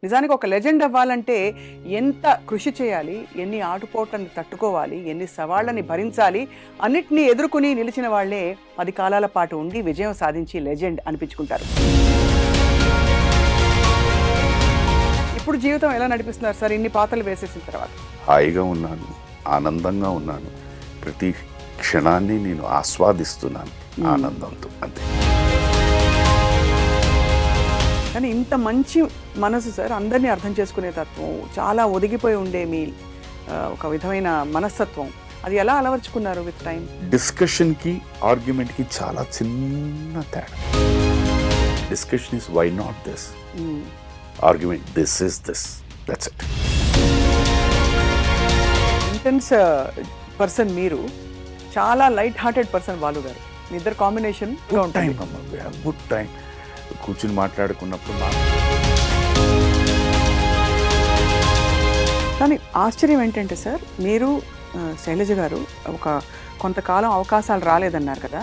నిజానికి ఒక లెజెండ్ అవ్వాలంటే ఎంత కృషి చేయాలి, ఎన్ని ఆటుపోట్లను తట్టుకోవాలి, ఎన్ని సవాళ్ళని భరించాలి, అన్నిటినీ ఎదుర్కొని నిలిచిన వాళ్లే 10 కాలాల పాటు ఉండి విజయం సాధించి లెజెండ్ అనిపించుకుంటారు. ఇప్పుడు జీవితం ఎలా నడిపిస్తున్నారు సార్ ఇన్ని పాత్రలు వేసేసిన తర్వాత? హాయిగా ఉన్నాను, ఆనందంగా ఉన్నాను, ప్రతి క్షణాన్ని నేను ఆస్వాదిస్తున్నాను ఆనందంతో, అంతే. కానీ ఇంత మంచి మనసు సార్, అందరినీ అర్థం చేసుకునే తత్వం, చాలా ఒదిగిపోయి ఉండే మీ ఒక విధమైన మనస్తత్వం, అది ఎలా అలవర్చుకున్నారు విత్ టైం? డిస్కషన్కి ఆర్గ్యుమెంట్కి చాలా చిన్న తేడా. Discussion is why not this, argument this is this, that's it. Intense person మీరు, చాలా లైట్ హార్టెడ్ పర్సన్ బాలు గారు. మీ ఇద్దరు కాంబినేషన్ గుడ్ టైం కూర్చుని మాట్లాడుకున్నప్పుడు. కానీ ఆశ్చర్యం ఏంటంటే సార్, మీరు శైలజ గారు ఒక కొంతకాలం అవకాశాలు రాలేదన్నారు కదా,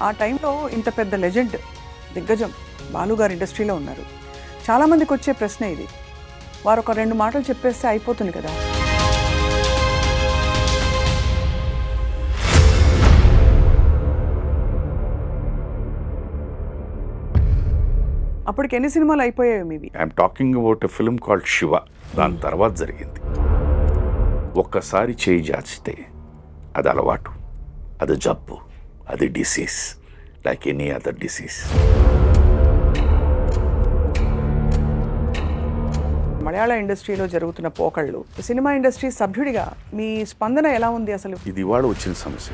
ఆ టైంలో ఇంత పెద్ద లెజెండ్ దిగ్గజం బాలు గారు ఇండస్ట్రీలో ఉన్నారు. చాలామందికి వచ్చే ప్రశ్న ఇది, వారు ఒక 2 మాటలు చెప్పేస్తే అయిపోతుంది కదా. అప్పటికి ఎన్ని సినిమాలు అయిపోయాయి మీవి? I'm talking about a film called Shiva. దాని తర్వాత జరిగింది. ఒక్కసారి చేయి జాచితే అది అలవాటు, అది జబ్బు, అది disease, like any other disease. Malayala ఇండస్ట్రీలో జరుగుతున్న పోకళ్ళు, సినిమా ఇండస్ట్రీ సభ్యుడిగా మీ స్పందన ఎలా ఉంది అసలు? ఇది ఇవాళ వచ్చిన సమస్య.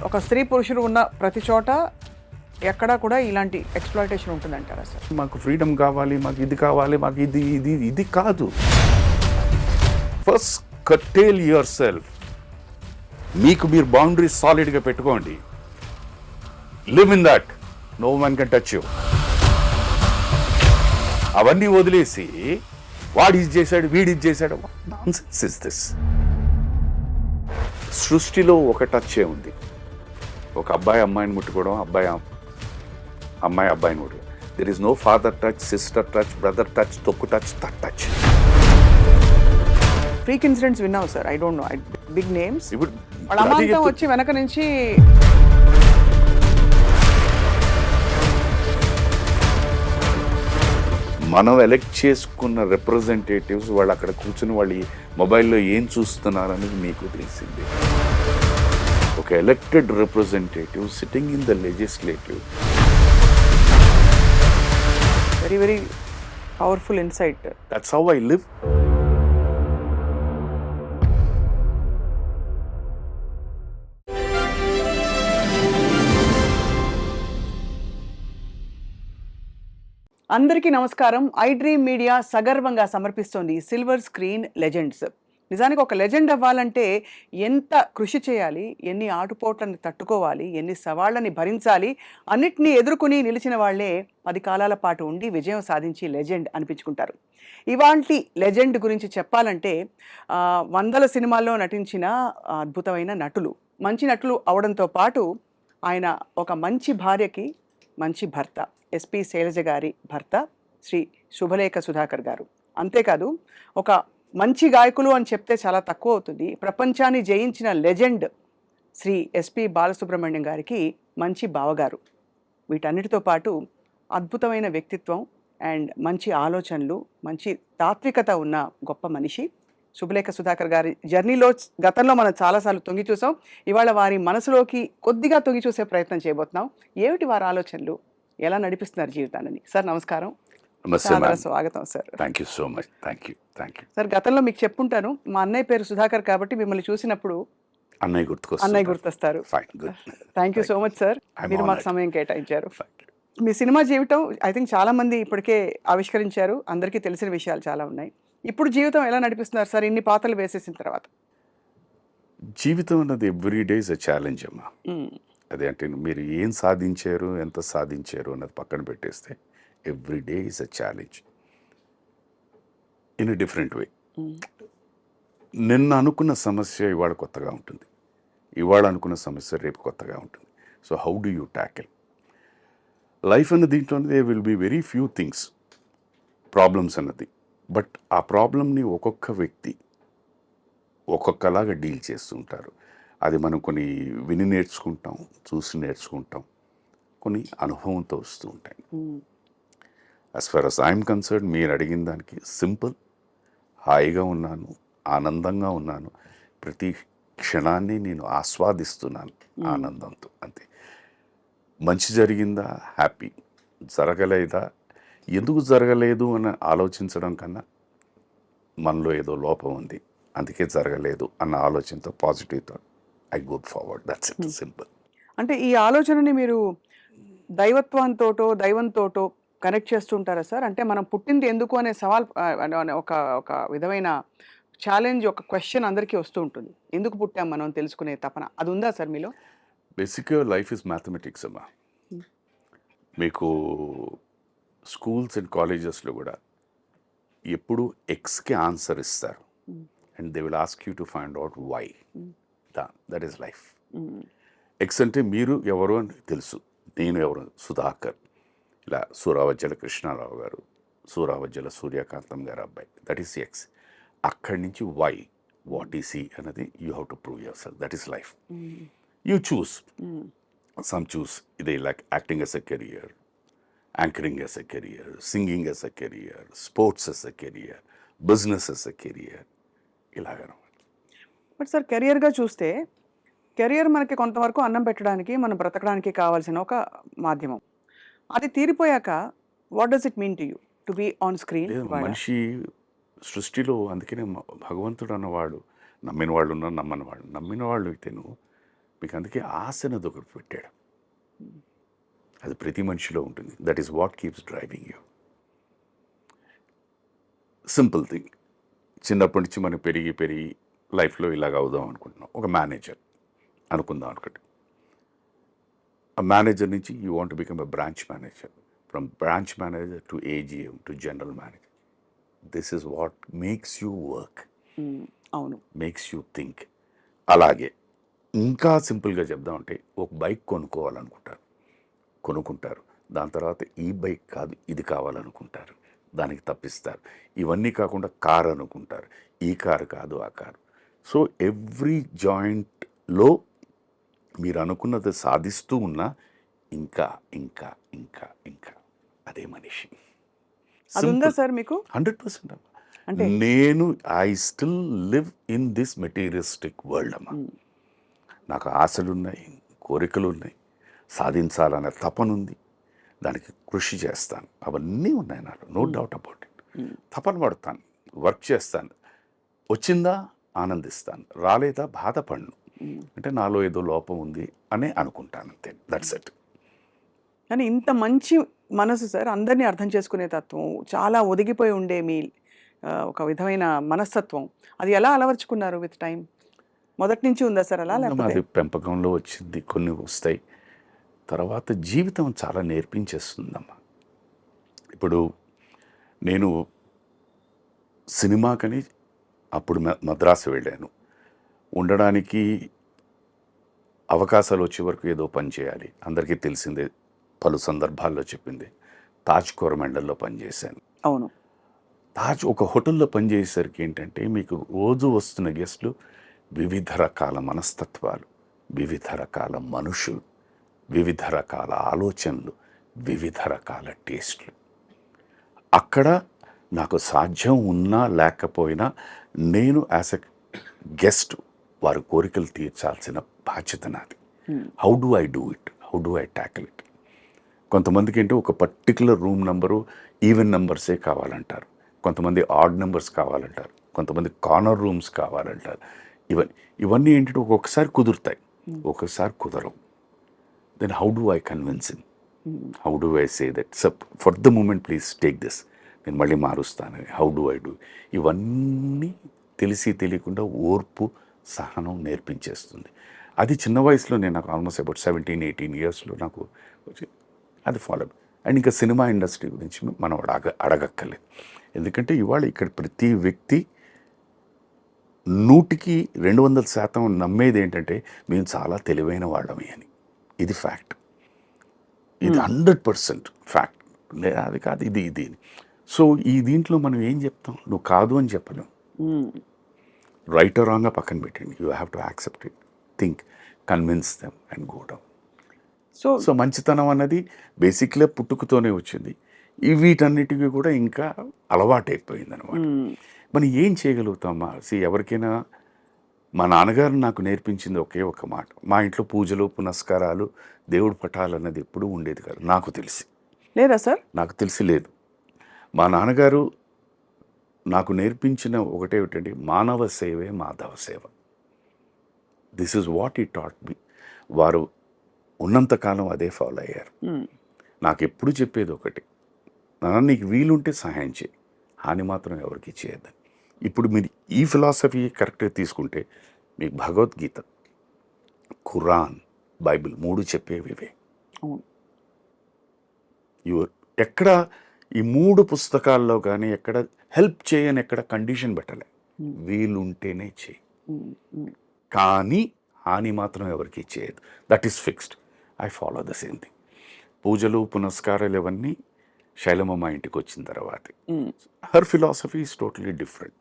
ఒక స్త్రీ పురుషుడు ఉన్న ప్రతి చోట ఎక్కడా కూడా ఇలాంటి ఎక్స్‌ప్లాయిటేషన్ ఉంటుందంటారా సార్? మాకు ఫ్రీడమ్ కావాలి, మాకు ఇది కావాలి, మాకు ఇది ఇది ఇది కాదు. First curtail your self. మీకు మీరు బౌండరీస్ సాలిడ్గా పెట్టుకోండి. Live in that, no one can touch you. అవన్నీ వదిలేసి వాడు ఇది చేశాడు, వీడి ఇది చేశాడు, నాన్సెన్స్ ఇస్ దిస్. సృష్టిలో ఒక టచ్చే ఉంది. ఒక అబ్బాయి అమ్మాయిని ముట్టుకోవడం, అమ్మాయి అబ్బాయిని ముట్టుకోవడం. There is no father touch, sister touch, brother touch, తొక్కు touch, third touch. Freak incidents విన్నావు sir? I don't know, big names. ఇప్పుడు వాళ్ళ అమ్మాయితో వచ్చి వెనక నుంచి మనం ఎలక్ట్ చేసుకున్న రిప్రజెంటేటివ్స్ వాళ్ళు అక్కడ కూర్చుని వాళ్ళు మొబైల్లో ఏం చూస్తున్నారు అనేది మీకు తెలిసిందే. ఒక elected representative sitting in the legislative. Very very powerful insight. That's how I live. అందరికీ నమస్కారం. ఐ డ్రీమ్ మీడియా సగర్వంగా సమర్పిస్తోంది సిల్వర్ స్క్రీన్ లెజెండ్స్. నిజానికి ఒక లెజెండ్ అవ్వాలంటే ఎంత కృషి చేయాలి, ఎన్ని ఆటుపోట్లను తట్టుకోవాలి, ఎన్ని సవాళ్ళని భరించాలి, అన్నిటినీ ఎదుర్కొని నిలిచిన వాళ్లే 10 కాలాల పాటు ఉండి విజయం సాధించి లెజెండ్ అనిపించుకుంటారు. ఇవాల్టి లెజెండ్ గురించి చెప్పాలంటే, వందల సినిమాల్లో నటించిన అద్భుతమైన నటులు, మంచి నటులు అవడంతో పాటు ఆయన ఒక మంచి భార్యకి మంచి భర్త. ఎస్పి శైలజ గారి భర్త శ్రీ శుభలేఖ సుధాకర్ గారు. అంతేకాదు, ఒక మంచి గాయకులు అని చెప్తే చాలా తక్కువ అవుతుంది, ప్రపంచాన్ని జయించిన లెజెండ్ శ్రీ ఎస్పి బాలసుబ్రహ్మణ్యం గారికి మంచి బావగారు. వీటన్నిటితో పాటు అద్భుతమైన వ్యక్తిత్వం అండ్ మంచి ఆలోచనలు, మంచి తాత్వికత ఉన్న గొప్ప మనిషి శుభలేఖ సుధాకర్ గారి జర్నీలో గతంలో మనం చాలాసార్లు తొంగి చూసాం. ఇవాళ వారి మనసులోకి కొద్దిగా తొంగి చూసే ప్రయత్నం చేయబోతున్నాం. ఏమిటి వారి ఆలోచనలు, ఎలా నడిపిస్తున్నారు జీవితాన్ని? సార్ నమస్కారం. స్వాగతం sir. Thank you so much. Thank you sir. గతంలో మీకు చెప్పుంటాను, మా అన్నయ్య పేరు సుధాకర్ కాబట్టి మిమ్మల్ని చూసినప్పుడు అన్నయ్య గుర్తొస్తారు. Thank you so much sir, మీరు మాకు సమయం కేటాయించారు. మీ సినిమా జీవితం ఐ థింక్ చాలా మంది ఇప్పటికే ఆవిష్కరించారు, అందరికీ తెలిసిన విషయాలు చాలా ఉన్నాయి. ఇప్పుడు జీవితం ఎలా నడిపిస్తున్నారు సార్ ఇన్ని పాత్రలు వేసేసిన తర్వాత? జీవితం అన్నది every day is a challenge అమ్మా. అదే అంటే మీరు ఏం సాధించారు, ఎంత సాధించారు అన్నది పక్కన పెట్టేస్తే every day is a challenge in a different way. నిన్న అనుకున్న సమస్య ఇవాళ కొత్తగా ఉంటుంది, ఇవాళ అనుకున్న సమస్య రేపు కొత్తగా ఉంటుంది. So how do you tackle life అన్న దీంట్లోనే they will be very few things problems అన్నది. బట్ ఆ ప్రాబ్లమ్ని ఒక్కొక్క వ్యక్తి ఒక్కొక్కలాగా డీల్ చేస్తుంటారు. అది మనం కొన్ని విని నేర్చుకుంటాం, చూసి నేర్చుకుంటాం, కొన్ని అనుభవంతో వస్తూ ఉంటాయి. As far as I'm concern, మీరు అడిగిన దానికి సింపుల్, హాయిగా ఉన్నాను, ఆనందంగా ఉన్నాను, ప్రతి క్షణాన్ని నేను ఆస్వాదిస్తున్నాను ఆనందంతో, అంతే. మంచి జరిగిందా, హ్యాపీ. జరగలేదా, ఎందుకు జరగలేదు అని ఆలోచించడం కన్నా మనలో ఏదో లోపం ఉంది, అందుకే జరగలేదు అన్న ఆలోచనతో positive thought I go forward, that's it, simple. అంటే ఈ ఆలోచనని మీరు దైవంతోటో కనెక్ట్ చేస్తుంటారా సార్? అంటే మనం పుట్టింది ఎందుకు అనే సవాల్ ఒక ఒక విధమైన ఛాలెంజ్, ఒక క్వశ్చన్ అందరికీ వస్తూ ఉంటుంది. ఎందుకు పుట్టాం మనం తెలుసుకునే తపన, అది ఉందా సార్ మీలో? బేసిక్గా లైఫ్ ఇస్ మ్యాథమెటిక్స్ అమ్మా. మీకు స్కూల్స్ అండ్ కాలేజెస్లో కూడా ఎప్పుడు ఎక్స్కి ఆన్సర్ ఇస్తారు, and they will ask you to find out Y. That is life. X అంటే మీరు ఎవరు అని తెలుసు, నేను ఎవరు, సుధాకర్, ఇలా సూరావజ్జల కృష్ణారావు గారు, సూరావజ్జల సూర్యకాంతం గారు అబ్బాయి, దట్ ఈస్ ఎక్స్. అక్కడి నుంచి వై, వాట్ ఈస్ ఈ అన్నది you have to prove yourself, that is life. You choose, some choose ఇదే like acting as a career, anchoring as a career, singing as a career, sports as a career, business as a career, ఇలాగనమాట. But sir, కెరియర్గా చూస్తే career మనకి కొంతవరకు అన్నం పెట్టడానికి, మనం బ్రతకడానికి కావాల్సిన ఒక మాధ్యమం. అది తీరిపోయాక what does it mean to you to be on screen? మనిషి సృష్టిలో అందుకనే భగవంతుడు అన్నవాడు, నమ్మిన వాళ్ళు ఉన్నారు, నమ్మని వాళ్ళు, నమ్మిన వాళ్ళు అయితేను మీకు అందుకే ఆశ అనేది ఒకటి పెట్టాడు. అది ప్రతి మనిషిలో ఉంటుంది. That is what keeps driving you. Simple thing, చిన్నప్పటి నుంచి మనం పెరిగి లైఫ్లో ఇలాగ అవుదాం అనుకుంటున్నాం. ఒక మేనేజర్ అనుకుందాం అనుకోండి. ఆ మేనేజర్ నుంచి you want to become a branch manager, from branch manager to AGM to general manager. This is what makes you work, అవును, మేక్స్ యూ థింక్. అలాగే ఇంకా సింపుల్గా చెప్దామంటే, ఒక బైక్ కొనుక్కుంటారు, దాని తర్వాత ఈ బైక్ కాదు ఇది కావాలనుకుంటారు, దానికి తప్పిస్తారు. ఇవన్నీ కాకుండా కారు అనుకుంటారు, ఈ కారు కాదు ఆ కారు. సో ఎవ్రీ జాయింట్లో మీరు అనుకున్నది సాధిస్తూ ఉన్నా ఇంకా ఇంకా ఇంకా ఇంకా అదే మనిషి. అది ఉందా సార్ మీకు? 100%. అంటే నేను I still live in this materialistic world అమ్మా. నాకు ఆశలు ఉన్నాయి, కోరికలు ఉన్నాయి, సాధించాలనే తపన ఉంది, దానికి కృషి చేస్తాను, అవన్నీ ఉన్నాయి నాలో, నో డౌట్ అబౌట్ ఇట్. తపన పడతాను, వర్క్ చేస్తాను, వచ్చిందా ఆనందిస్తాను, రాలేదా బాధపడను. అంటే నాలో ఏదో లోపం ఉంది అని అనుకుంటాను, అంతే, దట్స్ ఇట్. కానీ ఇంత మంచి మనసు సార్, అందరినీ అర్థం చేసుకునే తత్వం, చాలా ఒదిగిపోయి ఉండే మీ ఒక విధమైన మనస్తత్వం, అది ఎలా అలవర్చుకున్నారు విత్ టైం? మొదటి నుంచి ఉందా సార్ అలా, లేకపోతే అది పెంపకంలో వచ్చింది, కొన్ని వస్తాయి, తర్వాత జీవితం చాలా నేర్పించేస్తుందమ్మా. ఇప్పుడు నేను సినిమాకని అప్పుడు మద్రాసు వెళ్ళాను. ఉండడానికి అవకాశాలు వచ్చే వరకు ఏదో పని చేయాలి, అందరికీ తెలిసిందే, పలు సందర్భాల్లో చెప్పింది. తాజ్ కోరమండల్లో పనిచేశాను. అవును, తాజ్ ఒక హోటల్లో పనిచేసేసరికి ఏంటంటే, మీకు రోజు వస్తున్న గెస్టులు వివిధ రకాల మనస్తత్వాలు, వివిధ రకాల మనుషులు, వివిధ రకాల ఆలోచనలు, వివిధ రకాల టేస్ట్లు. అక్కడ నాకు సాధ్యం ఉన్నా లేకపోయినా నేను యాజ్ ఎ గెస్ట్ వారి కోరికలు తీర్చాల్సిన బాధ్యత నాది. How do I do it, how do I tackle it? కొంతమందికి ఏంటో ఒక పర్టికులర్ రూమ్ నెంబరు ఈవెన్ నెంబర్సే కావాలంటారు, కొంతమంది ఆడ్ నెంబర్స్ కావాలంటారు, కొంతమంది కార్నర్ రూమ్స్ కావాలంటారు. ఇవన్నీ ఏంటంటే ఒక్కొక్కసారి కుదురుతాయి, ఒక్కొక్కసారి కుదరవు. Then how do I convince him, how do I say that for the moment please take this, నేను మళ్ళీ మారుస్తానని. How do I do? ఇవన్నీ తెలిసి తెలియకుండా ఓర్పు, సహనం నేర్పించేస్తుంది. అది చిన్న వయసులో నేను, నాకు ఆల్మోస్ట్ అబౌట్ 17-18 ఇయర్స్లో నాకు వచ్చి అది ఫాలో. అండ్ ఇంకా సినిమా ఇండస్ట్రీ గురించి మనం అడగక్కర్లేదు, ఎందుకంటే ఇవాళ ఇక్కడ ప్రతి వ్యక్తి 100% 200% నమ్మేది ఏంటంటే మేము చాలా తెలివైన వాళ్ళమే అని. ఇది ఫ్యాక్ట్, ఇది 100% ఫ్యాక్ట్, లేదా అది కాదు, ఇది ఇది. సో ఈ దీంట్లో మనం ఏం చెప్తాం? నువ్వు కాదు అని చెప్పలేం. రైట్ ఆర్ రాంగ్గా పక్కన పెట్టండి. You have to accept it, think, convince them and go down. So మంచితనం అన్నది బేసిక్గా పుట్టుకతోనే వచ్చింది. వీటన్నిటికీ కూడా ఇంకా అలవాటైపోయింది అనమాట. మనం ఏం చేయగలుగుతామా? ఎవరికైనా మా నాన్నగారు నాకు నేర్పించింది ఒకే ఒక మాట. మా ఇంట్లో పూజలు పునస్కారాలు దేవుడి పటాలు అన్నది ఎప్పుడూ ఉండేది కాదు నాకు తెలిసి. లేదా సార్? నాకు తెలిసి లేదు. మా నాన్నగారు నాకు నేర్పించిన ఒకటేమిటండి, మానవ సేవే మాధవ సేవ. This is what he taught me. వారు ఉన్నంతకాలం అదే ఫాలో అయ్యారు. నాకు ఎప్పుడు చెప్పేది ఒకటి, నాన్న నీకు వీలుంటే సహాయం చేయి, హాని మాత్రం ఎవరికి చేయొద్దని. ఇప్పుడు మీరు ఈ ఫిలాసఫీ కరెక్ట్గా తీసుకుంటే మీకు భగవద్గీత, ఖురాన్, బైబిల్ 3 చెప్పేవి ఇవే. ఎక్కడ ఈ 3 పుస్తకాల్లో కానీ ఎక్కడ హెల్ప్ చేయని ఎక్కడ కండిషన్ పెట్టలే, వీలుంటేనే చేయి, కానీ హాని మాత్రం ఎవరికి చేయదు. That is fixed. I follow the same thing. పూజలు పునస్కారాలు ఇవన్నీ శైలమ్మ మా ఇంటికి వచ్చిన తర్వాత her philosophy is totally different.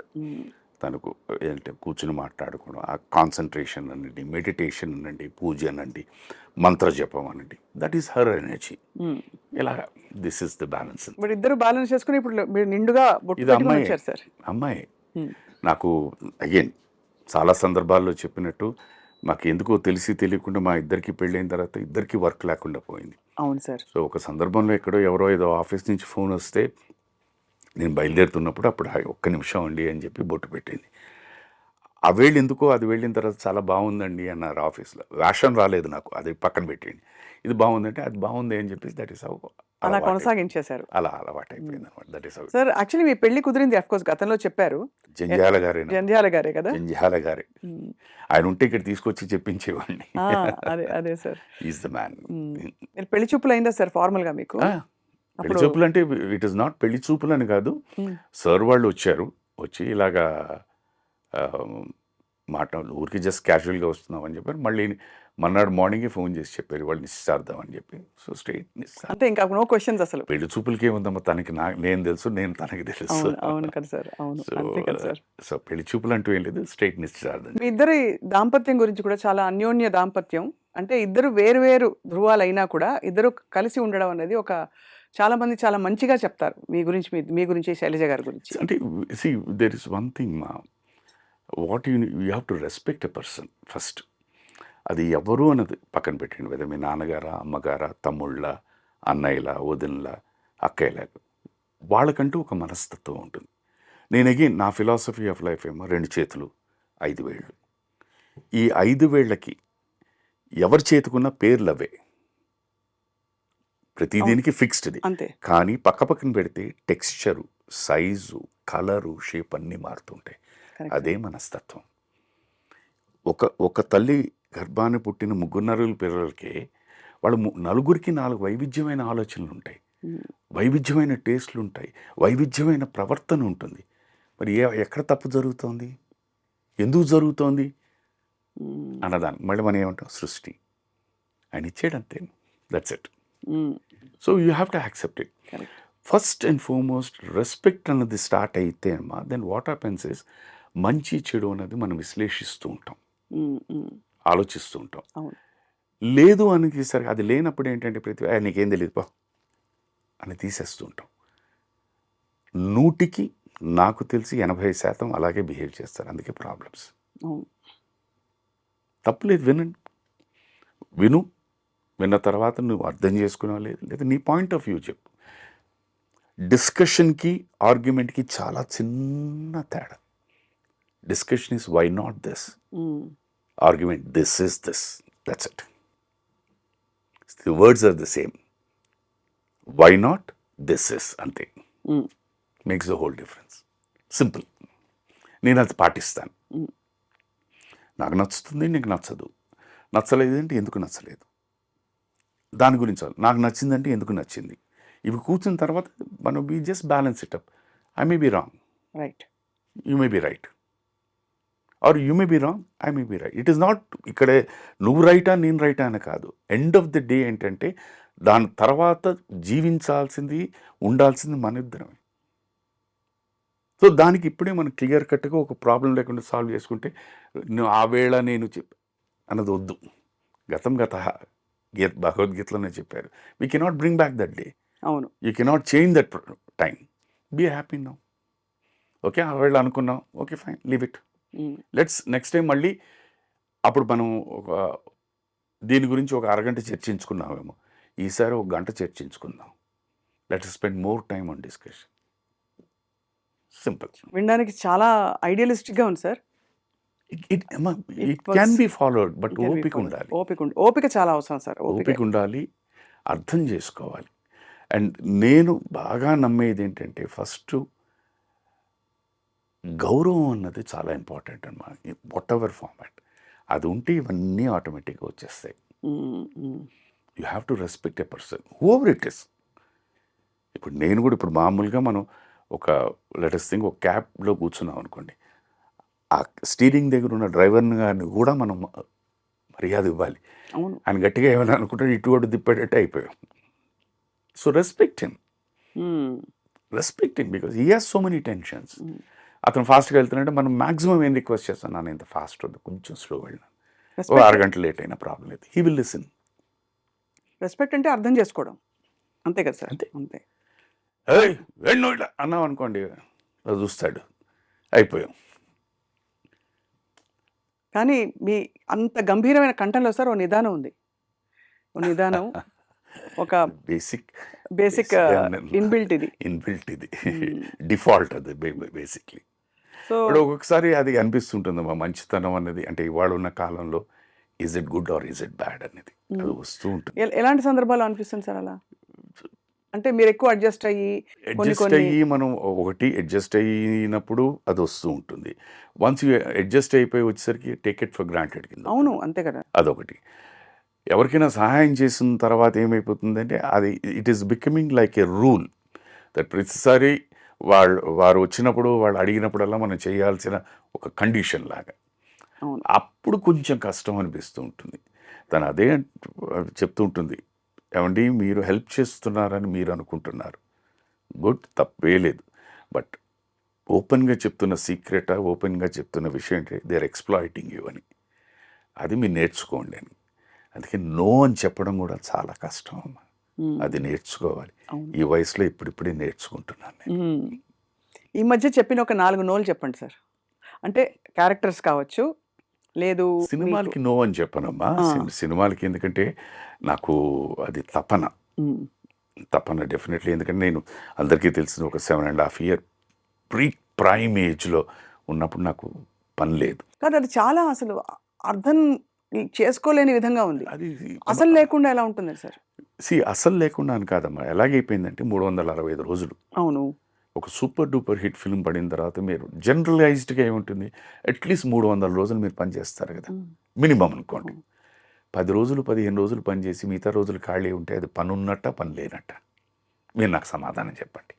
తనకు ఏంటంటే కూర్చుని మాట్లాడుకోవడం, ఆ కాన్సన్ట్రేషన్ అనండి, మెడిటేషన్ అనండి, పూజ అనండి, మంత్రజపం అనండి, దట్ ఈస్ హర్ ఎనర్జీ. ఇలా దిస్ ఇస్ ద బ్యాలెన్స్. ఇద్దరు బ్యాలెన్స్ చేసుకుని ఇప్పుడు మీరు నిండుగా ఇది అమ్మాయి నాకు అగైన్ చాలా సందర్భాల్లో చెప్పినట్టు, మాకు ఎందుకో తెలిసి తెలియకుండా మా ఇద్దరికి పెళ్ళైన తర్వాత ఇద్దరికి వర్క్ లేకుండా పోయింది. అవును సార్. సో ఒక సందర్భంలో ఎక్కడో ఎవరో ఏదో ఆఫీస్ నుంచి ఫోన్ వస్తే నేను బయలుదేరుతున్నప్పుడు అప్పుడు ఒక్క నిమిషం అండి అని చెప్పి బొట్టు పెట్టింది. ఆ వేళ్ళు ఎందుకో అది వెళ్ళిన తర్వాత చాలా బాగుందండి అన్నారు ఆఫీస్లో. వేషం రాలేదు నాకు, అది పక్కన పెట్టేయండి. ఇది బాగుందంటే అది బాగుంది అని చెప్పేసి దట్ ఈస్ హౌ అలా కొనసాగించేశారు. అలా అలవాటు అయిపోయింది అనమాట. That is how. Sir actually మీ పెళ్లి కుదిరింది అఫ్ కోర్స్ గతంలో చెప్పారు, జంధ్యాల గారే కదా. జంధ్యాల గారే. ఆయన ఉంటే ఇక్కడ తీసుకొచ్చి చెప్పించేవాడిని. అదే సార్, ఈజ్ ద మ్యాన్. పెళ్లి చూపులు అయిందా సార్ ఫార్మల్ గా మీకు? పెళ్లి చూపులు అంటే ఇట్ ఇస్ నాట్ పెళ్లి చూపులు అని కాదు. సార్ వాళ్ళు వచ్చి ఇలాగా ఊరికి జస్ట్ క్యాజువల్గా వస్తున్నాం అని చెప్పారు. మళ్ళీ మన్నాడు మార్నింగే ఫోన్ చేసి చెప్పారు వాళ్ళు నిశ్చితార్థం అని చెప్పి. సో స్ట్రైట్ నిశ్చితార్థం, అంటే ఇంకా నో క్వశ్చన్స్ అసలు. పెళ్లి చూపులకి ఏముందమ్మా, తనకి నేను తెలుసు, నేను తనకి తెలుసు. అవును కదా సార్, అవును. సో పెళ్లి చూపులు అంటూ ఏం లేదు, స్ట్రైట్ నిశ్చితార్థం. మీ ఇద్దరి దాంపత్యం గురించి కూడా చాలా అన్యోన్య దాంపత్యం. అంటే ఇద్దరు వేరు ధృవాలు అయినా కూడా ఇద్దరు కలిసి ఉండడం అనేది ఒక చాలా మంది చాలా మంచిగా చెప్తారు మీ గురించి శైలజ గారి గురించి. అంటే see there is one thing మా, what you have to respect a person first. అది ఎవరు అన్నది పక్కన పెట్టండి, లేదా మీ నాన్నగారా, అమ్మగారా, తమ్ముళ్ళ, అన్నయ్యల, వదినల, అక్కయ్యల, వాళ్ళకంటూ ఒక మనస్తత్వం ఉంటుంది. నేను అగైన్ నా ఫిలాసఫీ ఆఫ్ లైఫ్ ఏమో 2 చేతులు 5 వేళ్ళు. ఈ 5 వేళ్ళకి ఎవరి చేతుకున్న పేర్లు అవే, ప్రతి దీనికి ఫిక్స్డ్ది. కానీ పక్కన పెడితే టెక్స్చరు, సైజు, కలరు, షేప్ అన్నీ మారుతుంటాయి. అదే మనస్తత్వం. ఒక తల్లి గర్భాన్ని పుట్టిన 3 పిల్లలకి వాళ్ళు 4 4 వైవిధ్యమైన ఆలోచనలు ఉంటాయి, వైవిధ్యమైన టేస్ట్లు ఉంటాయి, వైవిధ్యమైన ప్రవర్తన ఉంటుంది. మరి ఎక్కడ తప్పు జరుగుతోంది, ఎందుకు జరుగుతోంది అన్నదాన్ని మళ్ళీ మనం ఏమంటాం, సృష్టి ఆయన ఇచ్చాడు అంతే, that's it. So you have to accept it. First and foremost respect అన్నది స్టార్ట్ అయితే అమ్మా, దెన్ వాట్ హ్యాపెన్స్ ఇస్ మంచి చెడు అనేది మనం విశ్లేషిస్తూ ఉంటాం, ఆలోచిస్తూ ఉంటాం. లేదు అని సరే అది లేనప్పుడు ఏంటంటే ప్రతి నీకేం తెలియదు పో అని తీసేస్తూ ఉంటాం. 100కి నాకు తెలిసి 80% అలాగే బిహేవ్ చేస్తారు. అందుకే ప్రాబ్లమ్స్. తప్పులేదు, విన్న తర్వాత నువ్వు అర్థం చేసుకున్నావు లేదా నీ పాయింట్ ఆఫ్ వ్యూ చెప్పు. డిస్కషన్కి ఆర్గ్యుమెంట్కి చాలా చిన్న తేడా. Discussion is why not this, argument this is this, that's it. The words are the same. Why not, this is, అంతే. Makes the whole difference. Simple. నేను అది పాటిస్తాను. నాకు నచ్చుతుంది, నీకు నచ్చదు. నచ్చలేదు అంటే ఎందుకు నచ్చలేదు, దాని గురించి నాకు నచ్చిందంటే ఎందుకు నచ్చింది. ఇవి కూర్చున్న తర్వాత మనం be just balance it up. I may be wrong, right, you may be right. Or you may be wrong, I may be right. It is not ఇక్కడే నువ్వు రైటా నేను రైటా అని కాదు. ఎండ్ ఆఫ్ ది డే ఏంటంటే దాని తర్వాత జీవించాల్సింది ఉండాల్సింది మన ఇద్దరమే. సో దానికి ఇప్పుడే మనం క్లియర్ కట్గా ఒక ప్రాబ్లం లేకుండా సాల్వ్ చేసుకుంటే నువ్వు ఆ వేళ నేను అన్నది వద్దు. గతం గత భగవద్గీతలోనే చెప్పారు, we cannot bring back that day, అవును. You cannot change that time. Be happy now. Okay, ఆ వేళ అనుకున్నాం, okay fine, leave it. Let's next time మళ్ళీ అప్పుడు మనం ఒక దీని గురించి ఒక అరగంట చర్చించుకున్నామేమో, ఈసారి ఒక గంట చర్చించుకుందాం. Let spend more time on discussion. Simple. వినడానికి చాలా ఐడియలిస్టిక్గా ఉంది sir. It can be followed, but ఓపిక ఉండాలి. ఓపిక చాలా అవసరం సార్. ఓపిక ఉండాలి, అర్థం చేసుకోవాలి. అండ్ నేను బాగా నమ్మేది ఏంటంటే ఫస్ట్ గౌరవం అన్నది చాలా ఇంపార్టెంట్ అన్నమాట. వాట్ ఎవర్ ఫార్మాట్ అది ఉంటే ఇవన్నీ ఆటోమేటిక్గా వచ్చేస్తాయి. You have to respect a person whoever it is. ఇప్పుడు నేను కూడా ఇప్పుడు మామూలుగా మనం ఒక లెటెస్ట్ థింగ్ ఒక క్యాబ్లో కూర్చున్నాం అనుకోండి, ఆ స్టీరింగ్ దగ్గర ఉన్న డ్రైవర్ని గారిని కూడా మనం మర్యాద ఇవ్వాలి. అవును. ఆయన గట్టిగా ఏమైనా అనుకుంటే ఇటు అటు తిప్పేటట్టు అయిపోయాం. So respect him because he has so many tensions. అతను ఫాస్ట్గా వెళ్తున్నాడంటే మనం మ్యాక్సిమం ఏం రిక్వెస్ట్ చేస్తాను, నాన్న ఇంత ఫాస్ట్ వద్దు, కొంచెం స్లో వెళ్ళినాను, ఓ అరగంట లేట్ అయినా ప్రాబ్లం లేదు, హీ విల్ లిసన్. రెస్పెక్ట్ అంటే అర్థం చేసుకోవడం, అంతే కదా సార్. అంతే. అంతే. వెళ్ళను ఇట్లా అన్నాం అనుకోండి, అది చూస్తాడు, అయిపోయాం. కానీ మీ అంత గంభీరమైన కంఠంలో సార్ ఓ నిదానం ఉంది. ఓ నిదానం, ఒక బేసిక్ ఇన్బిల్ట్ ఇది డిఫాల్ట్ అది బేసిక్లీ. సో ఇప్పుడు ఒక్కొక్కసారి అది అనిపిస్తుంటుంది మా మంచితనం అనేది, అంటే ఇవాళ ఉన్న కాలంలో is it good or is it bad అనేది అది వస్తూ ఉంటుంది. ఎలాంటి సందర్భాలు అనిపిస్తుంది సార్ అలా? అంటే మీరు ఎక్కువ అడ్జస్ట్ అయ్యి మనం ఒకటి అడ్జస్ట్ అయినప్పుడు అది వస్తూ ఉంటుంది. వన్స్ యూ అడ్జస్ట్ అయిపోయి వచ్చేసరికి టేక్ ఇట్ ఫర్ గ్రాంటెడ్ కింద. అవును, అంతే కదా. అదొకటి. ఎవరికైనా సహాయం చేసిన తర్వాత ఏమైపోతుందంటే అది it is becoming like A rule that ప్రతిసారి వారు వచ్చినప్పుడు వాళ్ళు అడిగినప్పుడల్లా మనం చేయాల్సిన ఒక కండిషన్ లాగా. అప్పుడు కొంచెం కష్టం అనిపిస్తూ ఉంటుంది. తను అదే చెప్తూ ఉంటుంది, ఏమండి మీరు హెల్ప్ చేస్తున్నారని మీరు అనుకుంటున్నారు, గుడ్, తప్పే లేదు. బట్ ఓపెన్గా చెప్తున్న సీక్రెట్, ఓపెన్గా చెప్తున్న విషయం ఏంటి, దే ఆర్ ఎక్స్ప్లాయిటింగ్ యూ అని. అది మీరు నేర్చుకోండి అని. అందుకే నో అని చెప్పడం కూడా చాలా కష్టం అమ్మ, అది నేర్చుకోవాలి. ఈ వయసులో ఇప్పుడిప్పుడే నేర్చుకుంటున్నాను. ఈ మధ్య చెప్పిన ఒక 4 నోలు చెప్పండి సార్. అంటే క్యారెక్టర్స్ కావచ్చు, లేదు సినిమాలకి నో అని చెప్పనమ్మా. సినిమాలకి ఎందుకంటే నాకు అది తపన డెఫినెట్లీ. ఎందుకంటే నేను అందరికీ తెలిసిన ఒక 7.5 year ప్రైమ్ ఏజ్లో ఉన్నప్పుడు నాకు పని లేదు. కానీ అది చాలా అసలు అర్థం చేసుకోలేని విధంగా ఉంది. అది అసలు లేకుండా ఎలా ఉంటుంది సార్? అసలు లేకుండా అని కాదమ్మా, ఎలాగైపోయిందంటే 365 రోజులు. అవును. ఒక సూపర్ డూపర్ హిట్ ఫిల్మ్ పడిన తర్వాత మీరు జనరలైజ్డ్గా ఏముంటుంది, అట్లీస్ట్ 300 రోజులు మీరు పనిచేస్తారు కదా, మినిమం అనుకోండి. 10 రోజులు 15 రోజులు పనిచేసి మిగతా రోజులు ఖాళీ ఉంటే అది పని ఉన్నట్ట పని లేనట్ట? మీరు నాకు సమాధానం చెప్పండి.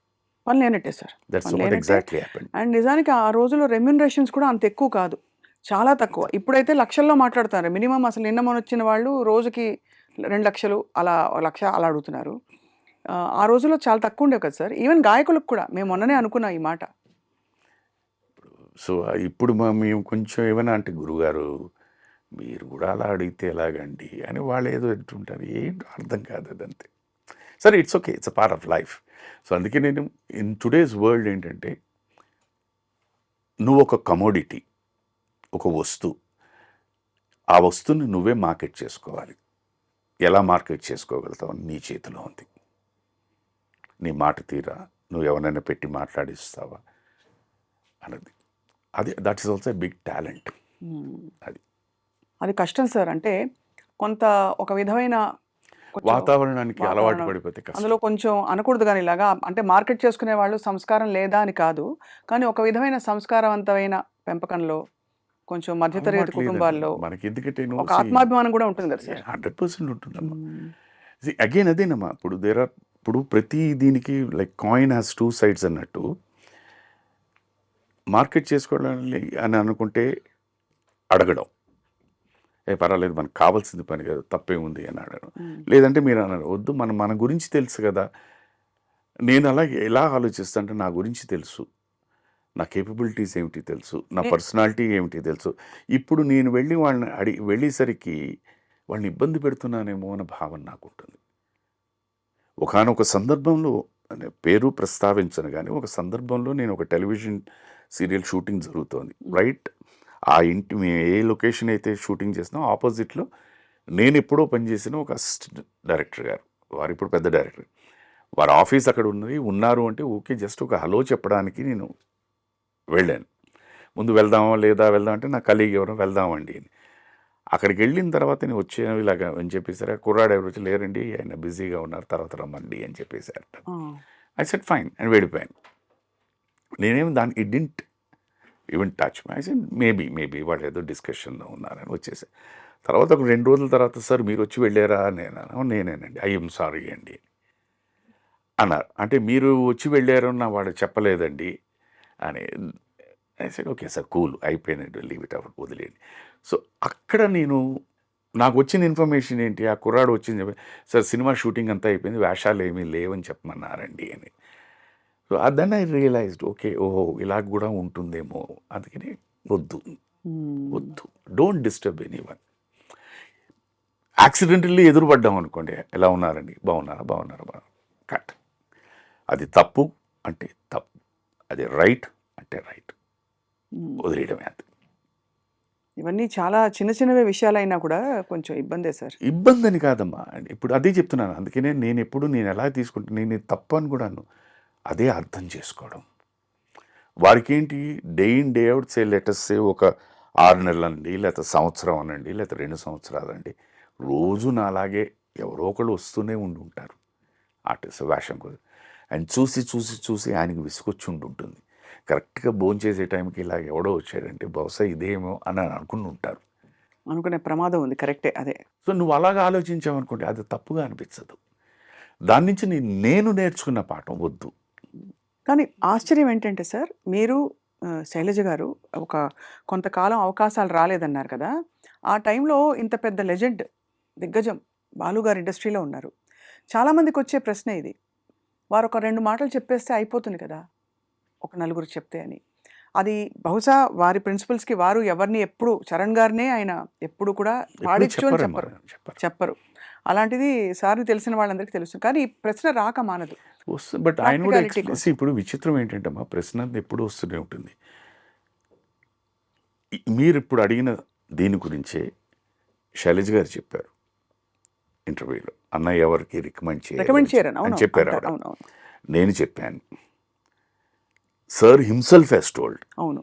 పని లేనట్టే sir. That's what exactly happened. And నిజానికి ఆ రోజుల్లో రెమ్యూనరేషన్స్ కూడా అంత ఎక్కువ కాదు, చాలా తక్కువ. ఇప్పుడైతే లక్షల్లో మాట్లాడుతున్నారు. మినిమం అసలు నిన్న మొన్న వచ్చిన వాళ్ళు రోజుకి 2 లక్షలు అలా 1 లక్ష అలా అడుగుతున్నారు. ఆ రోజుల్లో చాలా తక్కువ ఉండేవి కదా సార్. ఈవెన్ గాయకులకు కూడా మేము మొన్ననే అనుకున్నాం ఈ మాట. సో ఇప్పుడు మేము కొంచెం ఏమైనా అంటే, గురుగారు మీరు కూడా అలా అడిగితే ఎలాగండి అని వాళ్ళు ఏదో అంటుంటారు, ఏంటో అర్థం కాదు అదంతే. సరే, it's okay, it's a part of life. So అందుకే నేను ఇన్ టుడేస్ వరల్డ్ ఏంటంటే, నువ్వు ఒక కమోడిటీ, ఒక వస్తువు, ఆ వస్తువుని నువ్వే మార్కెట్ చేసుకోవాలి. ఎలా మార్కెట్ చేసుకోగలుగుతావు నీ చేతిలో ఉంది. నీ మాట తీరా, నువ్వు ఎవరైనా పెట్టి మాట్లాడిస్తావా అన్నది, అది that is also big talent. అది కష్టం సార్. అంటే కొంత ఒక విధమైన వాతావరణానికి అలవాటు పడిపోతే అందులో కొంచెం అనకూడదు, కానీ ఇలాగా అంటే మార్కెట్ చేసుకునే వాళ్ళు సంస్కారం లేదా అని కాదు, కానీ ఒక విధమైన సంస్కారవంతమైన పెంపకంలో కొంచెం మధ్యతరగతి కుటుంబాల్లో మనకి ఎందుకంటే ఒక ఆత్మాభిమానం కూడా ఉంటుంది కదా సార్. 100% ఉంటుందమ్మా. అగైన్ అదేనమ్మా, ఇప్పుడు ప్రతి దీనికి లైక్ కాయిన్ హ్యాస్ 2 sides అన్నట్టు, మార్కెట్ చేసుకోవడానికి అని అనుకుంటే అడగడం, పర్వాలేదు మనకు కావాల్సింది పని కదా, తప్పేముంది అని అడగడం. లేదంటే మీరు అన్నారు వద్దు, మన గురించి తెలుసు కదా. నేను అలా ఎలా ఆలోచిస్తా అంటే నా గురించి తెలుసు, నా కేపబిలిటీస్ ఏమిటి తెలుసు, నా పర్సనాలిటీ ఏమిటి తెలుసు. ఇప్పుడు నేను వెళ్ళి వాళ్ళని వెళ్ళేసరికి వాళ్ళని ఇబ్బంది పెడుతున్నానేమో అన్న భావన నాకు ఉంటుంది. ఒకానొక సందర్భంలో పేరు ప్రస్తావించను కానీ ఒక సందర్భంలో నేను ఒక టెలివిజన్ సీరియల్ షూటింగ్ జరుగుతోంది, రైట్. ఆ ఇంటి మేము ఏ లొకేషన్ అయితే షూటింగ్ చేస్తున్నాం ఆపోజిట్లో నేను ఎప్పుడో పనిచేసిన ఒక అసిస్టెంట్ డైరెక్టర్ గారు, వారు ఇప్పుడు పెద్ద డైరెక్టర్, వారి ఆఫీస్ అక్కడ ఉన్నారు అంటే ఓకే, జస్ట్ ఒక హలో చెప్పడానికి నేను వెళ్ళాను. ముందు వెళ్దామా లేదా అంటే నా కలీగ్ ఎవరో వెళ్దామండి అని. అక్కడికి వెళ్ళిన తర్వాత నేను వచ్చాను ఇలాగా అని చెప్పేసారు. కుర్రాడు ఎవరు వచ్చి లేరండి ఆయన బిజీగా ఉన్నారు తర్వాత రమ్మండి అని చెప్పేశారు. ఐ సెడ్ ఫైన్ అని వెళ్ళిపోయాను. నేనేమి దాన్ని it didn't even touch my. I said maybe వాళ్ళు ఏదో డిస్కషన్లో ఉన్నారని వచ్చేసారు. తర్వాత ఒక 2 రోజుల తర్వాత సార్ మీరు వచ్చి వెళ్ళారా నేనేనండి, ఐఎమ్ సారీ అండి అన్నారు. అంటే మీరు వచ్చి వెళ్ళారు నా వాడు చెప్పలేదండి అని. I said okay sir cool, అయిపోయినట్టు లీవ్ ఇట్ అవుట్, వదిలేయండి. సో అక్కడ నాకు వచ్చిన ఇన్ఫర్మేషన్ ఏంటి, ఆ కుర్రాడు వచ్చింది చెప్పి సార్ సినిమా షూటింగ్ అంతా అయిపోయింది, వేషాలు ఏమీ లేవని చెప్పమన్నారండి అని. So then I realized okay, ఓహో ఇలా కూడా ఉంటుందేమో. అందుకని వద్దు, డోంట్ డిస్టర్బ్ ఎనీవన్. యాక్సిడెంటల్లీ ఎదురుపడ్డాం అనుకోండి, ఎలా ఉన్నారండి, బాగున్నారా కట్. అది తప్పు అంటే తప్పు, అది రైట్ అంటే రైట్, వదిలేయడమే. అంతే. ఇవన్నీ చాలా చిన్న చిన్నవే విషయాలైనా కూడా కొంచెం ఇబ్బందే సార్. ఇబ్బంది అని కాదమ్మా, ఇప్పుడు అదే చెప్తున్నాను. అందుకనే నేను ఎలా తీసుకుంటాను, నేను తప్పు అని కూడాను అదే అర్థం చేసుకోవడం. వారికి ఏంటి day in day out letters ఒక 6 నెలలండి, లేకపోతే సంవత్సరం అనండి, లేకపోతే 2 సంవత్సరాలండి, రోజు నాలాగే ఎవరో ఒకళ్ళు వస్తూనే ఉంటారు ఆర్టిస్ట్ వేషం కోసం. ఆయన చూసి ఆయనకి విసుకొచ్చి ఉంటుంది. కరెక్ట్గా భోంచేసే టైంకి ఇలా ఎవడో వచ్చాడంటే బహుశా ఇదేమో అని అనుకుని ఉంటారు, అనుకునే ప్రమాదం ఉంది. కరెక్టే అదే. సో నువ్వు అలాగా ఆలోచించావనుకోండి అది తప్పుగా అనిపించదు. దాని నుంచి నేను నేర్చుకున్న పాఠం వద్దు. కానీ ఆశ్చర్యం ఏంటంటే సార్, మీరు శైలజ గారు కొంతకాలం అవకాశాలు రాలేదన్నారు కదా, ఆ టైంలో ఇంత పెద్ద లెజెండ్ దిగ్గజం బాలుగారు ఇండస్ట్రీలో ఉన్నారు. చాలామందికి వచ్చే ప్రశ్న ఇది, వారు ఒక 2 మాటలు చెప్పేస్తే అయిపోతుంది కదా ఒక నలుగురు చెప్తే అని. అది బహుశా వారి ప్రిన్సిపల్స్కి వారు ఎవరిని ఎప్పుడు చరణ్ గారినే ఆయన ఎప్పుడు కూడా పాడించు అని చెప్పరు. అలాంటిది సార్ని తెలిసిన వాళ్ళందరికీ తెలుసు. కానీ ఈ ప్రశ్న రాక మానదు. బట్ ఆయన కూడా ఇప్పుడు విచిత్రం ఏంటంటే మా ప్రశ్న ఎప్పుడు వస్తూనే ఉంటుంది. మీరు ఇప్పుడు అడిగిన దీని గురించే శైలజ గారు చెప్పారు ఇంటర్వ్యూలో, అన్నయ్య ఎవరికి రికమెండ్ చేయరని చెప్పారు. నేను చెప్పాను, సార్ హిమ్సెల్ఫ్ హెస్ టోల్డ్, అవును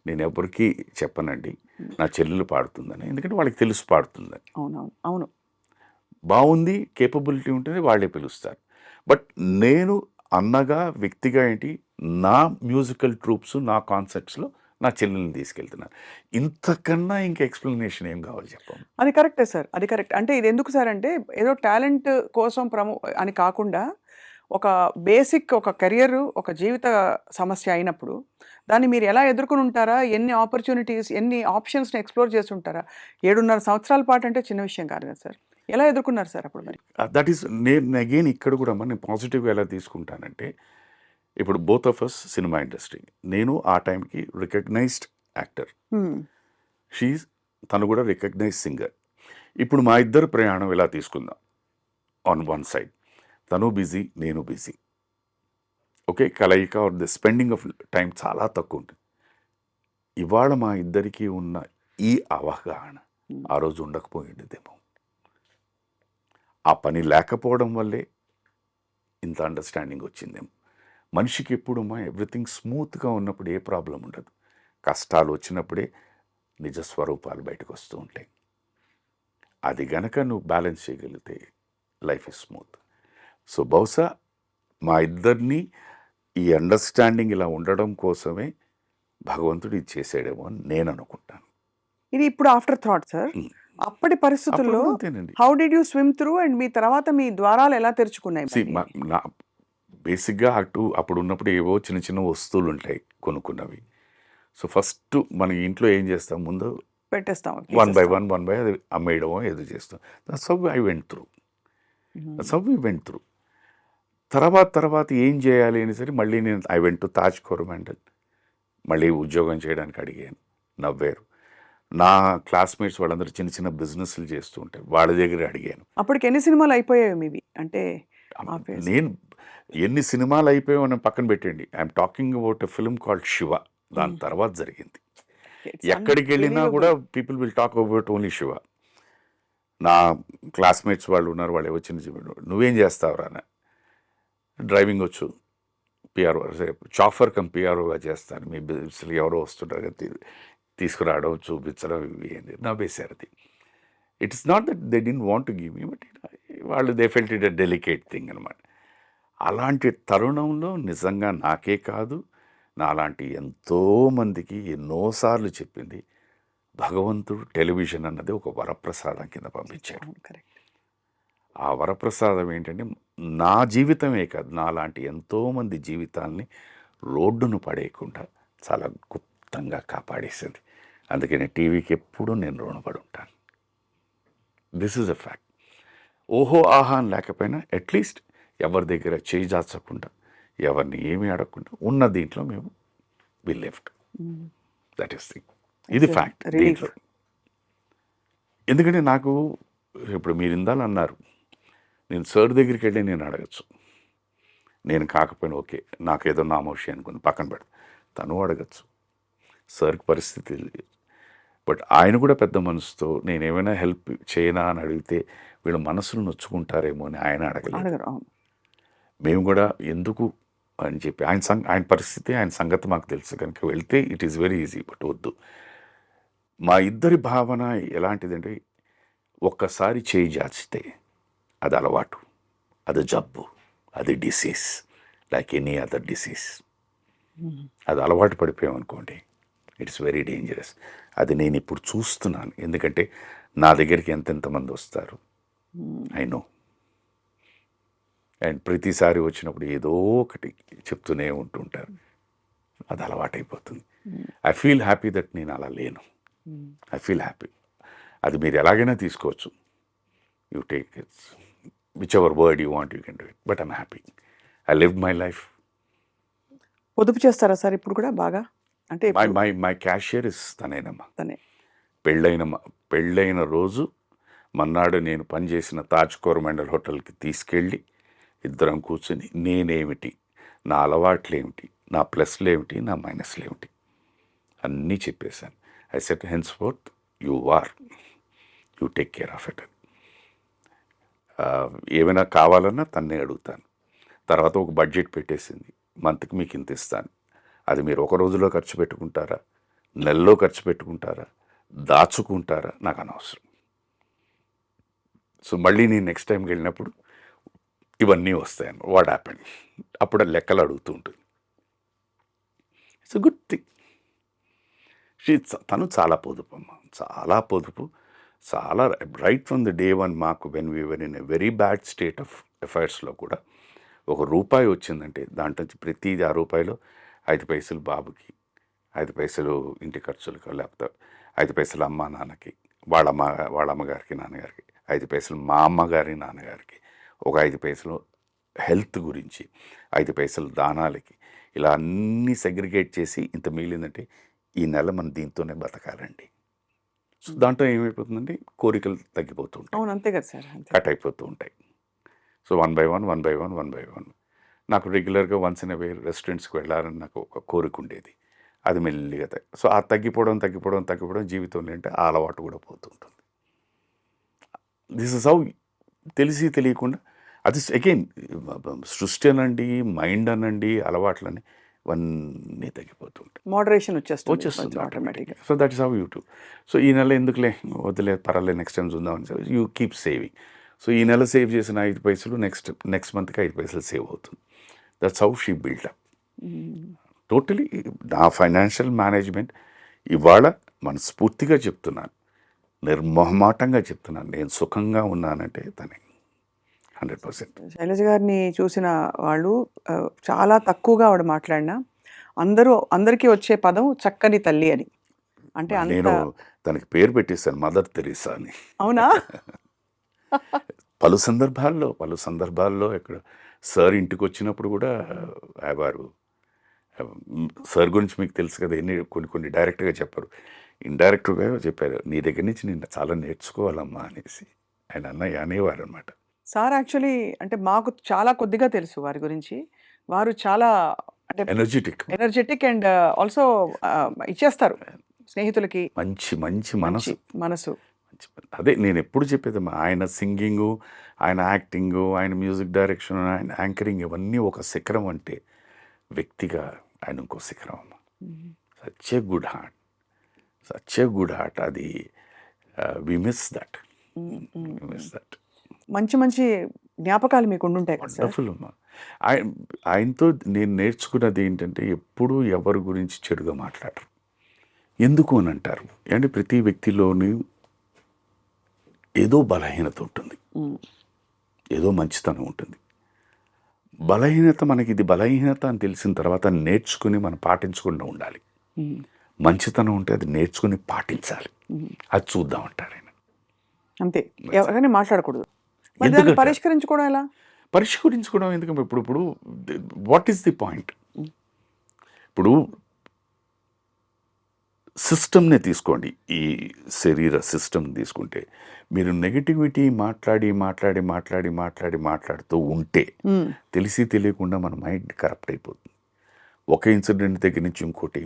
నేను ఎవరికి చెప్పనండి నా చెల్లెలు పాడుతుందని, ఎందుకంటే వాళ్ళకి తెలుసు పాడుతుందని. అవును బాగుంది, కేపబిలిటీ ఉంటుంది, వాళ్ళే పిలుస్తారు. బట్ నేను అన్నగా వ్యక్తిగా ఏంటి, నా మ్యూజికల్ ట్రూప్స్ నా కాన్సర్ట్స్లో నా చెల్లెల్ని తీసుకెళ్తున్నాను. ఇంతకన్నా ఇంకా ఎక్స్ప్లెనేషన్ ఏం కావాలి చెప్పండి. అది కరెక్టే సార్, అది కరెక్ట్. అంటే ఇది ఎందుకు సార్ అంటే ఏదో టాలెంట్ కోసం అని కాకుండా ఒక బేసిక్ ఒక కెరియర్ ఒక జీవిత సమస్య అయినప్పుడు దాన్ని మీరు ఎలా ఎదుర్కొని ఉంటారా, ఎన్ని ఆపర్చునిటీస్ ఎన్ని ఆప్షన్స్ని ఎక్స్ప్లోర్ చేసి ఉంటారా. 7.5 సంవత్సరాల పాటు అంటే చిన్న విషయం కాదు కదా సార్. ఎలా ఎదుర్కొన్నారు సార్ అప్పుడు? మరి దట్ ఈస్ నేను అగైన్ ఇక్కడ కూడా నేను పాజిటివ్గా ఎలా తీసుకుంటానంటే, ఇప్పుడు both of us cinema industry, నేను ఆ టైంకి రికగ్నైజ్డ్ యాక్టర్, తను కూడా రికగ్నైజ్డ్ సింగర్. ఇప్పుడు మా ఇద్దరు ప్రయాణం ఎలా తీసుకుందాం, ఆన్ వన్ సైడ్ తను బిజీ నేను బిజీ, ఓకే, కలయిక or the spending of time చాలా తక్కువ ఉంటుంది. ఇవాళ మా ఇద్దరికీ ఉన్న ఈ అవగాహన ఆ రోజు ఉండకపోయిందేమో. ఆ పని లేకపోవడం వల్లే ఇంత అండర్స్టాండింగ్ వచ్చిందేమో. మనిషికి ఎప్పుడు ఎవ్రీథింగ్ స్మూత్గా ఉన్నప్పుడు ఏ ప్రాబ్లం ఉండదు, కష్టాలు వచ్చినప్పుడే నిజస్వరూపాలు బయటకు వస్తూ ఉంటాయి. అది గనక నువ్వు బ్యాలెన్స్ చేయగలిగితే లైఫ్ ఇస్ స్మూత్. సో బహుశా మా ఇద్దరిని ఈ అండర్స్టాండింగ్ ఇలా ఉండడం కోసమే భగవంతుడు ఇది చేసాడేమో అని నేను అనుకుంటాను. ఇది ఇప్పుడు ఆఫ్టర్ థాట్ సార్. అప్పటి పరిస్థితుల్లో how did you swim through and మీ తర్వాత మీ ద్వారాలు ఎలా తెరుచుకున్నాయి? బేసిక్గా అప్పుడు ఉన్నప్పుడు ఏవో చిన్న చిన్న వస్తువులు ఉంటాయి కొనుక్కున్నవి. సో ఫస్ట్ మన ఇంట్లో ఏం చేస్తాం, ముందు పెట్టేస్తాం, వన్ బై తీసేస్తాం. వన్ అది అమ్మేయడమో ఏదో చేస్తాం. That's how I went through. That's how we went through. తర్వాత ఏం చేయాలి అని సరే మళ్ళీ నేను I went to Taj Coromandel. మళ్ళీ ఉద్యోగం చేయడానికి అడిగాను, నవ్వారు. నా క్లాస్మేట్స్ వాళ్ళందరూ చిన్న చిన్న బిజినెస్లు చేస్తూ ఉంటారు, వాళ్ళ దగ్గర అడిగాను. అప్పటికి ఎన్ని సినిమాలు అయిపోయాయి మీవి? అంటే ఆ phase. నేను ఎన్ని సినిమాలు అయిపోయావు అని పక్కన పెట్టండి, I'm talking about a film called Shiva. దాని తర్వాత జరిగింది. It's ఎక్కడికి వెళ్ళినా కూడా people will talk about only Shiva. నా క్లాస్మేట్స్ వాళ్ళు ఉన్నారు, వాళ్ళు వచ్చిన నువ్వేం చేస్తావురా అని. డ్రైవింగ్ వచ్చు, పిఆర్ఓ చాఫర్ కమ్ పిఆర్ఓగా చేస్తాను, మీ బిజినెస్లు ఎవరో వస్తుంటారు కదా, తీసుకురావడం చూపించడం ఇవి ఏంటి నవ్వేశారు. అది it is not that they didn't want to give me, but వాళ్ళు they felt it a delicate thing అనమాట. అలాంటి తరుణంలో నిజంగా నాకే కాదు, నాలాంటి ఎంతోమందికి ఎన్నోసార్లు చెప్పింది, భగవంతుడు టెలివిజన్ అన్నది ఒక వరప్రసాదం కింద పంపించాడు. కరెక్ట్. ఆ వరప్రసాదం ఏంటంటే నా జీవితమే కాదు, నాలాంటి ఎంతోమంది జీవితాల్ని రోడ్డును పడేయకుండా చాలా గుప్తంగా కాపాడేసింది. అందుకని టీవీకి ఎప్పుడూ నేను రుణపడి ఉంటాను. This is a fact. ఓహో ఆహా అని లేకపోయినా అట్లీస్ట్ ఎవరి దగ్గర చేయి జాచకుండా, ఎవరిని ఏమీ అడగకుండా ఉన్న దీంట్లో మేము వి లెఫ్ట్. That is thing. ఇది ఫ్యాక్ట్ దీంట్లో. ఎందుకంటే నాకు ఇప్పుడు మీరు ఇందాలు అన్నారు, నేను సార్ దగ్గరికి వెళ్ళి నేను అడగచ్చు, నేను కాకపోయినా ఓకే నాకేదో నామోషి అనుకుని పక్కన పెడతా, తను అడగచ్చు, సార్కి పరిస్థితి తెలియదు. బట్ ఆయన కూడా పెద్ద మనసుతో నేను ఏమైనా హెల్ప్ చేయనా అని అడిగితే వీళ్ళు మనసులు నొచ్చుకుంటారేమో అని ఆయన అడగలేదు. మేము కూడా ఎందుకు అని చెప్పి ఆయన పరిస్థితి, ఆయన సంగతి మాకు తెలుసు కనుక వెళ్తే it is very easy. But వద్దు. మా ఇద్దరి భావన ఎలాంటిదంటే, ఒక్కసారి చేయి జాచితే అది అలవాటు, అది జబ్బు, అది disease, like any other disease. అది అలవాటు పడిపోయామనుకోండి, ఇట్స్ వెరీ డేంజరస్. అది నేను ఇప్పుడు చూస్తున్నాను. ఎందుకంటే నా దగ్గరికి ఎంతెంతమంది వస్తారు, ఐ నో. అండ్ ప్రతిసారి వచ్చినప్పుడు ఏదో ఒకటి చెప్తూనే ఉంటుంటారు, అది అలవాటైపోతుంది. ఐ ఫీల్ హ్యాపీ దట్ నేను అలా లేను. I feel happy. అది మీరు ఎలాగైనా తీసుకోవచ్చు, you take its which ever word you want, you can do it, but I'm happy. I live my life. పొదుపు చేస్తారా సార్ ఇప్పుడు కూడా బాగా? అంటే మై క్యాషియర్ ఇస్ తనేనమ్మా. తనే. పెళ్ళైన రోజు మన్నాడు నేను పనిచేసిన తాజ్ కోరమాండల్ హోటల్కి తీసుకెళ్ళి ఇద్దరం కూర్చొని నేనేమిటి, నా అలవాట్లు ఏమిటి, నా ప్లస్లు ఏమిటి, నా మైనస్లు ఏమిటి అన్నీ చెప్పేశాను. I set hence fourth you take care of it. ఏమైనా కావాలన్నా తన్నే అడుగుతాను. తర్వాత ఒక బడ్జెట్ పెట్టేసింది, మంత్కి మీకు ఇంత ఇస్తాను, అది మీరు ఒక రోజులో ఖర్చు పెట్టుకుంటారా, నెలలో ఖర్చు పెట్టుకుంటారా, దాచుకుంటారా, నాకు అనవసరం. సో మళ్ళీ నేను నెక్స్ట్ టైంకి వెళ్ళినప్పుడు ఇవన్నీ వస్తాయని వాట్ హ్యాపెండ్, అప్పుడు లెక్కలు అడుగుతూ ఉంటుంది. It's a good thing. తను చాలా పొదుపు అమ్మ, చాలా పొదుపు, చాలా right from the day one. మాకు when we were in a very bad state of అఫైర్స్లో కూడా ₹1 వచ్చిందంటే దాంట్లో ప్రతి ₹6 5 పైసలు బాబుకి, 5 పైసలు ఇంటి ఖర్చులకు, లేకపోతే 5 పైసలు అమ్మ నాన్నకి, వాళ్ళ అమ్మగారికి నాన్నగారికి, 5 పైసలు మా అమ్మగారి నాన్నగారికి, ఒక 5 పైసలు హెల్త్ గురించి, 5 పైసలు దానాలకి, ఇలా అన్నీ సెగ్రిగేట్ చేసి ఇంత మిగిలిందంటే ఈ నెల మనం దీంతోనే బతకాలండి. సో దాంట్లో ఏమైపోతుందంటే కోరికలు తగ్గిపోతూ ఉంటాయి. అవును, అంతే కదా సార్, కట్ అయిపోతూ ఉంటాయి. సో వన్ బై వన్ నాకు రెగ్యులర్గా వన్స్ ఇన్ అవే రెస్టారెంట్స్కి వెళ్ళాలని నాకు ఒక కోరిక ఉండేది. అది మెల్లిగా సో ఆ తగ్గిపోవడం జీవితంలో అంటే ఆ అలవాటు కూడా పోతుంటుంది. దిస్ ఇస్ హౌ తెలిసి తెలియకుండా అది అగైన్ సృష్టి అనండి, మైండ్ అనండి, అలవాట్లని ఇవన్నీ తగ్గిపోతూ ఉంటాయి. మోడరేషన్ వచ్చేస్తుంది ఆటోమేటిక్గా. So that is how you to. So ఈ నెల ఎందుకులే, వద్దులే, పర్వాలేదు, నెక్స్ట్ టైం చూద్దామని యూ కీప్ సేవింగ్. సో ఈ నెల సేవ్ చేసిన 5 పైసలు నెక్స్ట్ మంత్కి 5 పైసలు సేవ్ అవుతుంది. That's how she build up. Totally నా ఫైనాన్షియల్ మేనేజ్మెంట్ ఇవాళ మనస్ఫూర్తిగా చెప్తున్నాను, నిర్మోహమాటంగా చెప్తున్నాను, నేను సుఖంగా ఉన్నానంటే తనే 100%. శైలజ గారిని చూసిన వాళ్ళు చాలా తక్కువగా ఆవిడ మాట్లాడినా అందరికీ వచ్చే పదం చక్కని తల్లి అని. అంటే అంత నేను తనకి పేరు పెట్టేశాను మదర్ తెరీసా అని. అవునా? పలు సందర్భాల్లో ఇక్కడ సార్ ఇంటికి వచ్చినప్పుడు కూడా వారు సార్ గురించి మీకు తెలుసు కదా, కొన్ని డైరెక్ట్గా చెప్పారు, ఇండైరెక్ట్గా చెప్పారు, నీ దగ్గర నుంచి నేను చాలా నేర్చుకోవాలమ్మా అనేసి ఆయన అనేవారు అనమాట. సార్ యాక్చువల్లీ అంటే మాకు చాలా కొద్దిగా తెలుసు వారి గురించి. వారు చాలా అంటే ఎనర్జెటిక్ అండ్ ఆల్సో ఇచ్చేస్తారు స్నేహితులకి. మంచి మంచి మనసు. అదే నేను ఎప్పుడు చెప్పేదమ్మా, ఆయన సింగింగు, ఆయన యాక్టింగు, ఆయన మ్యూజిక్ డైరెక్షన్, ఆయన యాంకరింగ్, ఇవన్నీ ఒక శిఖరం అంటే వ్యక్తిగా ఆయన ఇంకో శిఖరం అమ్మ. Such a good heart. అది వి మిస్ దట్. మంచి మంచి జ్ఞాపకాలు మీకు ఉండుంటాయి కదా సార్? వండర్ఫుల్ అమ్మా. ఆయనతో నేను నేర్చుకున్నది ఏంటంటే ఎప్పుడూ ఎవరి గురించి చెడుగా మాట్లాడరు. ఎందుకు అని అంటారు అంటే ప్రతి వ్యక్తిలోని ఏదో బలహీనత ఉంటుంది, ఏదో మంచితనం ఉంటుంది. బలహీనత మనకి ఇది బలహీనత అని తెలిసిన తర్వాత నేర్చుకుని మనం పాటించకుండా ఉండాలి. మంచితనం ఉంటే అది నేర్చుకుని పాటించాలి. అది చూద్దాం అంటారు ఆయన. అంతే, ఎవరైనా మాట్లాడకూడదు. మరి దాన్ని పరిష్కరించుకోవడం ఎలా? పరిష్కరించుకోవడం ఎందుకంటే ఇప్పుడు వాట్ ఈస్ ది పాయింట్? ఇప్పుడు సిస్టమ్నే తీసుకోండి, ఈ శరీర సిస్టమ్ తీసుకుంటే మీరు నెగటివిటీ మాట్లాడుతూ ఉంటే తెలిసి తెలియకుండా మన మైండ్ కరప్ట్ అయిపోతుంది. ఒక ఇన్సిడెంట్ దగ్గర నుంచి ఇంకోటి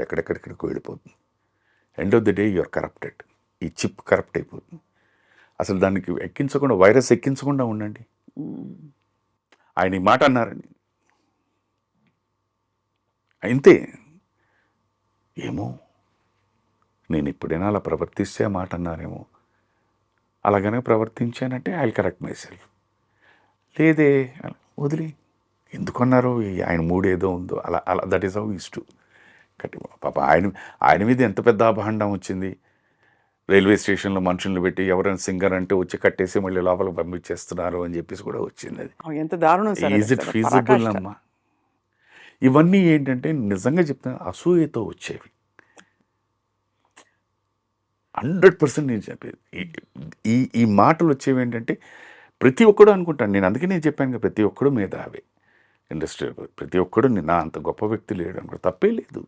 ఎక్కడెక్కడికి వెళ్ళిపోతుంది. End of the day you're corrupted. ఈ చిప్ కరప్ట్ అయిపోతుంది. అసలు దానికి వైరస్ ఎక్కించకుండా ఉండండి. ఆయన ఈ మాట అన్నారని అంతే. ఏమో నేను ఎప్పుడైనా అలా ప్రవర్తిస్తే మాట అన్నారేమో, అలాగనే ప్రవర్తించానంటే ఐ కరెక్ట్ మై సెల్ఫ్. లేదే వదిలి ఎందుకన్నారు, ఆయన మూడేదో ఉందో అలా that is how use to కట్టి. పాప ఆయన మీద ఎంత పెద్ద అభాండం వచ్చింది. రైల్వే స్టేషన్లో మనుషులను పెట్టి ఎవరైనా సింగర్ అంటే వచ్చి కట్టేసి మళ్ళీ లోపలికి పంపించేస్తున్నారు అని చెప్పేసి కూడా వచ్చింది. అది ఎంత దారుణం సార్. ఈజ్ ఇట్ ఫీజిబుల్ అమ్మా? ఇవన్నీ ఏంటంటే నిజంగా చెప్తాను అసూయతో వచ్చేవి. 100% నేను చెప్పేది ఈ మాటలు వచ్చేవి ఏంటంటే ప్రతి ఒక్కడు అనుకుంటాను నేను. అందుకే నేను చెప్పాను కదా, ప్రతి ఒక్కడు మేధావే ఇండస్ట్రీలో, ప్రతి ఒక్కడు నా అంత గొప్ప వ్యక్తి లేడు అనుకో, తప్పే లేదు.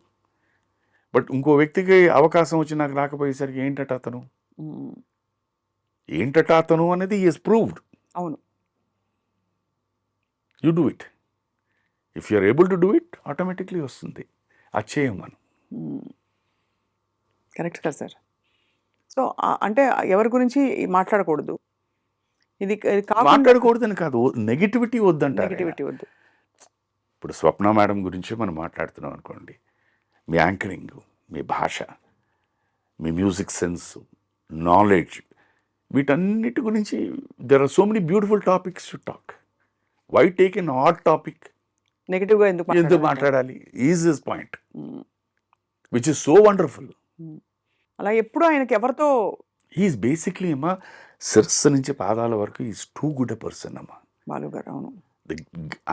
బట్ ఇంకో వ్యక్తికి అవకాశం వచ్చి నాకు రాకపోయేసరికి ఏంటట అతను అనేది ఈజ్ ప్రూవ్డ్. అవును, you do it. If you're able to do it automatically వస్తుంది. అది చేయం మనం. కరెక్ట్ కదా సార్. సో అంటే ఎవరి గురించి మాట్లాడకూడదు, ఇది మాట్లాడకూడదని కాదు, నెగిటివిటీ వద్దంటారు. వద్దు. ఇప్పుడు స్వప్న మేడం గురించి మనం మాట్లాడుతున్నాం అనుకోండి, మీ యాంకరింగ్, మీ భాష, మీ మ్యూజిక్ సెన్స్, నాలెడ్జ్, వీటన్నిటి గురించి there are so many beautiful topics to talk. Why take an hot topic? నెగిటివ్గా ఎందుకు మాట్లాడాలి? Is this point which is so wonderful. అలా ఎప్పుడు ఆయనకి ఎవరితో ఈజ్ బేసిక్లీ అమ్మా శిరస్సు నుంచి పాదాల వరకు is too good a person అమ్మా బాలు గారు. అవును,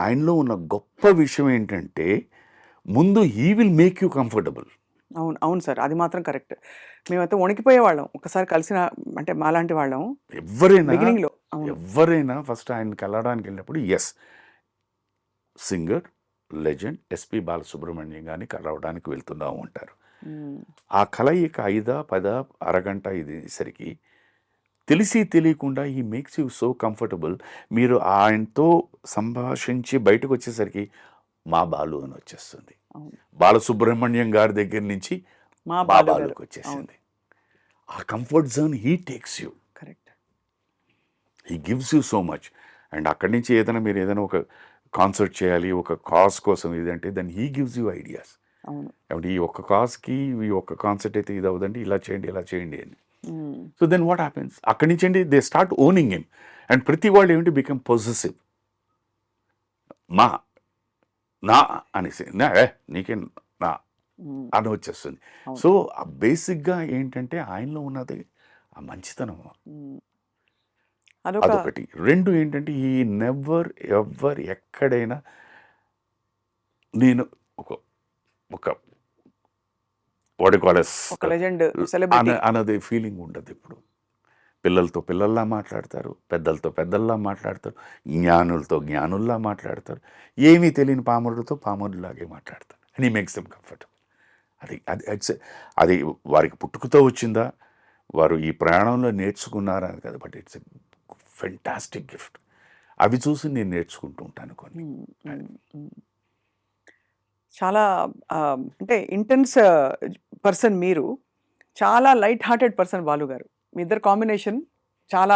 ఆయనలో ఉన్న గొప్ప విషయం ఏంటంటే ముందు he will make you comfortable. అవును సార్, అది మాత్రం కరెక్ట్. మేమైతే వణికిపోయేవాళ్ళం ఒకసారి కలిసిన, అంటే మాలాంటి వాళ్ళం ఎవరైనా ఫస్ట్ ఆయన కలవడానికి వెళ్ళినప్పుడు as singer legend SP Balasubrahmanyam గారిని కలవడానికి వెళ్తున్నాము అంటారు. ఆ కలయిక 5-10 అరగంట ఇదేసరికి తెలిసి తెలియకుండా ఈ మేక్స్ యూ సో కంఫర్టబుల్. మీరు ఆయనతో సంభాషించి బయటకు వచ్చేసరికి మా బాలు అని వచ్చేస్తుంది. బాలసుబ్రహ్మణ్యం గారి దగ్గర నుంచి మా బాలుకి వచ్చేసింది. ఆ comfort zone he takes you. Correct. He gives you so much. And అక్కడి నుంచి మీరు ఏదైనా ఒక కాన్సర్ట్ చేయాలి, ఒక కాజ్ కోసం ఇదంటే then he gives you ideas. కాబట్టి ఈ ఒక్క కాజ్కి ఈ ఒక్క కాన్సర్ట్ అయితే ఇది అవుదండి, ఇలా చేయండి అని. సో దెన్ వాట్ హ్యాపెన్స్, అక్కడి నుంచి అండి they start owning him. And ప్రతి వాళ్ళు ఏమిటి బికమ్ పొజెసివ్. నా అనేసి నీకే నా అని వచ్చేస్తుంది. సో బేసిక్గా ఏంటంటే ఆయనలో ఉన్నది ఆ మంచితనం అదొకటి. రెండు ఏంటంటే ఈ ఎవర్ ఎక్కడైనా నేను ఒక వాట్ కాల్ ఒక లెజెండ్ సెలబ్రిటీ. అన్నది ఫీలింగ్ ఉండదు ఇప్పుడు. పిల్లలతో పిల్లల్లా మాట్లాడతారు, పెద్దలతో పెద్దల్లా మాట్లాడతారు, జ్ఞానులతో జ్ఞానుల్లా మాట్లాడతారు, ఏమీ తెలియని పామరులతో పామరులాగే మాట్లాడతారు. అండ్ ఈ మేక్స్ దెమ్ కంఫర్టబుల్. అది అది అది వారికి పుట్టుకతో వచ్చిందా, వారు ఈ ప్రయాణంలో నేర్చుకున్నారని కదా, but it's a fantastic gift. అవి చూసి నేను నేర్చుకుంటూ ఉంటాను కొన్ని. చాలా అంటే ఇంటెన్స్ పర్సన్ మీరు, చాలా లైట్ హార్టెడ్ పర్సన్ బాలు గారు. మీ ఇద్దరు కాంబినేషన్ చాలా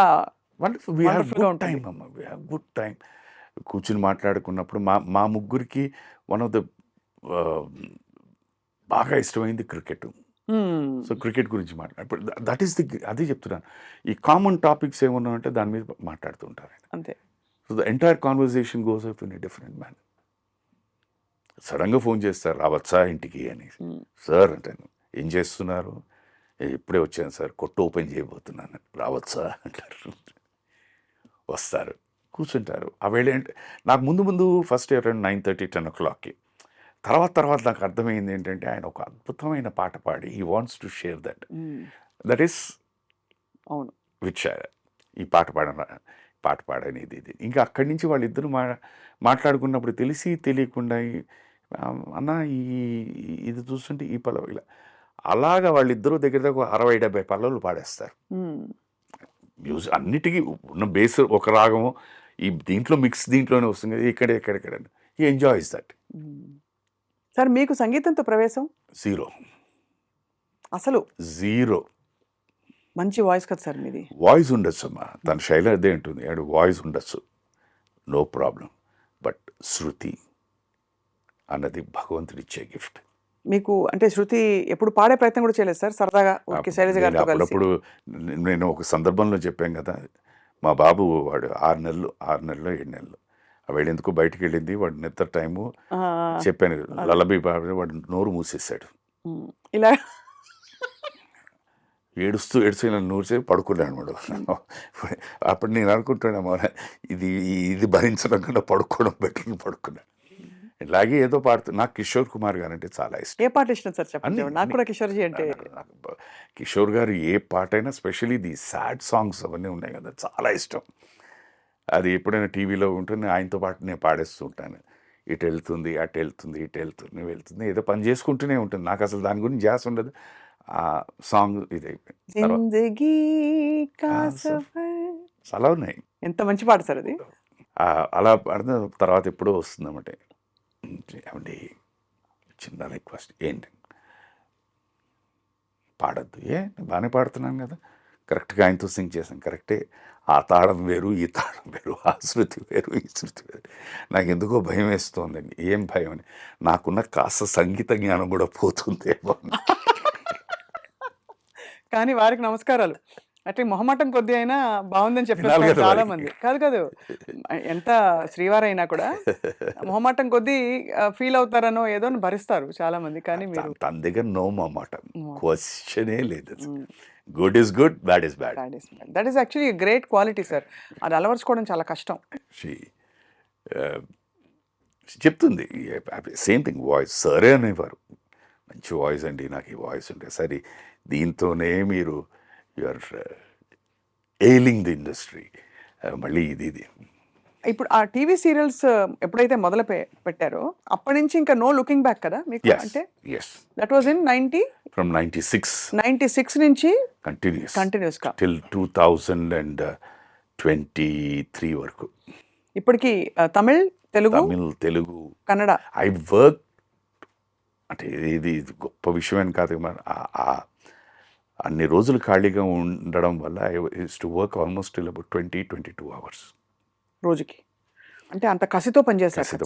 వండర్ఫుల్. వీ హ్యావ్ Wonderful గా గుడ్ ఉంటుంది. టైం అమ్మ, వీ హ్యావ్ గుడ్ టైం. కూర్చుని మాట్లాడుకున్నప్పుడు మా ముగ్గురికి వన్ ఆఫ్ ద బాగా ఇష్టమైంది క్రికెట్. సో క్రికెట్ గురించి మాట్లాడు, దట్ ఈస్ ది, అదే చెప్తున్నాను. ఈ కామన్ టాపిక్స్ ఏమన్నా అంటే దాని మీద మాట్లాడుతూ ఉంటారు. అంతే. So the entire conversation goes up in a different man. సడన్గా ఫోన్ చేస్తారు, రావచ్చా ఇంటికి అని. సార్ అంటాను, ఏం చేస్తున్నారు? ఇప్పుడే వచ్చాను సార్, కొట్టు ఓపెన్ చేయబోతున్నాను. రావచ్చా అంటారు. వస్తారు, కూర్చుంటారు. ఆ వేళ ఏంటి, నాకు ముందు ఫస్ట్ అరౌండ్ 9:30, 10 o'clockకి. తర్వాత నాకు అర్థమైంది ఏంటంటే, ఆయన ఒక అద్భుతమైన పాట పాడి he wants to share that is అవును. విచ్ ఈ పాట పాడనేది ఇది. ఇంకా అక్కడి నుంచి వాళ్ళిద్దరూ మాట్లాడుకున్నప్పుడు తెలిసి తెలియకుండా అన్న ఇది చూస్తుంటే ఈ పల్లవి ఇలా, అలాగా వాళ్ళిద్దరూ దగ్గర 60-70 పల్లవులు పాడేస్తారు. మ్యూజిక్ అన్నిటికీ ఉన్న బేస్ ఒక రాగము, ఈ దీంట్లో మిక్స్ దీంట్లోనే వస్తుంది కదా, ఎక్కడెక్కడ ఈ ఎంజాయ్స్ దట్. సార్ మీకు సంగీతంతో ప్రవేశం? జీరో. అసలు జీరో. మంచి వాయిస్ కదా సార్ మీది. వాయిస్ ఉండొచ్చు అమ్మా, తన శైలి అదే ఉంటుంది, అండ్ వాయిస్ ఉండొచ్చు, నో ప్రాబ్లం. బట్ శృతి అన్నది భగవంతుడిచ్చే గిఫ్ట్. మీకు అంటే శృతి ఎప్పుడు పాడే ప్రయత్నం కూడా చేయలేదు సార్? సరదాగా ఊరికే శైలజ గారితో కలిసి? అప్పుడప్పుడు నేను ఒక సందర్భంలో చెప్పాను కదా, మా బాబు వాడు 6 నెలలు 7 నెలలు వాడు ఎందుకు బయటికి వెళ్ళింది, వాడు నిద్ర టైము చెప్పాను, లలబీ పాడి వాడు నోరు మూసేశాడు. ఇలా ఏడుస్తూ ఇలా నోరు చేసి పడుకున్నాడు వాడు. అప్పుడు నేను అనుకుంటున్నాను, ఇది భరించడం కన్నా పడుకోవడం బెటర్. పడుకున్నాను. ఇలాగే ఏదో పాడుతుంది. నాకు కిషోర్ కుమార్ గారు అంటే చాలా ఇష్టం. ఏ పాట ఇష్టం సార్ చెప్పండి? నాకు కూడా కిషోర్జీ అంటే. కిషోర్ గారు ఏ పాట అయినా, స్పెషల్లీ ది సాడ్ సాంగ్స్ అవన్నీ ఉన్నాయి కదా, చాలా ఇష్టం. అది ఎప్పుడైనా టీవీలో ఉంటే ఆయనతో పాటు నేను పాడేస్తూ ఉంటాను. ఇటు వెళ్తుంది, అటు వెళ్తుంది, ఇటు వెళ్తుంది, ఏదో పని చేసుకుంటూనే ఉంటుంది. నాకు అసలు దాని గురించి ధ్యాస ఉండదు. ఆ సాంగ్ ఇది జిందగీ కా సఫర్, చాలా ఉన్నాయి. ఎంత మంచి పాట సార్ అది. అలా పాడిన తర్వాత ఎప్పుడో వస్తుందన్నమాట, ఏమండి చిన్న రిక్వెస్ట్, ఏంటి పాడద్దు? నేను బాగానే పాడుతున్నాను కదా, కరెక్ట్గా ఆయనతో సింగ్ చేశాను, కరెక్టే. ఆ తాళం వేరు, ఈ తాళం వేరు, ఆ శృతి వేరు, ఈ శృతి వేరు. నాకు ఎందుకో భయం వేస్తోందండి. ఏం భయం అని, నాకున్న కాస్త సంగీత జ్ఞానం కూడా పోతుందేమో. కానీ వారికి నమస్కారాలు. అంటే మొహమాటం కొద్ది అయినా బాగుందని చెప్పారు చాలా మంది. కాదు ఎంత శ్రీవారైనా కూడా మొహమాటం కొద్దీ ఫీల్ అవుతారనో ఏదో భరిస్తారు చాలా మంది. కానీ మీరు తన దగ్గర నో మొహమాటం, క్వశ్చనే లేదు. Good is good, bad is bad. That is actually great quality sir. అది అలవర్చుకోవడం చాలా కష్టం. చెప్తుంది సేమ్ థింగ్, వాయిస్ సరే అనేవారు, మంచి వాయిస్ అండి, నాకు ఈ వాయిస్ ఉంటే సరే, దీంతోనే మీరు యూఆర్ ఎయిలింగ్ ది ఇండస్ట్రీ. మళ్ళీ ఇది ఇప్పుడు ఆ టీవీ సీరియల్స్ ఎప్పుడైతే మొదలు పెట్టారో అప్పటి నుంచి ఇంకా నో లుకింగ్ బ్యాక్ కదా మీకు? అంటే దట్ వాజ్ ఇన్ from 96 నుంచి కంటిన్యూస్ till 2023 వరకు. ఇప్పటికి తమిళ్, తెలుగు, కన్నడ. ఐ వర్క్ అంటే ఇది గొప్ప విషయం అని కాదు, అన్ని రోజులు ఖాళీగా ఉండడం వల్ల I use to work almost till about 20-22 hours రోజుకి. అంటే అంత కసితో పనిచేస్తారు.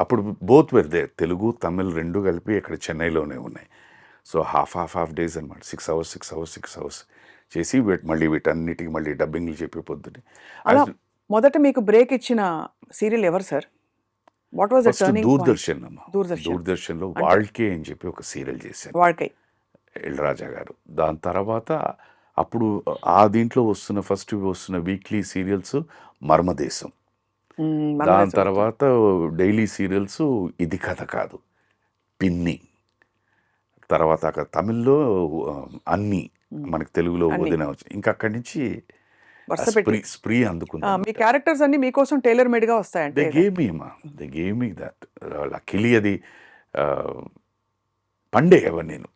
అప్పుడు both where they, Telugu Tamil రెండు కలిపి ఇక్కడ చెన్నైలోనే ఉన్నాయి. సో హాఫ్ డేస్ అనమాట, 6 hours చేసి మళ్ళీ వీటన్నిటికి మళ్ళీ డబ్బింగ్లు చెప్పి పొద్దుని. అలా మొదట మీకు బ్రేక్ ఇచ్చిన సీరియల్ ఎవరు సార్? వాట్ వాజ్ దూరదర్శన్ అమ్మ. దూరదర్శన్లో వాళ్కే అని చెప్పి ఒక సీరియల్ చేశాను, వాళ్కై ఇళరాజా గారు. దాని తర్వాత అప్పుడు ఆ దీంట్లో ఫస్ట్ వస్తున్న వీక్లీ సీరియల్స్ మర్మదేశం, దాని తర్వాత డైలీ సీరియల్స్ ఇది కథ కాదు, పిన్ని, తర్వాత అక్కడ తమిళ్లో అన్ని, మనకి తెలుగులో అన్ని. వదిన వచ్చి ఇంకా అక్కడి నుంచి వరుస పెట్టి స్ప్రీ అందుకుంది. మీ క్యారెక్టర్స్ అన్ని మీకోసం టైలర్ మేడ్ గా దే వస్తాయంటే గేమ్ మీ దట్ లక్కీలీ అది పండే ఎవరు నేను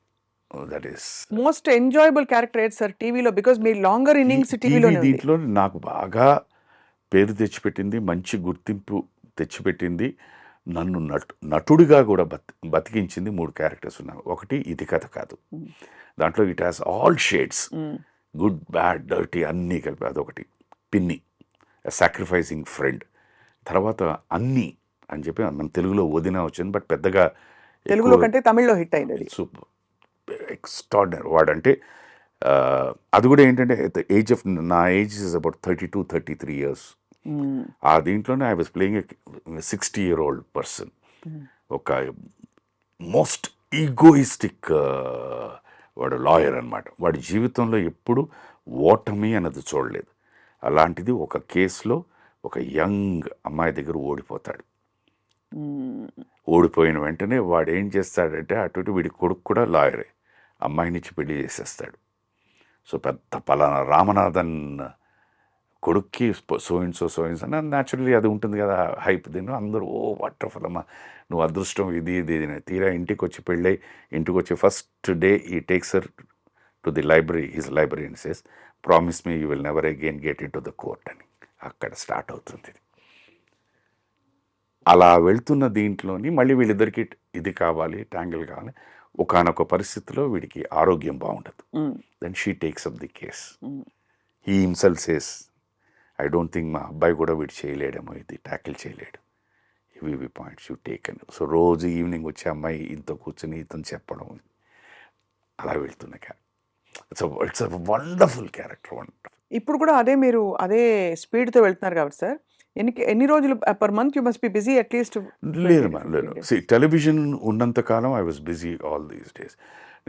that is most enjoyable character ఏది సార్ టీవీలో? బికాస్ మీ లాంగర్ ఇన్నింగ్స్ టీవీలో దీంట్లో నాకు బాగా పేరు తెచ్చిపెట్టింది, మంచి గుర్తింపు తెచ్చిపెట్టింది, నన్ను నటుడిగా కూడా బతికించింది 3 క్యారెక్టర్స్ ఉన్నాయి. ఒకటి ఇది కథ కాదు, దాంట్లో it has all shades, good bad dirty అన్నీ కలిపి అదొకటి. పిన్ని సాక్రిఫైసింగ్ ఫ్రెండ్. తర్వాత అన్నీ అని చెప్పి మన తెలుగులో వదిన వచ్చింది, బట్ పెద్దగా తెలుగులో కంటే తమిళ్లో హిట్ అయింది. సూపర్ ఎక్స్ట్రాడినరీ వాడంటే. అది కూడా ఏంటంటే ఏజ్ ఆఫ్ నా ఏజ్ ఇస్ అబౌట్ 32-33 years. ఆ దీంట్లోనే I was playing 60-year-old person. ఒక మోస్ట్ ఈగోయిస్టిక్ వాడు లాయర్ అనమాట. వాడి జీవితంలో ఎప్పుడు ఓటమి అన్నది చూడలేదు. అలాంటిది ఒక కేసులో ఒక యంగ్ అమ్మాయి దగ్గర ఓడిపోతాడు. ఓడిపోయిన వెంటనే వాడు ఏం చేస్తాడంటే అటు ఇటు వీడి కొడుకు కూడా లాయరే, అమ్మాయినిచ్చి పెళ్లి చేసేస్తాడు. సో పెద్ద పలానా రామనాథన్ కొడుక్కి సోయిన్స్ అని న్యాచురల్లీ అది ఉంటుంది కదా హైప్. దీన్ని అందరూ ఓ వాటర్ఫుల్ అమ్మా, నువ్వు అదృష్టం ఇది ఇది ఇది. తీరా ఇంటికి వచ్చి పెళ్ళై ఇంటికి వచ్చి ఫస్ట్ డే ఈ takes her to the library, his library and says promise me you will never again get in to the court అని. అక్కడ స్టార్ట్ అవుతుంది. అలా వెళ్తున్న దీంట్లోని మళ్ళీ వీళ్ళిద్దరికి ఇది కావాలి, ట్యాంగిల్ కావాలి. ఒకానొక పరిస్థితిలో వీడికి ఆరోగ్యం బాగుండదు. Then she takes up the case. He himself says I don't think మా అబ్బాయి కూడా వీడు చేయలేడేమో, ఇది ట్యాకిల్ చేయలేడు, ఇవి పాయింట్స్ యూ టేక్ అని. సో రోజు ఈవినింగ్ వచ్చే అమ్మాయి ఇంత కూర్చొని ఇతను చెప్పడం, అలా వెళ్తున్న character. It's a wonderful character, wonderful. ఇప్పుడు కూడా అదే మీరు అదే స్పీడ్తో వెళ్తున్నారు కాబట్టి సార్, ఎన్ని రోజులు per month you must be busy at least? లేదు, టెలివిజన్ ఉన్నంతకాలం I was busy all these days.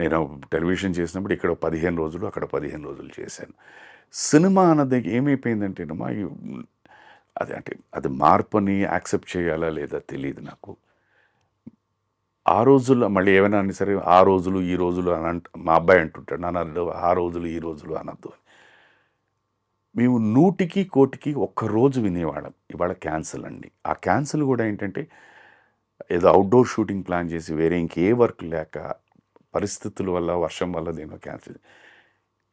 నేను టెలివిజన్ చేసినప్పుడు ఇక్కడ 15 రోజులు, అక్కడ 15 రోజులు చేశాను. సినిమా అన్నది ఏమైపోయిందంటేనమ్మా, అది మార్పుని యాక్సెప్ట్ చేయాలా లేదా తెలియదు నాకు. ఆ రోజుల్లో మళ్ళీ ఏమైనా అని సరే ఆ రోజులు ఈ రోజులు అని మా అబ్బాయి అంటుంటాడు, నాన్న ఆ రోజులు ఈ రోజులు అనద్దు అని. మేము 100కి 1,000కి ఒక్కరోజు వినేవాళ్ళం. ఇవాళ క్యాన్సిల్ అండి. ఆ క్యాన్సిల్ కూడా ఏంటంటే ఏదో అవుట్డోర్ షూటింగ్ ప్లాన్ చేసి వేరే ఇంకే వర్క్ లేక పరిస్థితుల వల్ల, వర్షం వల్ల దేనో క్యాన్సిల్.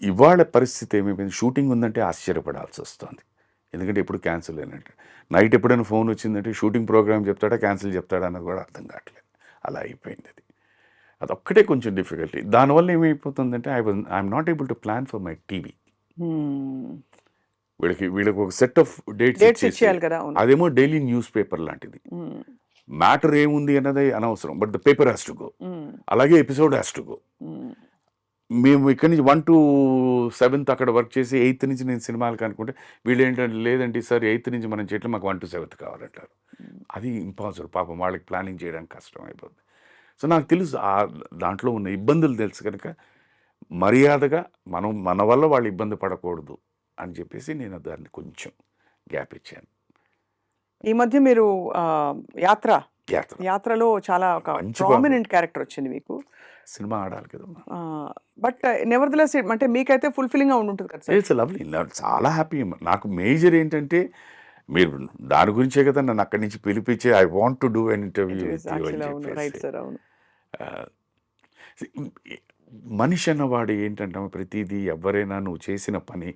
ఇవాళ పరిస్థితి ఏమైపోయింది, షూటింగ్ ఉందంటే ఆశ్చర్యపడాల్సి వస్తుంది. ఎందుకంటే ఎప్పుడు క్యాన్సిల్ అయినట్టు. నైట్ ఎప్పుడైనా ఫోన్ వచ్చిందంటే షూటింగ్ ప్రోగ్రామ్ చెప్తాడా క్యాన్సిల్ చెప్తాడా అన్నది కూడా అర్థం కావట్లేదు. అలా అయిపోయింది అది. అదొక్కటే కొంచెం డిఫికల్టీ. దానివల్ల ఏమైపోతుందంటే I'm not able to plan for my TV. వీళ్ళకి ఒక సెట్ ఆఫ్ డేట్స్ ఇచ్చేయాలి కదా. అదేమో డైలీ న్యూస్ పేపర్ లాంటిది. మ్యాటర్ ఏముంది అన్నది అనవసరం, but the paper has to go. అలాగే ఎపిసోడ్ హ్యాస్ టు గో. మేము ఇక్కడి నుంచి 1 to 7 అక్కడ వర్క్ చేసి 8th నుంచి నేను సినిమాలకు అనుకుంటే వీళ్ళు ఏంటంటే లేదండి సార్ 8th నుంచి మనం చేయట్లేదు, మాకు 1 to 7 కావాలంటారు. అది ఇంపాసిబుల్. పాపం వాళ్ళకి ప్లానింగ్ చేయడానికి కష్టం అయిపోతుంది. సో నాకు తెలుసు దాంట్లో ఉన్న ఇబ్బందులు తెలుసు కనుక మర్యాదగా మన వల్ల వాళ్ళు ఇబ్బంది పడకూడదు అని చెప్పేసి నేను దాన్ని కొంచెం గ్యాప్ ఇచ్చాను. ఈ మధ్య మీరు యాత్రలో చాలా ఒక ప్రామినెంట్ క్యారెక్టర్ వచ్చింది మీకు. సినిమా ఆడాలి కదమ్మా. బట్ నెవర్దలెస్ అంటే మీకైతే ఫుల్ఫిల్లింగ్ గా ఉంటుంది కదా సార్? ఇట్స్ లవ్లీ, చాలా హ్యాపీ. నాకు మేజర్ ఏంటంటే మీరు దాని గురించే కదా నన్ను అక్కడి నుంచి పిలిపించి I want to do an interview. మనిషి అన్నవాడు ఏంటంటే ప్రతిదీ ఎవరైనా నువ్వు చేసిన పని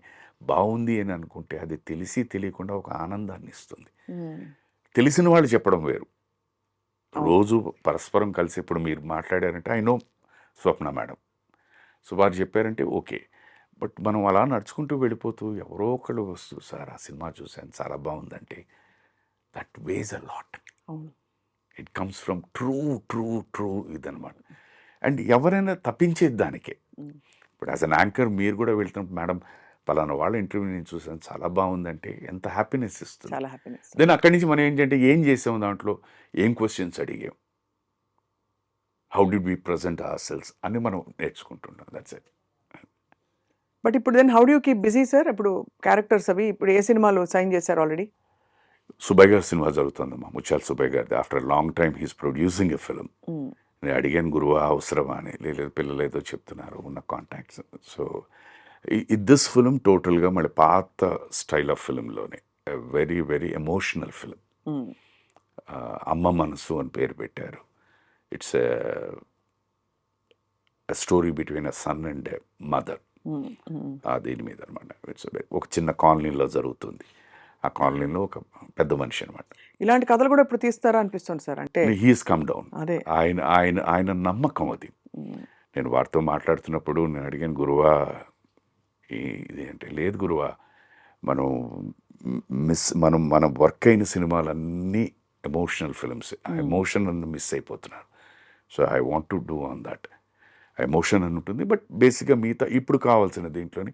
బాగుంది అని అనుకుంటే అది తెలిసి తెలియకుండా ఒక ఆనందాన్ని ఇస్తుంది. తెలిసిన వాళ్ళు చెప్పడం వేరు. రోజు పరస్పరం కలిసి ఇప్పుడు మీరు మాట్లాడారంటే I know Swapna madam, so వారు చెప్పారంటే ఓకే. బట్ మనం అలా నడుచుకుంటూ వెళ్ళిపోతూ ఎవరో ఒకళ్ళు వస్తూ సార్ ఆ సినిమా చూశాను చాలా బాగుందంటే that ways a lot. It comes from true ఇదనమాట. అండ్ ఎవరైనా తప్పించేది దానికే. ఇప్పుడు యాజ్ అన్ యాంకర్ మీరు కూడా వెళ్తున్నప్పుడు మేడం పలానా వాళ్ళ ఇంటర్వ్యూ నేను చూసాను చాలా బాగుందంటే ఎంత హ్యాపీనెస్ ఇస్తుంది. దెన్ అక్కడి నుంచి మనం ఏంటంటే ఏం చేసాము, దాంట్లో ఏం క్వశ్చన్స్ అడిగాం, how did we present ourselves అని మనం నేర్చుకుంటున్నాం. That's it. బట్ ఇప్పుడు then how do you keep busy sir? ఇప్పుడు క్యారెక్టర్స్ అవి ఇప్పుడు ఏ సినిమాలో సైన్ చేశారు ఆల్రెడీ? సుబ్బయ్య గారి సినిమా జరుగుతుందమ్మా, ముత్యాల సుబ్బయ్య గారిది. After long time he's producing a film. నేను అడిగాను గురువా అవసరమా అని, లేదు పిల్లలు ఏదో చెప్తున్నారు ఉన్న కాంటాక్ట్స్. సో దిస్ ఫిలిం టోటల్గా మళ్ళీ పాత స్టైల్ ఆఫ్ ఫిలింలోనే వెరీ వెరీ ఎమోషనల్ ఫిలిం. అమ్మ మనసు అని పేరు పెట్టారు. It's story between a son and mother. దీని మీద అనమాట. ఇట్స్ ఒక చిన్న కాలనీలో జరుగుతుంది. ఆ కాలనీలో ఒక పెద్ద మనిషి అనమాట. ఇలాంటి కథలు కూడా ఇప్పుడు తీస్తారా అనిపిస్తుంది సార్. అంటే హీస్ కమ్ డౌన్. అదే ఆయన ఆయన ఆయన నమ్మకం అది. నేను వారితో మాట్లాడుతున్నప్పుడు నేను అడిగాను, గురువా ఇది అంటే, లేదు గురువా, మనం మన వర్క్ అయిన సినిమాలన్నీ ఎమోషనల్ ఫిల్మ్స్. ఆ ఎమోషన్ అన్న మిస్ అయిపోతున్నారు. So I want to do on that. Emotion అని ఉంటుంది, బట్ బేసిక్గా మిగతా ఇప్పుడు కావాల్సిన దీంట్లోని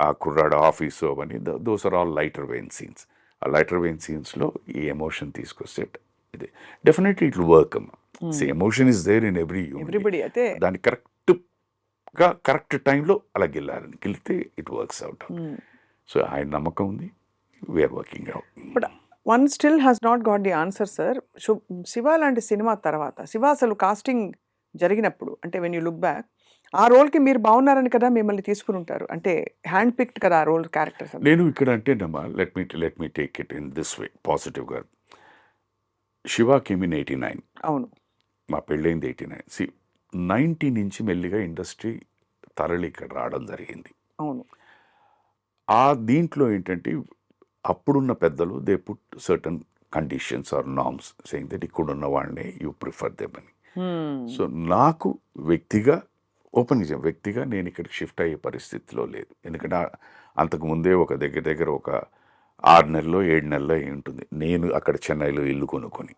ఆ కుర్రాడు ఆఫీసు అవన్నీ those are all lighter vein scenes. ఆ లైటర్ వెయిన్ సీన్స్లో ఈ ఎమోషన్ తీసుకొస్తే ఇది డెఫినెట్లీ ఇట్ విల్ వర్క్ అమ్మా. Emotion is there in everybody. అయితే దాన్ని కరెక్ట్ టైంలో అలా గెలిస్తే ఇట్ వర్క్స్ అవుట్. సో ఆయన నమ్మకం ఉంది. We're working out. But one still has not got the answer sir. Shiva లాంటి సినిమా తర్వాత శివ అసలు కాస్టింగ్ జరిగినప్పుడు, అంటే వెన్ యూ లుక్ బ్యాక్, ఆ రోల్కి మీరు బాగున్నారని కదా మిమ్మల్ని తీసుకుని ఉంటారు. అంటే హ్యాండ్ పిక్డ్ కదా ఆ రోల్ క్యారెక్టర్స్. నేను ఇక్కడ అంటేనమ్మా, let me take it in this way పాజిటివ్గా. Shiva came in 89. అవును, మా పెళ్ళైంది 89. 90 నుంచి మెల్లిగా ఇండస్ట్రీ తరలి ఇక్కడ రావడం జరిగింది. అవును. ఆ దీంట్లో ఏంటంటే అప్పుడున్న పెద్దలు they put certain conditions or norms saying that ఇక్కడున్న వాళ్ళనే యూ ప్రిఫర్ దెమ్ అని. సో నాకు వ్యక్తిగా నేను ఇక్కడికి షిఫ్ట్ అయ్యే పరిస్థితిలో లేదు. ఎందుకంటే అంతకుముందే ఒక దగ్గర ఒక 6 నెలల్లో 7 నెలల్లో ఉంటుంది నేను అక్కడ చెన్నైలో ఇల్లు కొనుక్కొని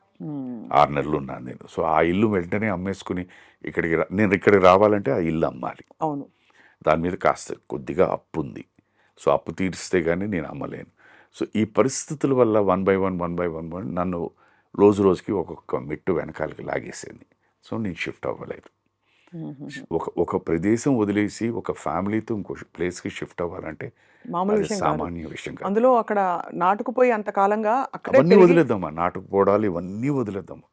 6 నెలలు ఉన్నాను నేను. సో ఆ ఇల్లు వెంటనే అమ్మేసుకుని నేను ఇక్కడికి రావాలంటే ఆ ఇల్లు అమ్మాలి. అవును. దాని మీద కాస్త కొద్దిగా అప్పు ఉంది. సో అప్పు తీరిస్తే కానీ నేను అమ్మలేను. సో ఈ పరిస్థితుల వల్ల వన్ బై వన్ నన్ను రోజుకి ఒక్కొక్క మెట్టు వెనకాలకి లాగేసేది. సో నేను షిఫ్ట్ అవ్వలేదు. ఒక ప్రదేశం వదిలేసి ఒక ఫ్యామిలీతో ఇంకో ప్లేస్కి షిఫ్ట్ అవ్వాలంటే సామాన్య విషయం కాదు. అందులో అక్కడ నాటుకుపోయి అంతకాలంగా అవన్నీ వదిలేద్దామా, నాటుకుపోవడాలు ఇవన్నీ వదిలేద్దామా.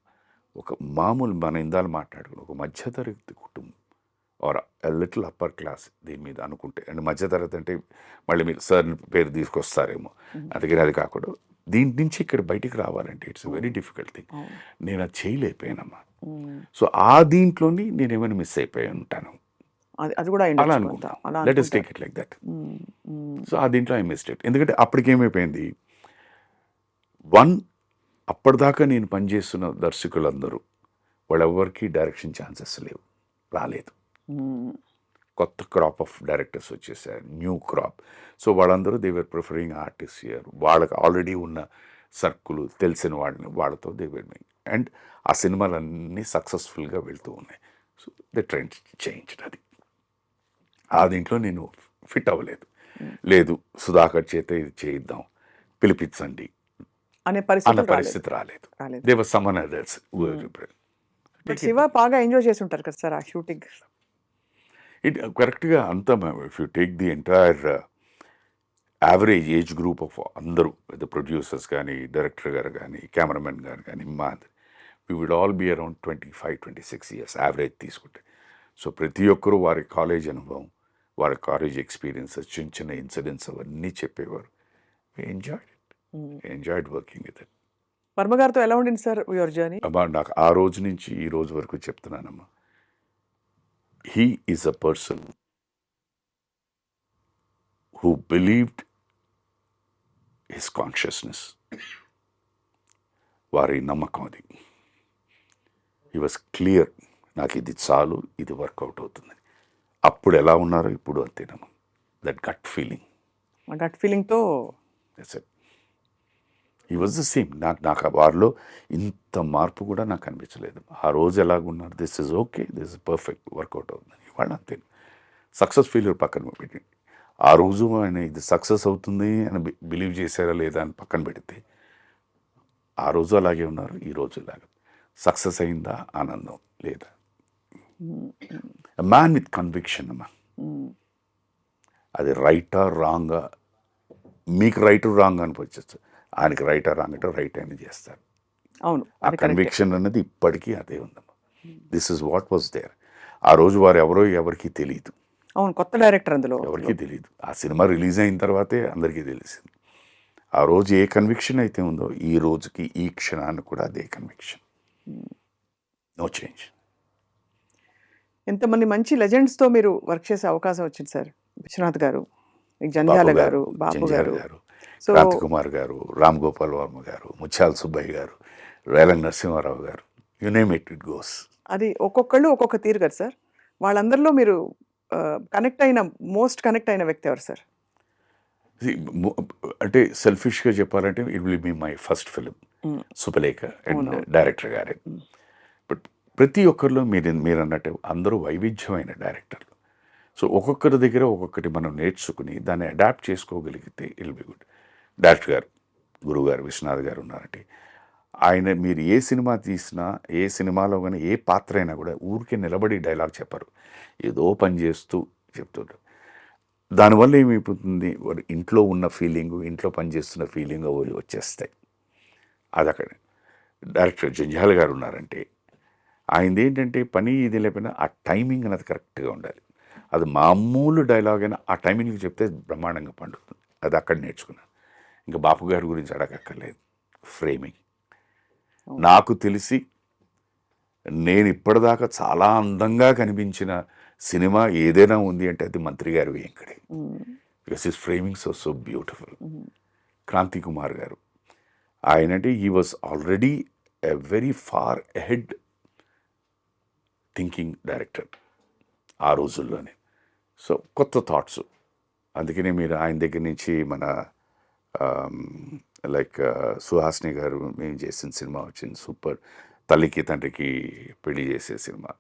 ఒక మామూలు మన ఇందాలు మాట్లాడుకుని ఒక మధ్యతరగతి కుటుంబం ఆర్ లిటిల్ అప్పర్ క్లాస్ దీని మీద అనుకుంటే, అండ్ మధ్యతరగతి అంటే మళ్ళీ మీరు సార్ పేరు తీసుకొస్తారేమో, అందుకని అది కాకుండా దీని నుంచి ఇక్కడ బయటికి రావాలంటే ఇట్స్ వెరీ డిఫికల్ట్ థింగ్. నేను అది చేయలేకపోయానమ్మా. సో ఆ దీంట్లోని నేను ఏమైనా మిస్ అయిపోయి ఉంటాను అది కూడా అలా అనుకుంటా. Let us take it like that. So ఆ దీంట్లో ఐ మిస్డ్ ఇట్. ఎందుకంటే అప్పటికేమైపోయింది, అప్పటిదాకా నేను పనిచేస్తున్న దర్శకులందరూ వాళ్ళెవ్వరికి డైరెక్షన్ ఛాన్సెస్ రాలేదు. కొత్త క్రాప్ ఆఫ్ డైరెక్టర్స్ వచ్చేసారు, న్యూ క్రాప్. సో వాళ్ళందరూ they were preferring artist here. వాళ్ళకి ఆల్రెడీ ఉన్న సర్కులు తెలిసిన వాళ్ళతో దే వర్ మేకింగ్, అండ్ ఆ సినిమాలన్నీ సక్సెస్ఫుల్గా వెళ్తూ ఉన్నాయి. So the trend change. అది ఆ దీంట్లో నేను ఫిట్ అవ్వలేదు. లేదు సుధాకర్ చేత ఇది చేయిద్దాం, పిలిపించండి అనే పరిస్థితి రాలేదు. They were some others. Shiva బాగా ఎంజాయ్ చేసి ఉంటారు కదా సార్ ఆ షూటింగ్. కరెక్ట్గా అంతా if you take the entire average age group of అందరూ, ప్రొడ్యూసర్స్ కానీ, డైరెక్టర్ గారు కానీ, కెమెరామెన్ గారు కానీ, we would all be around 25-26 years average తీసుకుంటే. సో ప్రతి ఒక్కరూ వారి కాలేజ్ అనుభవం, వారి కాలేజ్ ఎక్స్పీరియన్సెస్, చిన్న ఇన్సిడెంట్స్ అవన్నీ చెప్పేవారు. Enjoyed working with it. Varma గారితో ఎలా ఉండింది సార్ యువర్ జర్నీ? అమ్మా నాకు ఆ రోజు నుంచి ఈ రోజు వరకు చెప్తున్నానమ్మా, he is a person who believed his consciousness. వారి నమ్మకం అది. he was clear, నాకు ఇది చాలు, ఇది వర్కౌట్ అవుతుందని. అప్పుడు ఎలా ఉన్నారో ఇప్పుడు అంతేనమ్మా. దట్ గట్ ఫీలింగ్, ఆ గట్ ఫీలింగ్తో he was the same. నాకు వారిలో ఇంత మార్పు కూడా నాకు అనిపించలేదు. ఆ రోజు ఎలాగున్నారు, this is okay, this is perfect, workout అవుతుంది. ఇవాళ అంతే. సక్సెస్ ఫెయిల్యూర్ పక్కన పెట్టి ఆ రోజు ఆయన ఇది సక్సెస్ అవుతుంది అని బిలీవ్ చేశారా లేదా అని పక్కన పెడితే, ఆ రోజు అలాగే ఉన్నారు, ఈ రోజు ఇలాగ. సక్సెస్ అయిందా, ఆనందం లేదా. మ్యాన్ విత్ కన్విక్షన్ అమ్మా. అది రైటా రాంగా, మీకు రైట్ రాంగ్ అనిపించచ్చు, ఆయనకి రైటా రాంగ్ అంటే రైట్ అని చేస్తారు. అవును, ఆ కన్విక్షన్ అన్నది ఇప్పటికీ అదే ఉందమ్మా. This is what was there. ఆ రోజు వారు ఎవరో ఎవరికి తెలియదు, అవును, కొత్త డైరెక్టర్ అందులో. ఎవరికి తెలియదు. ఆ సినిమా రిలీజ్ అయిన తర్వాతే అందరికీ తెలిసింది. ఆ రోజు ఏ కన్విక్షన్ అయితే ఉందో ఈ రోజుకి ఈ క్షణాన్ని కూడా అదే కన్విక్షన్. No change. ఎంతమంది మంచి లెజెండ్స్తో మీరు వర్క్ చేసే అవకాశం వచ్చింది సార్. విశ్వనాథ్ గారు, జంధ్యాల గారు, బాబు జంధ్యాల గారు. గారు, సో క్రాంతి కుమార్ గారు, రామ్ గోపాల్ వర్మ గారు, ముత్యాల సుబ్బయ్య గారు, రేలంగి నరసింహారావు గారు, you name it, it goes. అది ఒక్కొక్కళ్ళు ఒక్కొక్క తీరు కదా సార్. వాళ్ళందరిలో మీరు మోస్ట్ కనెక్ట్ అయిన వ్యక్తి ఎవరు సార్? అంటే సెల్ఫిష్గా చెప్పాలంటే it will be my first film Subhalekha and director గారే. బట్ ప్రతి ఒక్కరిలో మీరు అన్నట్టు అందరూ వైవిధ్యమైన డైరెక్టర్లు. సో ఒక్కొక్కరి దగ్గర ఒక్కొక్కటి మనం నేర్చుకుని దాన్ని అడాప్ట్ చేసుకోగలిగితే ఇల్ బి గుడ్. డైరెక్టర్ గారు, గురువు గారు, విశ్వనాథ్ గారు ఉన్నారంటే ఆయన మీరు ఏ సినిమా తీసినా, ఏ సినిమాలో కానీ ఏ పాత్ర అయినా కూడా ఊరికే నిలబడి డైలాగ్ చెప్పరు, ఏదో పని చేస్తూ చెప్తుంటారు. దానివల్ల ఏమైపోతుంది, వాడు ఇంట్లో ఉన్న ఫీలింగు, ఇంట్లో పనిచేస్తున్న ఫీలింగ్ వచ్చేస్తాయి. అది అక్కడ. డైరెక్టర్ జంధ్యాల గారు ఉన్నారంటే ఆయనది ఏంటంటే పని ఇది లేకపోయినా ఆ టైమింగ్ అనేది కరెక్ట్గా ఉండాలి. అది మామూలు డైలాగ్ అయినా ఆ టైమింగ్కి చెప్తే బ్రహ్మాండంగా పండుతుంది. అది అక్కడ నేర్చుకున్నాను. ఇంకా బాపు గారి గురించి అడగక్కర్లేదు. ఫ్రేమింగ్ నాకు తెలిసి నేను ఇప్పటిదాకా చాలా అందంగా కనిపించిన సినిమా ఏదైనా ఉంది అంటే అది మంత్రి గారు వెంకడే. Because his framings are so beautiful. Kranthi Kumar గారు ఆయనంటే he was already a very far ahead thinking director ఆ రోజుల్లోనే. సో కొత్త థాట్స్. అందుకనే మీరు ఆయన దగ్గర నుంచి మన లైక్ సుహాసిని గారు మేము చేసిన సినిమా వచ్చింది సూపర్, తల్లికి తండ్రికి పెళ్లి చేసే సినిమా,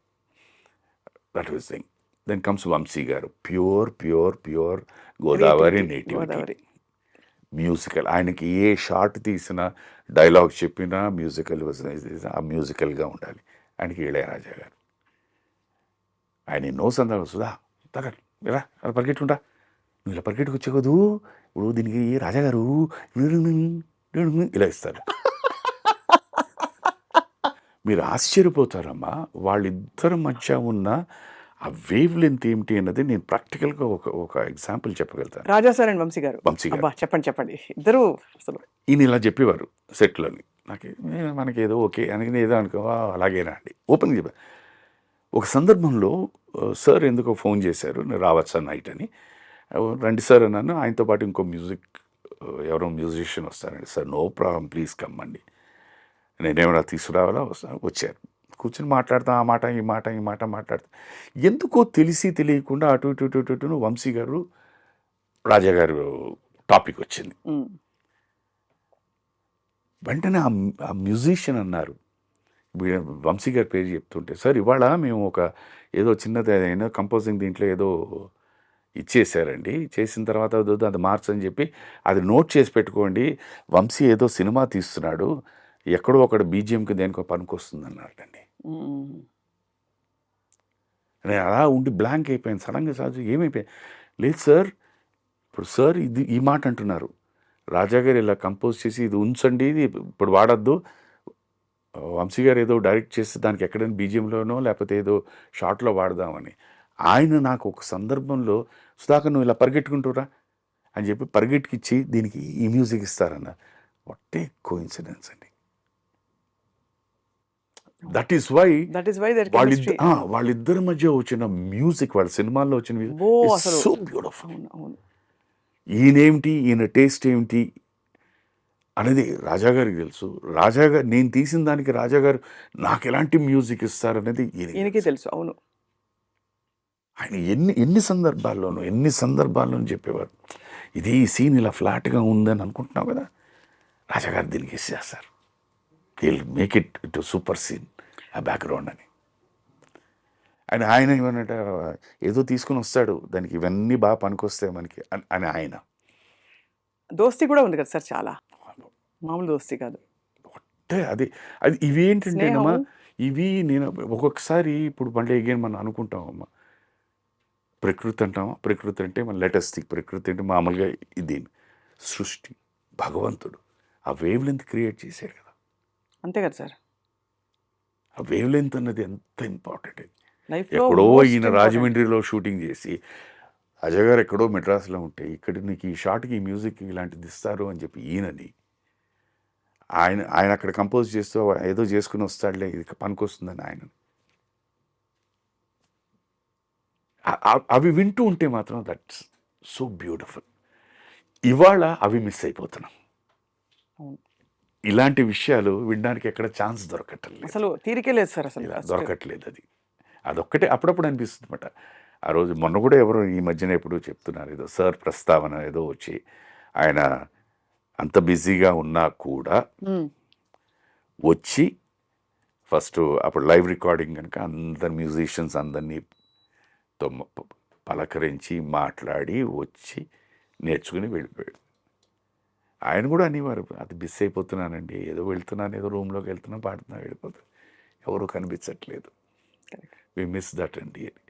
that was thing. Then comes Vamsi గారు, pure pure pure Godavari nativity. Musical, ఆయనకి ఏ షార్ట్ తీసినా డైలాగ్ చెప్పినా మ్యూజికల్ ఆ మ్యూజికల్గా ఉండాలి. ఆయనకి ఇళయరాజా గారు, ఆయన ఎన్నో సందర్భం సుధా తగ్గ ఇలా అలా పరిగెట్టుకుంటా, నువ్వు ఇలా పరిగెట్టుకు వచ్చేకదు, ఇప్పుడు దీనికి రాజాగారు ఇలా ఇస్తారు. మీరు ఆశ్చర్యపోతారమ్మా, వాళ్ళిద్దరి మధ్య ఉన్న ఆ వేవ్ లెంత్ ఏమిటి అన్నది నేను ప్రాక్టికల్గా ఒక ఎగ్జాంపుల్ చెప్పగలుగుతాను. రాజా సార్ అండ్ వంశీ గారు. వంశీ గారు చెప్పండి ఇద్దరు అసలు ఈయన ఇలా చెప్పేవారు సెట్లోని. మనకి ఏదో ఓకే అని ఏదో అనుకో అలాగేనా అండి ఓపెన్గా చెప్పారు. ఒక సందర్భంలో సార్ ఎందుకో ఫోన్ చేశారు, నేను రావచ్చా నైట్ అని. రండి సార్ అన్నాను. ఆయనతో పాటు ఇంకో ఎవరో మ్యూజిషియన్ వస్తారండి. సార్ నో ప్రాబ్లం, ప్లీజ్ కమ్మండి. నేనేమైనా తీసుకురావాలా? వచ్చారు. కూర్చొని మాట్లాడతాం, ఆ మాట ఈ మాట మాట్లాడతాం. ఎందుకో తెలిసి తెలియకుండా అటు ఇటు ఇటు ఇటు వంశీ గారు రాజా గారు టాపిక్ వచ్చింది. వెంటనే ఆ మ్యూజిషియన్ అన్నారు, వంశీ గారి పేరు చెప్తుంటే, సార్ ఇవాళ మేము ఒక ఏదో చిన్నది అయినా కంపోజింగ్ దీంట్లో ఏదో ఇచ్చేసారండి, చేసిన తర్వాత అది మార్చని చెప్పి అది నోట్ చేసి పెట్టుకోండి, వంశీ ఏదో సినిమా తీస్తున్నాడు, ఎక్కడో ఒకటి బీజిఎంకి దేనికో పనికొస్తుంది అన్నారండి. నేను అలా ఉండి బ్లాంక్ అయిపోయాను. సడన్గా సార్ ఏమైపోయాను, లేదు సార్ ఇప్పుడు సార్ ఇది ఈ మాట అంటున్నారు, రాజా గారు ఇలా కంపోజ్ చేసి ఇది ఉంచండి, ఇది ఇప్పుడు వాడద్దు, వంశీ గారు ఏదో డైరెక్ట్ చేస్తే దానికి ఎక్కడైనా బీజిఎంలోనో లేకపోతే ఏదో షార్ట్లో వాడదామని. ఆయన నాకు ఒక సందర్భంలో సుధాకర్ నువ్వు ఇలా పరిగెట్టుకుంటురా అని చెప్పి పరిగెట్టుకిచ్చి దీనికి ఈ మ్యూజిక్ ఇస్తారన్న. వాట్ ఏ కోఇన్సిడెన్స్ అండి. దట్ ఈస్ వై వాళ్ళిద్దరి మధ్య వచ్చిన మ్యూజిక్, వాళ్ళ సినిమాల్లో వచ్చిన మ్యూజిక్ సో బ్యూటిఫుల్. ఈయనేమిటి, ఈయన టేస్ట్ ఏమిటి అనేది రాజాగారికి తెలుసు. రాజాగారు నేను తీసిన దానికి రాజాగారు నాకు ఎలాంటి మ్యూజిక్ ఇస్తారనేది ఈయనకి తెలుసు. అవును, ఆయన ఎన్ని సందర్భాల్లోనూ చెప్పేవారు, ఇది ఈ సీన్ ఇలా ఫ్లాట్గా ఉందని అనుకుంటున్నావు కదా, రాజాగారు దీనికి ఇచ్చేస్తారు, will make it to super scene ఆ బ్యాక్గ్రౌండ్ అని. ఆయన ఏమన్నట ఏదో తీసుకుని వస్తాడు, దానికి ఇవన్నీ బాగా పనికొస్తాయి మనకి అని. ఆయన దోస్తీ కూడా ఉంది కదా సార్, చాలా మామూలు దోస్తీ కాదు. అది ఇవి ఏంటంటేనమ్మా, ఇవి నేను ఒక్కొక్కసారి ఇప్పుడు మళ్ళీ ఎగైన్ మనం అనుకుంటామమ్మా, ప్రకృతి అంటామా, ప్రకృతి అంటే మన లేటెస్ట్ ప్రకృతి అంటే మామూలుగా ఇది సృష్టి, భగవంతుడు ఆ వేవ్ లెంత్ క్రియేట్ చేశాడు కదా, అంతే కదా సార్. ఆ వేవ్ లెంత్ అన్నది ఎంత ఇంపార్టెంట్. లైఫ్లో ఎక్కడో మోస్ట్ ఈయన ఇంపార్టెంట్. రాజమండ్రిలో షూటింగ్ చేసి అజయ్ గారు ఎక్కడో మెడ్రాస్లో ఉంటే ఇక్కడ నీకు ఈ షాట్కి ఈ మ్యూజిక్ ఇలాంటిది ఇస్తారు అని చెప్పి ఈయనని ఆయన ఆయన అక్కడ కంపోజ్ చేస్తూ ఏదో చేసుకుని వస్తాడులే ఇది పనికొస్తుందని ఆయన అవి వింటూ ఉంటే మాత్రం దట్స్ సో బ్యూటిఫుల్. ఇవాళ అవి మిస్ అయిపోతున్నాం. అవును. ఇలాంటి విషయాలు వినడానికి ఎక్కడ ఛాన్స్ దొరకట్లేదు, అసలు తీరికే లేదు సార్ అసలు. ఇలా దొరకట్లేదు. అదొక్కటే అప్పుడప్పుడు అనిపిస్తుంది అనమాట. ఆ రోజు మొన్న కూడా ఎవరో ఈ మధ్యన ఎప్పుడు చెప్తున్నారు, ఏదో సార్ ప్రస్తావన ఏదో వచ్చి ఆయన అంత బిజీగా ఉన్నా కూడా వచ్చి ఫస్ట్ అప్పుడు లైవ్ రికార్డింగ్ కనుక అందరు మ్యూజిషియన్స్ అందరినీ పలకరించి మాట్లాడి వచ్చి నేర్చుకుని వెళ్ళిపోయాడు. ఆయన కూడా అనేవారు, అది మిస్ అయిపోతున్నానండి, ఏదో వెళ్తున్నాను, ఏదో రూమ్లోకి వెళ్తున్నాను, పాడుతున్నాను, వెళ్ళిపోతాను, ఎవరు కనిపించట్లేదు, వి మిస్ దట్ అండి అని.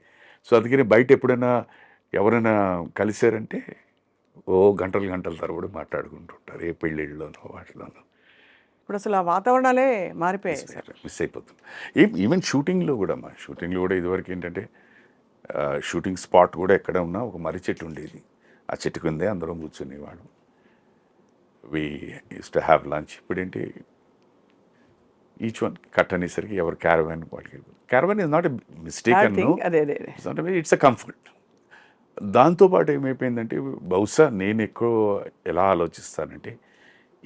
సో అందుకని బయట ఎప్పుడైనా ఎవరైనా కలిశారంటే ఓ గంటలు గంటల తరబడి మాట్లాడుకుంటుంటారు, ఏ పెళ్ళిళ్ళలోనో వాటిలోనో. ఇప్పుడు అసలు ఆ వాతావరణాలే మారిపోయాయి సార్. మిస్ అయిపోతుంది. ఈవెన్ షూటింగ్లో కూడా ఇదివరకు ఏంటంటే షూటింగ్ స్పాట్ కూడా ఎక్కడ ఉన్నా ఒక మర్రి చెట్టు ఉండేది, ఆ చెట్టు కిందే అందరం కూర్చునేవాడు, వి యూస్ టు హ్యావ్ లంచ్. ఇప్పుడేంటి ఈచ్ వన్ కట్ అనేసరికి ఎవరు క్యారవాన్ వాళ్ళకి. Caravan is not a mistake అన్నో, ఇట్స్ ఎ కంఫర్ట్. దాంతోపాటు ఏమైపోయిందంటే బహుశా నేను ఎక్కువ ఎలా ఆలోచిస్తానంటే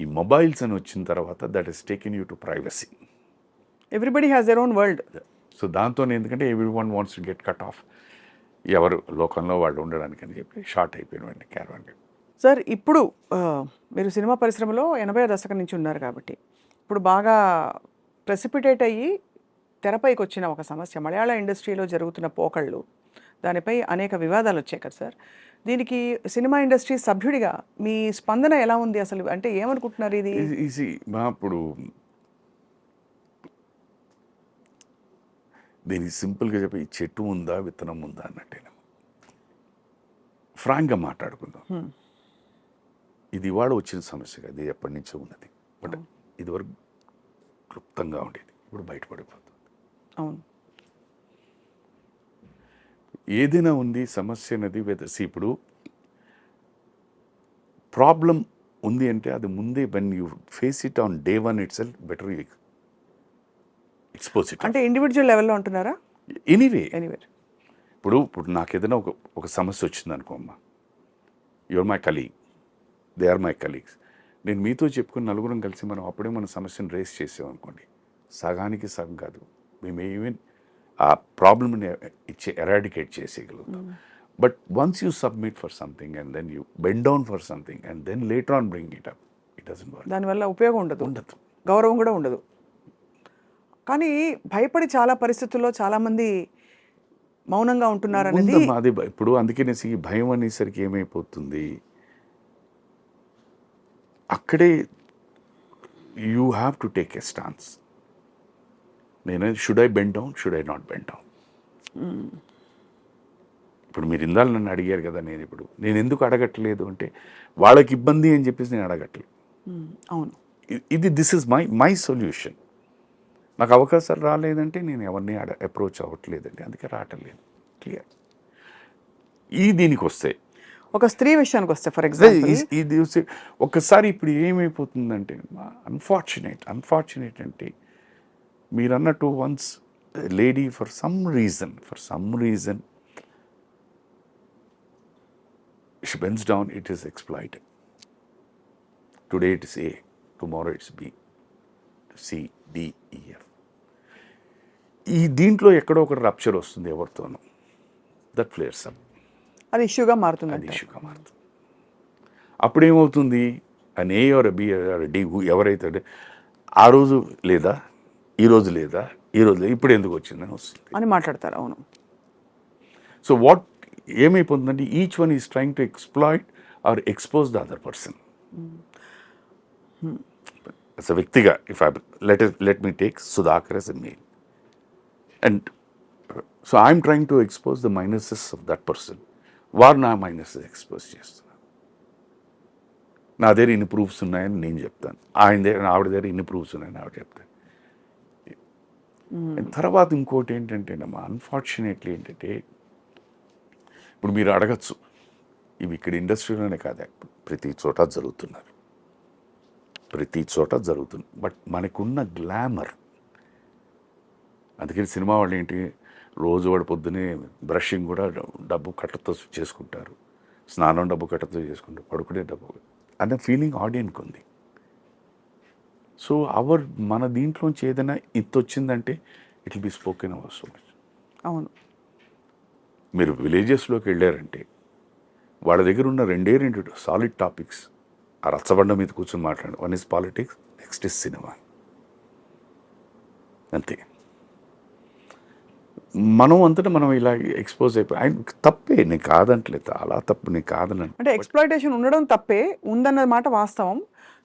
ఈ మొబైల్స్ అని వచ్చిన తర్వాత that is taken you to privacy. Everybody has their own world. So దాంతో ఎందుకంటే every one wants to get cut off, ఎవరు లోకంలో వాళ్ళు ఉండడానికి అని చెప్పి షార్ట్ అయిపోయిన క్యారవాన్. సార్ ఇప్పుడు మీరు సినిమా పరిశ్రమలో 80వ దశకం నుంచి ఉన్నారు కాబట్టి ఇప్పుడు బాగా ప్రెసిపిటేట్ అయ్యి తెరపైకి వచ్చిన ఒక సమస్య మలయాళ ఇండస్ట్రీలో జరుగుతున్న పోకళ్ళు, దానిపై అనేక వివాదాలు వచ్చాయి కదా సార్. దీనికి సినిమా ఇండస్ట్రీ సభ్యుడిగా మీ స్పందన ఎలా ఉంది అసలు? అంటే ఏమనుకుంటున్నారు ఇది? ఈజీ మా ఇప్పుడు దీనికి సింపుల్గా చెప్పి ఈ చెట్టు ఉందా విత్తనం ఉందా అన్నట్టేనా, ఫ్రాంక్గా మాట్లాడుకుందాం. ఇది ఇవాళ వచ్చిన సమస్య కాదు, ఇది ఎప్పటి నుంచో ఉన్నది. బట్ ఇదివరకు క్లుప్తంగా ఉండేది, ఇప్పుడు బయటపడిపోతుంది. అవును, ఏదైనా ఉంది సమస్య అనేది ఇప్పుడు ప్రాబ్లం ఉంది అంటే అది ముందే when you face it on day one it self better you expose it. అంటే ఇండివిజువల్ లెవెల్లో అంటున్నారా? ఎనీవే ఇప్పుడు నాకు ఏదైనా ఒక సమస్య వచ్చింది అనుకో అమ్మా, your my colleague, they are my colleagues, నేను మీతో చెప్పుకుని నలుగురం కలిసి మనం అప్పుడే మన సమస్యను రేస్ చేసామనుకోండి, సగానికి సగం కాదు మేము ఈవెన్ ఆ ప్రాబ్లమ్ని ఎరాడికేట్ చేసేయగలుగుతాం. But once you submit for something and then you bend down for something and then later on bring it up, it doesn't work. దానివల్ల ఉపయోగం ఉండదు, గౌరవం కూడా ఉండదు. కానీ భయపడి చాలా పరిస్థితుల్లో చాలామంది మౌనంగా ఉంటున్నారు అనేది అది. ఇప్పుడు అందుకనేసి ఈ భయం అనేసరికి ఏమైపోతుంది, అక్కడే you have to take a stance. నేను should I bend down, should I not bend down. ఇప్పుడు మీరు ఇందాక నన్ను అడిగారు కదా, నేను ఎందుకు అడగట్లేదు అంటే వాళ్ళకి ఇబ్బంది అని చెప్పేసి నేను అడగట్లేదు. అవును, దిస్ ఇస్ మై సొల్యూషన్. నాకు అవకాశాలు రాలేదంటే నేను ఎవరిని అప్రోచ్ అవ్వట్లేదండి, అందుకే రావట్లేదు. క్లియర్. దీనికి వస్తే ఒక స్త్రీ విషయానికి వస్తే ఫర్ ఎగ్జాంపుల్ ఇది ఒక్కసారి ఇప్పుడు ఏమైపోతుందంటే అన్ఫార్చునేట్ అంటే మీరు అన్నట్టు once lady for some reason she bends down, it is exploited. Today it is A, tomorrow it's B, C, D, E, F. దీంట్లో ఎక్కడో ఒక రప్చర్ వస్తుంది ఎవరితోనో, దట్ ఫ్లేర్స్ అప్, అది ఇష్యూగా మారుతుంది. అప్పుడు ఏమవుతుంది, an A or a B or a D ఎవరైతే ఆ రోజు లేదా ఈ రోజు లేదా ఇప్పుడు ఎందుకు వచ్చిందని వస్తుంది అని మాట్లాడతారు. అవును. సో వాట్ ఏమైపోతుందంటే each one is trying to exploit or expose the other person. as a వ్యక్తిగా if I let me take Sudhakar as a male and so I'm trying to expose the minuses of that person. వారు నా minuses expose చేస్తున్నారు. నా దగ్గర ఇన్ని proofs ఉన్నాయని నేను చెప్తాను, ఆవిడ దగ్గర ఇన్ని ప్రూఫ్స్ ఉన్నాయని ఆవిడ చెప్తాను. తర్వాత ఇంకోటి ఏంటంటే అన్ఫార్చునేట్లీ ఏంటంటే ఇప్పుడు మీరు అడగచ్చు ఇవి ఇక్కడ ఇండస్ట్రీలోనే కాదు ప్రతి చోట జరుగుతున్నారు, ప్రతి చోట జరుగుతుంది. బట్ మనకున్న గ్లామర్, అందుకని సినిమా వాళ్ళు ఏంటి రోజు వాడు పొద్దునే బ్రషింగ్ కూడా డబ్బు కట్టతో చేసుకుంటారు, స్నానం డబ్బు కట్టతో చేసుకుంటారు, పడుకునే డబ్బు అనే ఫీలింగ్ ఆడియన్కి ఉంది. సో మన దీంట్లోంచి ఏదైనా ఇంత వచ్చిందంటే it will be spoken our so much. అవును. మీరు విలేజెస్లోకి వెళ్ళారంటే వాళ్ళ దగ్గర ఉన్న రెండు సాలిడ్ టాపిక్స్ ఆ రచ్చబండ మీద కూర్చొని మాట్లాడండి. One is politics, next is cinema. అంతే. మనం అంతటా మనం ఇలా ఎక్స్పోజ్ అయిపోయి ఆయన తప్పే, నేను కాదంటలేదు, చాలా తప్పు, నేను కాదనంటే. అంటే ఎక్స్‌ప్లాయిటేషన్ ఉండడం తప్పే, ఉందన్న మాట వాస్తవం.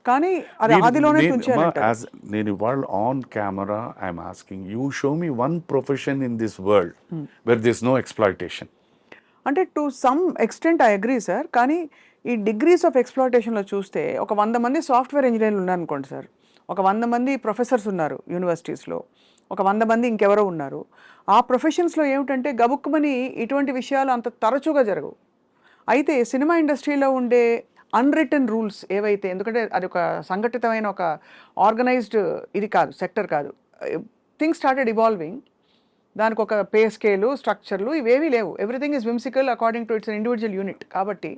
కానీ అది ఆదిలోనే తుంచారంటారు. నేను ఇవాళ on camera I'm asking you show me one profession in this world where this no exploitation. అంటే to some extent I agree sir. కానీ ఈ డిగ్రీస్ ఆఫ్ ఎక్స్‌ప్లాయిటేషన్‌లో చూస్తే ఒక 100 మంది సాఫ్ట్‌వేర్ ఇంజినీర్లు ఉన్నారనుకోండి సార్, ఒక 100 మంది ప్రొఫెసర్స్ ఉన్నారు యూనివర్సిటీస్‌లో, ఒక 100 మంది ఇంకెవరో ఉన్నారు. ఆ ప్రొఫెషన్స్‌లో ఏమిటంటే గబుక్కుమని ఇటువంటి విషయాలు అంత తరచుగా జరగవు. అయితే సినిమా ఇండస్ట్రీలో ఉండే అన్‌రిటెన్ రూల్స్ ఏవైతే, ఎందుకంటే అది ఒక సంఘటితమైన ఒక ఆర్గనైజ్డ్ ఇది కాదు, సెక్టర్ కాదు. Things started evolving. దానికి ఒక పే స్కేలు, స్ట్రక్చర్లు ఇవేవీ లేవు. Everything is whimsical according to it's individual unit. కాబట్టి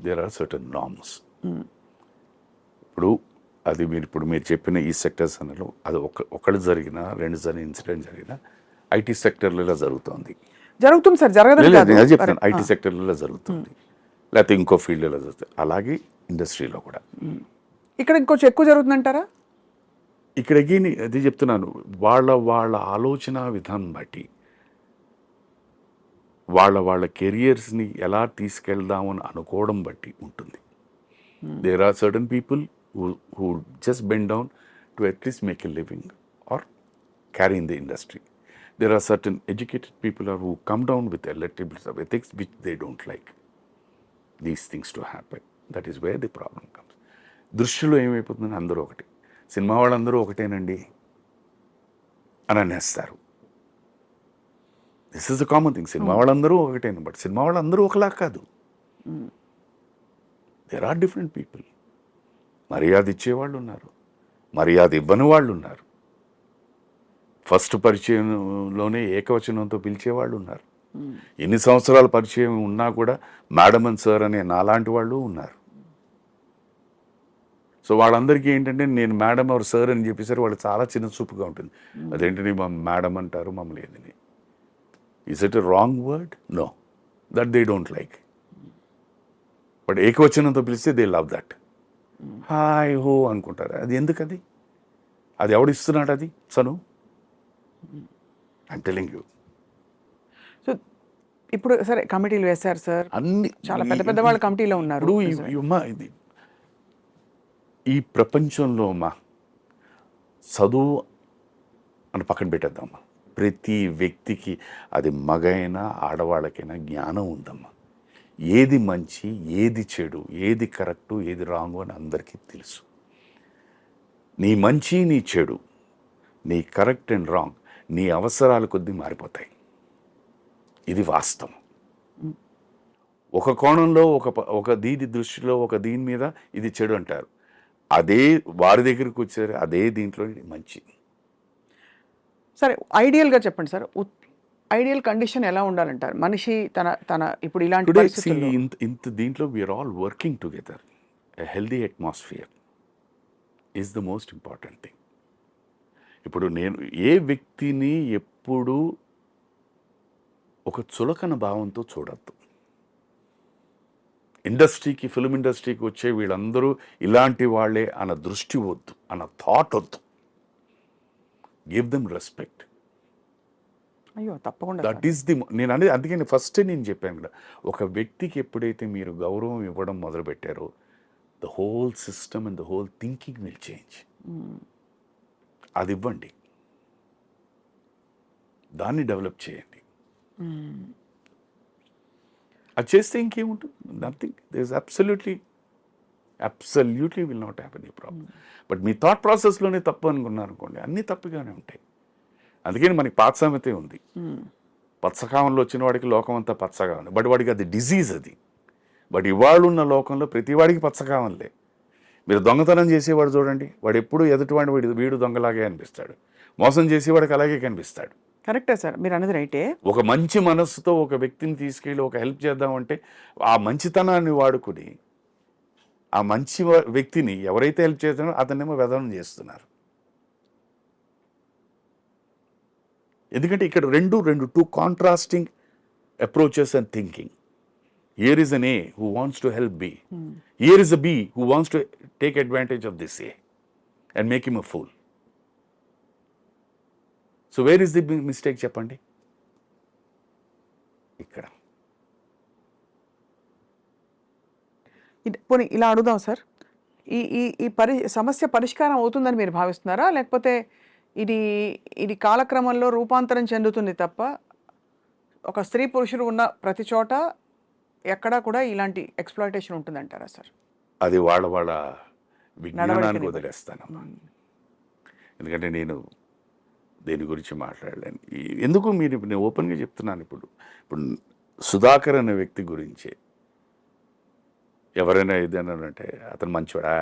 దేర్ ఆర్ సర్టన్ నార్మ్స్. ఇప్పుడు అది మీరు చెప్పిన ఈ సెక్టర్స్ అన్నలో అది ఒకటి జరిగినా, రెండు జరిగిన ఇన్సిడెంట్ జరిగినా ఐటీ సెక్టర్లో ఇలా జరుగుతుంది సార్, జరగదు చెప్తాను. ఐటీ సెక్టర్లో జరుగుతుంది, లేకపోతే ఇంకో ఫీల్డ్లో జరుగుతుంది. అలాగే ఇండస్ట్రీలో కూడా. ఇక్కడ ఇంకొంచెం ఎక్కువ జరుగుతుందంటారా? ఇక్కడ అగైన్ అది చెప్తున్నాను, వాళ్ళ ఆలోచన విధానం బట్టి, వాళ్ళ కెరియర్స్ని ఎలా తీసుకెళ్దామని అనుకోవడం బట్టి ఉంటుంది. There are certain people who just bend down to at least make a living or carry in the industry. There are certain educated people who come down with a little bit of ethics which they don't like these things to happen. That is where the problem comes. దృష్టిలో ఏమైపోతుందని అందరూ ఒకటి, cinema వాళ్ళందరూ ఒకటేనండి అని అనేస్తారు. This is a common thing. Cinema వాళ్ళందరూ ఒకటేను, but cinema వాళ్ళందరూ ఒకలా కాదు. There are different people. మర్యాద ఇచ్చేవాళ్ళు ఉన్నారు, మర్యాద ఇవ్వని వాళ్ళు ఉన్నారు, ఫస్ట్ పరిచయంలోనే ఏకవచనంతో పిలిచేవాళ్ళు ఉన్నారు, ఎన్ని సంవత్సరాల పరిచయం ఉన్నా కూడా మేడం అండ్ సార్ అనే నాలాంటి వాళ్ళు ఉన్నారు. సో వాళ్ళందరికీ ఏంటంటే నేను మేడం ఆర్ సార్ అని చెప్పేసరి వాళ్ళు చాలా చిన్న చూపుగా ఉంటుంది. అదేంటని మేడం అంటారు మమ్మల్ని ఏదని. Is it a wrong word? No, that they don't like. But ఏకవచనంతో పిలిస్తే దే లవ్ దట్. హాయ్ హో అనుకుంటారు. అది ఎందుకది? అది ఎవడిస్తున్నాడు? అది సను ఐమ్ టెలింగ్ యూ. సో ఇప్పుడు సరే కమిటీలు వేశారు సార్, అన్ని చాలా పెద్ద పెద్ద వాళ్ళ కమిటీలో ఉన్నారు. ఇది ఈ ప్రపంచంలో చదువు అని పక్కన పెట్టేద్దామా, ప్రతి వ్యక్తికి అది మగైనా ఆడవాళ్ళకైనా జ్ఞానం ఉందమ్మా. ఏది మంచి, ఏది చెడు, ఏది కరెక్టు, ఏది రాంగు అని అందరికీ తెలుసు. నీ మంచి, నీ చెడు, నీ కరెక్ట్ అండ్ రాంగ్ నీ అవసరాల కొద్దీ మారిపోతాయి. ఇది వాస్తవం. ఒక కోణంలో ఒక దీని దృష్టిలో ఒక దీని మీద ఇది చెడు అంటారు, అదే వారి దగ్గరికి వచ్చారు అదే దీంట్లో ఇది మంచి. సరే ఐడియల్గా చెప్పండి సార్, ఐడియల్ కండిషన్ ఎలా ఉండాలంటారు మనిషి తన ఇప్పుడు ఇలాంటి పరిస్థితుల్లో? ఇంత దీంట్లో we're all working together. A healthy atmosphere is the most important thing. ఇప్పుడు నేను ఏ వ్యక్తిని ఎప్పుడు ఒక చులకన భావంతో చూడద్దు. ఇండస్ట్రీకి, ఫిల్మ్ ఇండస్ట్రీకి వచ్చే వీళ్ళందరూ ఇలాంటి వాళ్ళే అన్న దృష్టి వద్దు, అన్న థాట్ వద్దు. Give them respect. అయ్యో తప్పకుండా. దట్ ఈస్ ది నేను అనేది. అందుకని ఫస్ట్ నేను చెప్పాను కదా, ఒక వ్యక్తికి ఎప్పుడైతే మీరు గౌరవం ఇవ్వడం మొదలుపెట్టారో the whole system and the whole thinking will change. అది ఇవ్వండి, దాన్ని డెవలప్ చేయండి. అది చేస్తే ఇంకేముంటుంది? Nothing. There is absolutely absolutely will not have any problem. But మీ థాట్ ప్రాసెస్లోనే తప్పు అనుకున్నారు అనుకోండి, అన్నీ తప్పుగానే ఉంటాయి. అందుకని మనకి పాత సామెతే ఉంది, పచ్చకామంలో వచ్చిన వాడికి లోకం అంతా పచ్చగా ఉంది, బట్ వాడికి అది డిజీజ్ అది. బట్ ఇవాళ ఉన్న లోకంలో ప్రతి వాడికి పచ్చకామంలే. మీరు దొంగతనం చేసేవాడు చూడండి, వాడు ఎప్పుడు ఎదుటివాడి వీడు దొంగలాగే అనిపిస్తాడు, మోసం చేసేవాడికి అలాగే కనిపిస్తాడు. కరెక్టే సార్, మీరు అన్నది రైటే. ఒక మంచి మనస్సుతో ఒక వ్యక్తిని తీసుకెళ్ళి ఒక హెల్ప్ చేద్దామంటే ఆ మంచితనాన్ని వాడుకుని ఆ మంచి వ్యక్తిని ఎవరైతే హెల్ప్ చేస్తున్నారో అతన్నేమో వెధనం చేస్తున్నారు. ఎందుకంటే ఇక్కడ రెండు two contrasting approaches and thinking. Here is an A who wants to help B. Here is a B who wants to take advantage of this A and make him a fool. So where is the mistake చెప్పండి? ఇక్కడ. పోనీ ఇలా అడుగుదాం sir, ఈ ఈ ఈ సమస్య పరిష్కారం అవుతుందని మీరు భావిస్తున్నారా, లేకపోతే ఇది కాలక్రమంలో రూపాంతరం చెందుతుంది తప్ప ఒక స్త్రీ పురుషుడు ఉన్న ప్రతి చోట ఎక్కడా కూడా ఇలాంటి ఎక్స్‌ప్లాయిటేషన్ ఉంటుందంటారా సార్? అది వాళ్ళ విజ్ఞానానికి వదిలేస్తానమ్మా. ఎందుకంటే నేను దేని గురించి మాట్లాడలేను. ఎందుకు నేను ఓపెన్గా చెప్తున్నాను. ఇప్పుడు సుధాకర్ అనే వ్యక్తి గురించి ఎవరైనా ఏదైనా అంటే అతను మంచివాడా,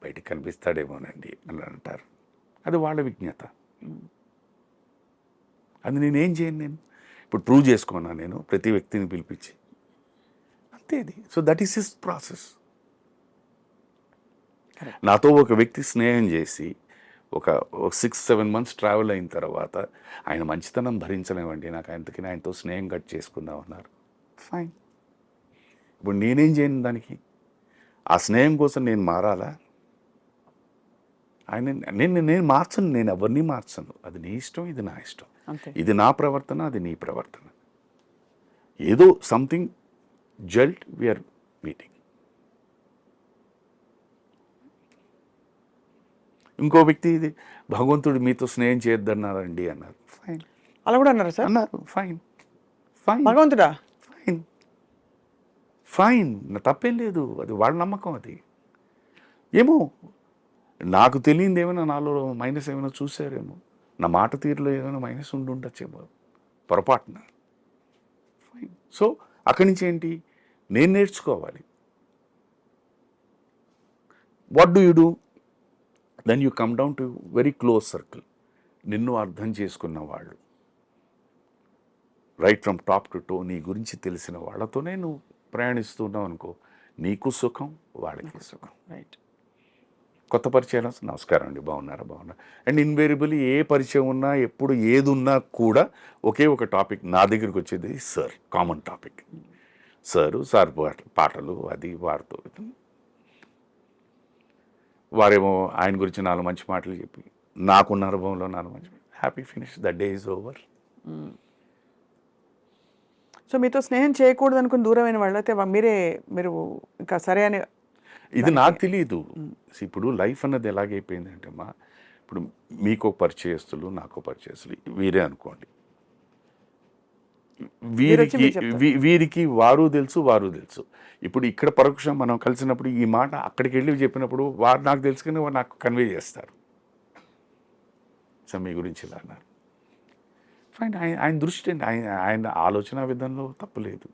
బయటికి కనిపిస్తాడేమోనండి అని అంటారు. అది వాళ్ళ విజ్ఞత. అది నేనేం చేయను. నేను ఇప్పుడు ప్రూవ్ చేసుకున్నా, నేను ప్రతి వ్యక్తిని పిలిపించి అంతే. అది so that is his process. నాతో ఒక వ్యక్తి స్నేహం చేసి ఒక 6-7 months ట్రావెల్ అయిన తర్వాత ఆయన మంచితనం భరించలేమండి, నాకు అందుకని ఆయనతో స్నేహం కట్ చేసుకుందాం అన్నారు. ఫైన్. ఇప్పుడు నేనేం చేయను దానికి? ఆ స్నేహం కోసం నేను మారాలా? నేను మార్చను, నేను ఎవరిని మార్చను. అది నీ ఇష్టం, ఇది నా ఇష్టం. ఇది నా ప్రవర్తన, అది నీ ప్రవర్తన. ఏదో సంథింగ్ జల్ట్ వీఆర్ మీటింగ్. ఇంకో వ్యక్తి ఇది భగవంతుడు మీతో స్నేహం చేయొద్దన్నారండి అన్నారు. ఫైన్. అలా కూడా అన్నారు సార్? అన్నారు. Fine fine. భగవంతుడా? ఫైన్ ఫైన్, తప్పేం లేదు. అది వాళ్ళ నమ్మకం. అది ఏమో నాకు తెలియదు, ఏమైనా నాలో మైనస్ ఏమైనా చూసారేమో, నా మాట తీరులో ఏమైనా మైనస్ ఉండొచ్చేమో పొరపాటున. ఫైన్. సో అక్కడి నుంచి ఏంటి, నేను నేర్చుకోవాలి. What do you do? Then you come down to very close circle. నిన్ను అర్థం చేసుకున్న వాళ్ళు, right from top to toe నీ గురించి తెలిసిన వాళ్ళతోనే నువ్వు ప్రయాణిస్తున్నావు అనుకో, నీకు సుఖం, వాళ్ళకి సుఖం. రైట్. కొత్త పరిచయం, నమస్కారం అండి, బాగున్నారా? బాగున్నా. అండ్ ఇన్వేరియబుల్లీ ఏ పరిచయం ఉన్నా, ఎప్పుడు ఏది ఉన్నా కూడా ఒకే ఒక టాపిక్ నా దగ్గరికి వచ్చేది, సార్. కామన్ టాపిక్ సార్ పాటలు, అది వారితో. వారేమో ఆయన గురించి 4 మంచి మాటలు చెప్పి, నాకున్న అనుభవంలో 4 మంచి, happy finish, the day is over. So మీతో స్నేహం చేయకూడదు అనుకుని దూరమైన వాళ్ళైతే మీరు ఇంకా సరే అని, ఇది నాకు తెలియదు. ఇప్పుడు లైఫ్ అన్నది ఎలాగైపోయిందంటే అమ్మా, ఇప్పుడు మీకు పరిచయస్తులు, నాకు పరిచయస్తులు వీరే అనుకోండి. వీరికి వారు తెలుసు. ఇప్పుడు ఇక్కడ పరోక్షం మనం కలిసినప్పుడు ఈ మాట అక్కడికి వెళ్ళి చెప్పినప్పుడు వారు నాకు తెలుసుకుని వారు నాకు కన్వే చేస్తారు. సో మీ గురించి ఇలా అన్నారు. ఫైన్. ఆయన దృష్టి, ఆయన ఆలోచన విధానంలో తప్పులేదు.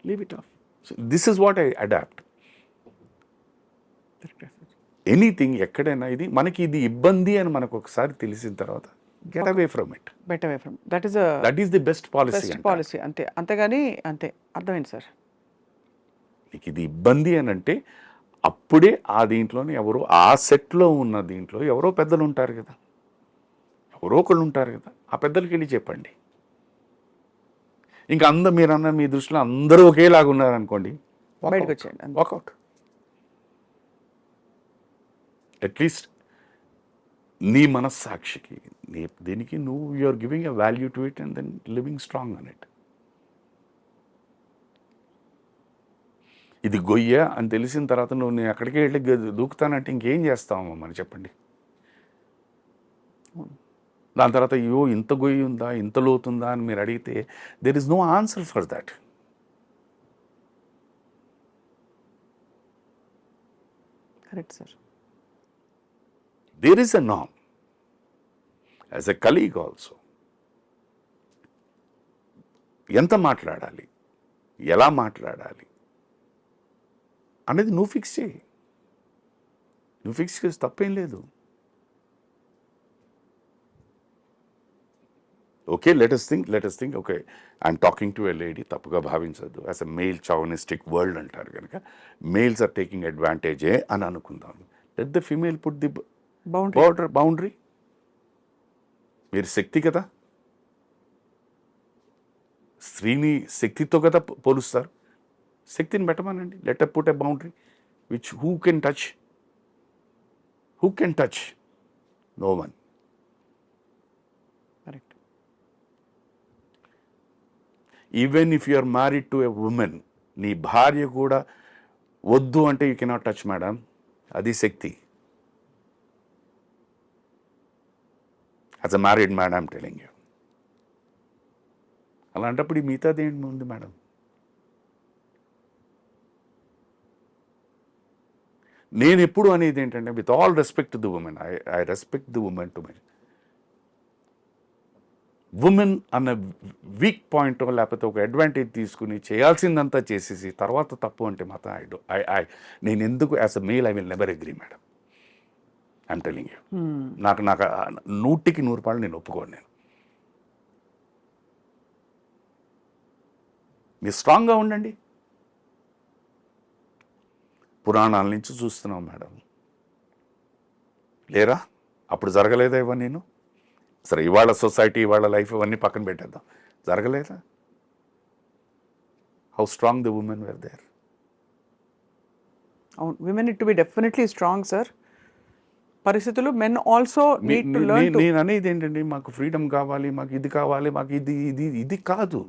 Leave it off. So this is what I adapt. Anything ఎక్కడైనా ఇది మనకి ఇది ఇబ్బంది అని మనకు ఒకసారి తెలిసిన తర్వాత get away from it. That is the best policy. అంతేగాని అంతే. అర్థమైంది సార్. నీకు ఇది ఇబ్బంది అని అంటే అప్పుడే ఆ దీంట్లోనే ఎవరో, ఆ సెట్లో ఉన్న దీంట్లో ఎవరో పెద్దలు ఉంటారు కదా, ఎవరో ఒకళ్ళు ఉంటారు కదా, ఆ పెద్దలకి వెళ్ళి చెప్పండి. ఇంకా మీరన్న మీ దృష్టిలో అందరూ ఒకేలాగా ఉన్నారనుకోండి, బయటకు వచ్చేయండి, వాకౌట్. అట్లీస్ట్ నీ మనస్సాక్షికి, దీనికి నువ్వు you're giving a value to it and then living strong on it. ఇది గొయ్య అని తెలిసిన తర్వాత నువ్వు నేను అక్కడికి వెళ్ళి దూకుతానంటే ఇంకేం చేస్తామో మనం చెప్పండి. దాని తర్వాత అయ్యో ఇంత గొయ్యి ఉందా, ఇంత లోతుందా అని మీరు అడిగితే there is no answer for that. Correct sir. There is a norm. As a colleague also. ఎంత మాట్లాడాలి, ఎలా మాట్లాడాలి అనేది నువ్వు ఫిక్స్ చేయి. నువ్వు ఫిక్స్ చేసి తప్పేం లేదు. Okay, let us think okay, I'm talking to a lady, తప్పుగా భావించద్దు. As a male chauvinistic world అంటారు కనుక మేల్స్ ఆర్ టేకింగ్ అడ్వాంటేజే అని అనుకుందాం. Let the female put the boundary. మీరు శక్తి కదా, స్త్రీని శక్తితో కదా పోలుస్తారు. శక్తిని పెట్టమనండి. Let put a boundary which who can touch no one. Correct. Even if you are married to a woman, నీ భార్య కూడా వద్దు అంటే యూ కెనాట్ టచ్ మేడం. అది శక్తి. As a married man I'm telling you. అలాంటప్పుడు ఈ మిగతాది ఏంటి ఉంది మేడం? నేను ఎప్పుడు అనేది ఏంటంటే, with all respect the women, I respect the women to my women అన్న వీక్ పాయింట్ లేకపోతే ఒక అడ్వాంటేజ్ తీసుకుని చేయాల్సిందంతా చేసేసి తర్వాత తప్పు అంటే మాత్రం నేను ఎందుకు as a male I will never agree madam. I'm telling you. నాకు 100% నేను ఒప్పుకోను. మీరు స్ట్రాంగ్గా ఉండండి. పురాణాల నుంచి చూస్తున్నాం మేడం. లేరా? అప్పుడు జరగలేదా ఇవన్నీ? నేను సరే, ఇవాళ సొసైటీ, ఇవాళ లైఫ్ ఇవన్నీ పక్కన పెట్టేద్దాం. జరగలేదా? How strong the women were there. అవును, women need to be definitely strong sir. పరిస్థితులు men also need to learn to. నేను అనేది ఏంటండి, మాకు ఫ్రీడమ్ కావాలి, మాకు ఇది కావాలి, మాకు ఇది కాదు.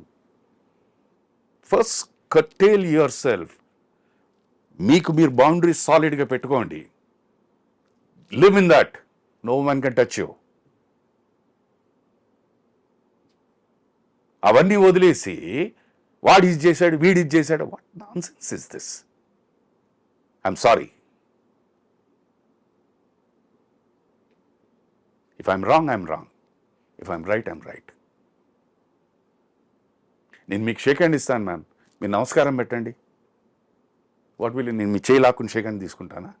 First curtail your self. మీకు మీరు బౌండరీస్ సాలిడ్గా పెట్టుకోండి. Live in that. No one can touch you. అవన్నీ వదిలేసి వాడు ఇది చేశాడు, వీడు ఇది చేశాడు, what nonsense is this? I'm sorry. If I'm wrong, I'm wrong. If I'm right, I'm right. నేను మీకు షేక్ హ్యాండ్ ఇస్తాను మ్యామ్, మీరు నమస్కారం పెట్టండి. వాట్ విల్ నేను మీ చేయి లాక్కుని షేక్ హ్యాండ్ తీసుకుంటానా?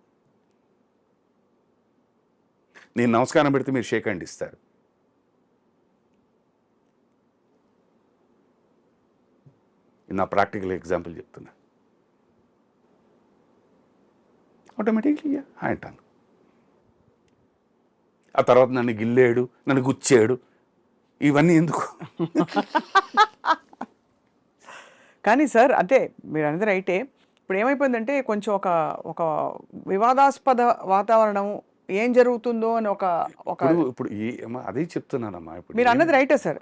నేను నమస్కారం పెడితే మీరు షేక్ హ్యాండ్ ఇస్తారు. నా ప్రాక్టికల్ ఎగ్జాంపుల్ చెప్తున్నా. ఆటోమేటిక్లీ అంటాను. ఆ తర్వాత నన్ను గిల్లేడు, నన్ను గుచ్చాడు, ఇవన్నీ ఎందుకు? కానీ సార్, అంటే మీరు అనేది రైటే. ఇప్పుడు ఏమైపోయిందంటే కొంచెం ఒక వివాదాస్పద వాతావరణం, ఏం జరుగుతుందో అని ఇప్పుడు అదే చెప్తున్నానమ్మా. ఇప్పుడు మీరు అన్నది రైటే సార్.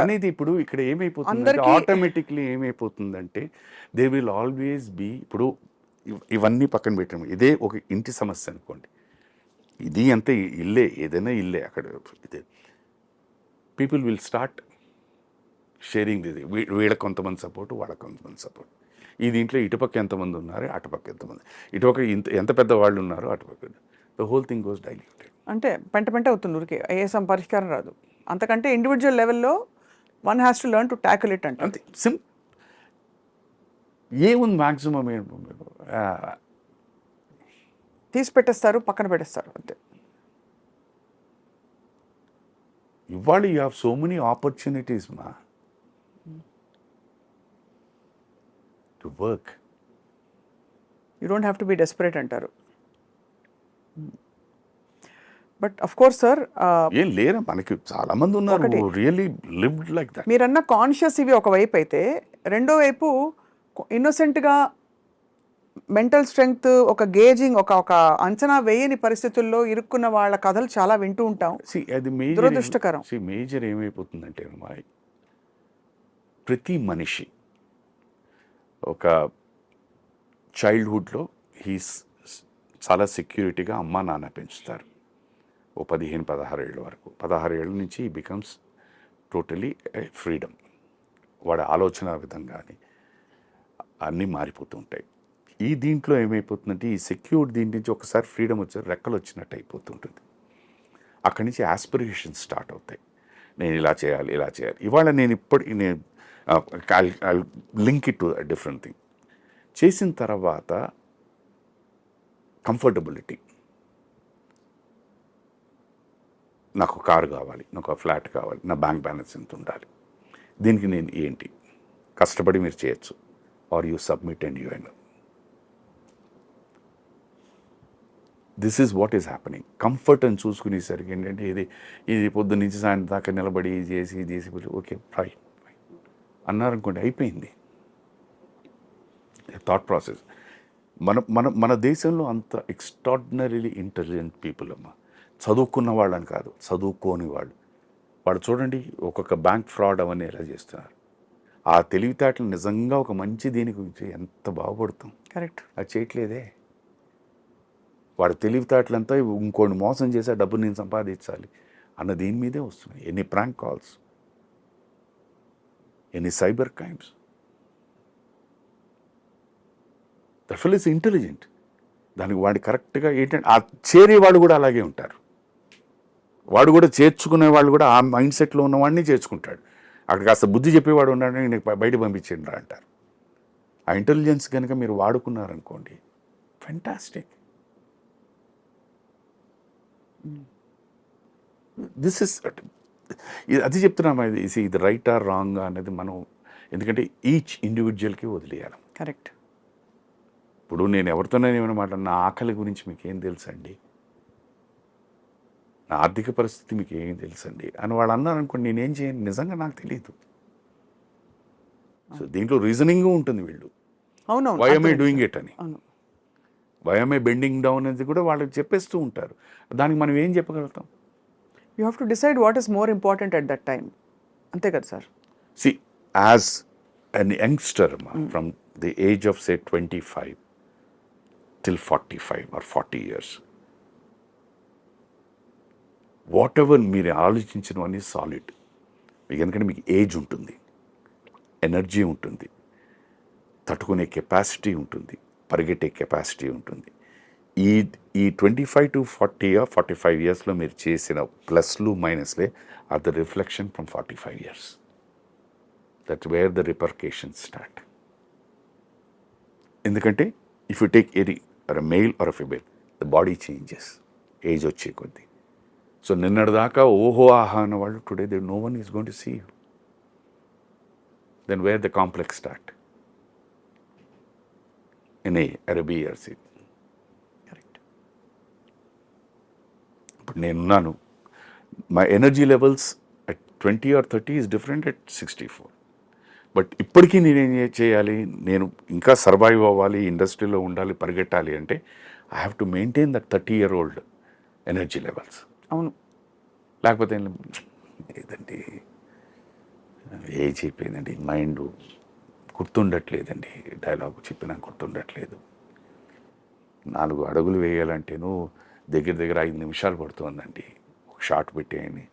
అనేది ఇప్పుడు ఇక్కడ ఏమైపోతుంది, ఆటోమేటిక్లీ ఏమైపోతుందంటే దే విల్ ఆల్వేస్ బీ. ఇప్పుడు ఇవన్నీ పక్కన పెట్టాము, ఇదే ఒక ఇంటి సమస్య అనుకోండి. ఇది అంతే, ఇల్లే, ఏదైనా ఇల్లే. అక్కడ ఇదే పీపుల్ విల్ స్టార్ట్ షేరింగ్ ఇది. వీళ్ళకి కొంతమంది సపోర్టు, వాళ్ళకి కొంతమంది సపోర్ట్. ఈ దీంట్లో ఇటుపక్క ఎంతమంది ఉన్నారు, అటుపక్క ఎంతమంది, ఇటుపక్క ఎంత పెద్ద వాళ్ళు ఉన్నారు, అటుపక్క. The whole thing goes diluted. అంటే పెంట అవుతుంది ఊరికే, ఏ పరిష్కారం రాదు. అంతకంటే ఇండివిజువల్ లెవెల్లో one has to learn to tackle it. అంటే అంతే ఏముంది మ్యాక్సిమం తీసి పెట్టేస్తారు, పక్కన పెట్టేస్తారు అంతే. ఇవాళ you have so many opportunities మా to work. You don't have to be desperate అంటారు. బట్ అఫ్ కోర్స్ సార్, ఏం లేరా, మనకి చాలా మంది ఉన్నారు రియల్లీ లివ్డ్ లైక్ దట్. మీరన్న కాన్షియస్ ఇవి ఒకవైపు అయితే, రెండో వైపు ఇన్నోసెంట్గా మెంటల్ స్ట్రెంగ్త్, ఒక గేజింగ్, ఒక అంచనా వేయని పరిస్థితుల్లో ఇరుక్కున్న వాళ్ళ కథలు చాలా వింటూ ఉంటాం. అది దురదృష్టకరం. మేజర్ ఏమైపోతుందంటే, ప్రతి మనిషి ఒక చైల్డ్హుడ్లో చాలా సెక్యూరిటీగా అమ్మా నాన్న పెంచుతారు. ఓ 15-16 ఏళ్ళ వరకు. 16 ఏళ్ళ నుంచి ఈ బికమ్స్ టోటలీ ఫ్రీడమ్. వాడి ఆలోచన విధంగా అన్నీ మారిపోతూ ఉంటాయి. ఈ దీంట్లో ఏమైపోతుందంటే ఈ సెక్యూర్ దీని నుంచి ఒకసారి ఫ్రీడమ్ వచ్చి రెక్కలు వచ్చినట్టు అయిపోతుంటుంది. అక్కడి నుంచి ఆస్పిరేషన్స్ స్టార్ట్ అవుతాయి. నేను ఇలా చేయాలి, ఇలా చేయాలి. ఇవాళ నేను link it to different thing. చేసిన తర్వాత కంఫర్టబిలిటీ, నాకు కారు కావాలి, నాకు ఫ్లాట్ కావాలి, నా బ్యాంక్ బ్యాలెన్స్ ఎంత ఉండాలి, దీనికి నేను ఏంటి కష్టపడి మీరు చేయొచ్చు. Or you submit and you and this is what is happening. Comfort అని చూసుకునేసరికి ఏంటంటే ఇది పొద్దున్న నుంచి సాయంత్రం దాకా నిలబడి చేసి ఓకే ఫైన్ అన్నారనుకోండి, అయిపోయింది థాట్ ప్రాసెస్. మన దేశంలో అంత ఎక్స్ట్రాడినరీలీ ఇంటెలిజెంట్ పీపుల్ అమ్మ. చదువుకున్న వాళ్ళని కాదు, చదువుకోని వాళ్ళు చూడండి ఒక్కొక్క బ్యాంక్ ఫ్రాడ్ అవన్నీ ఎలా చేస్తున్నారు. ఆ తెలివితేటలు నిజంగా ఒక మంచి దీని గురించి ఎంత బాగుపడుతాం. కరెక్ట్. అది చేయట్లేదే. వాడి తెలివితేటలంతా ఇంకోటి మోసం చేసి ఆ డబ్బు నేను సంపాదించాలి అన్న దీని మీదే వస్తున్నాయి. ఎన్ని ప్రాంక్ కాల్స్, ఎన్ని cyber crimes. The fellow is intelligent. దానికి వాడి కరెక్ట్గా ఏంటంటే ఆ చేరేవాడు కూడా అలాగే ఉంటారు. వాడు కూడా చేర్చుకునే వాళ్ళు కూడా ఆ మైండ్ సెట్లో ఉన్నవాడిని చేర్చుకుంటాడు. అక్కడ కాస్త బుద్ధి చెప్పేవాడు ఉన్నాడని నేను బయట పంపించండి అంటారు. ఆ ఇంటెలిజెన్స్ కనుక మీరు వాడుకున్నారనుకోండి, ఫెంటాస్టిక్. దిస్ ఇస్ అది చెప్తున్నాం. ఇది రైట్ ఆర్ రాంగ్ అనేది మనం, ఎందుకంటే ఈచ్ ఇండివిజువల్కి వదిలేయాలి. కరెక్ట్. ఇప్పుడు నేను ఎవరితోనే ఏమైనా మాట్లాడిన నా ఆకలి గురించి మీకు ఏం తెలుసండి, నా ఆర్థిక పరిస్థితి మీకు ఏం తెలుసండి అని వాళ్ళు అన్నారనుకోండి, నేనేం చేయను, నిజంగా నాకు తెలియదు. సో దీంట్లో రీజనింగ్ ఉంటుంది. వీళ్ళు అవునవును, why am I doing it అని, why am I bending down అనేది కూడా వాళ్ళకి చెప్పేస్తూ ఉంటారు. దానికి మనం ఏం చెప్పగలుగుతాం? You have to decide what is more important at that time. అంతే కదా sir. See as an youngster from the age of say 25 till 45 or 40 years, whatever మీరు ఆలోచించినవన్నీ సాలిడ్. మీకు ఎందుకంటే మీకు ఏజ్ ఉంటుంది, ఎనర్జీ ఉంటుంది, తట్టుకునే కెపాసిటీ ఉంటుంది, పరిగెట్టే కెపాసిటీ ఉంటుంది. ఈ 25 to 40 or 45 ఇయర్స్లో మీరు చేసిన ప్లస్లు మైనస్లే are the reflection from 45 years. That's where the repercussions start. ఎందుకంటే if you take any or a male or a female, the body changes age వచ్చే కొద్దీ. సో నిన్నటిదాకా ఓహో ఆహా అన్న వాళ్ళు today they no one is going to see you. Then where the complex start in అరబియర్స్. Correct. ఇప్పుడు నేనున్నాను, my energy levels at 20 or 30 is different at 64. But ఇప్పటికీ నేనేం చేయాలి, నేను ఇంకా సర్వైవ్ అవ్వాలి, ఇండస్ట్రీలో ఉండాలి, పరిగెట్టాలి అంటే I have to maintain that 30-year-old energy levels. అవును. లేకపోతే లేదండి, ఏజ్ అయిపోయిందండి, మైండ్ గుర్తుండట్లేదండి, డైలాగ్ చెప్పినా గుర్తుండట్లేదు. 4 అడుగులు వేయాలంటేను దగ్గర 5 నిమిషాలు పడుతుందండి. ఒక షార్ట్ పెట్టి ఆయన్ని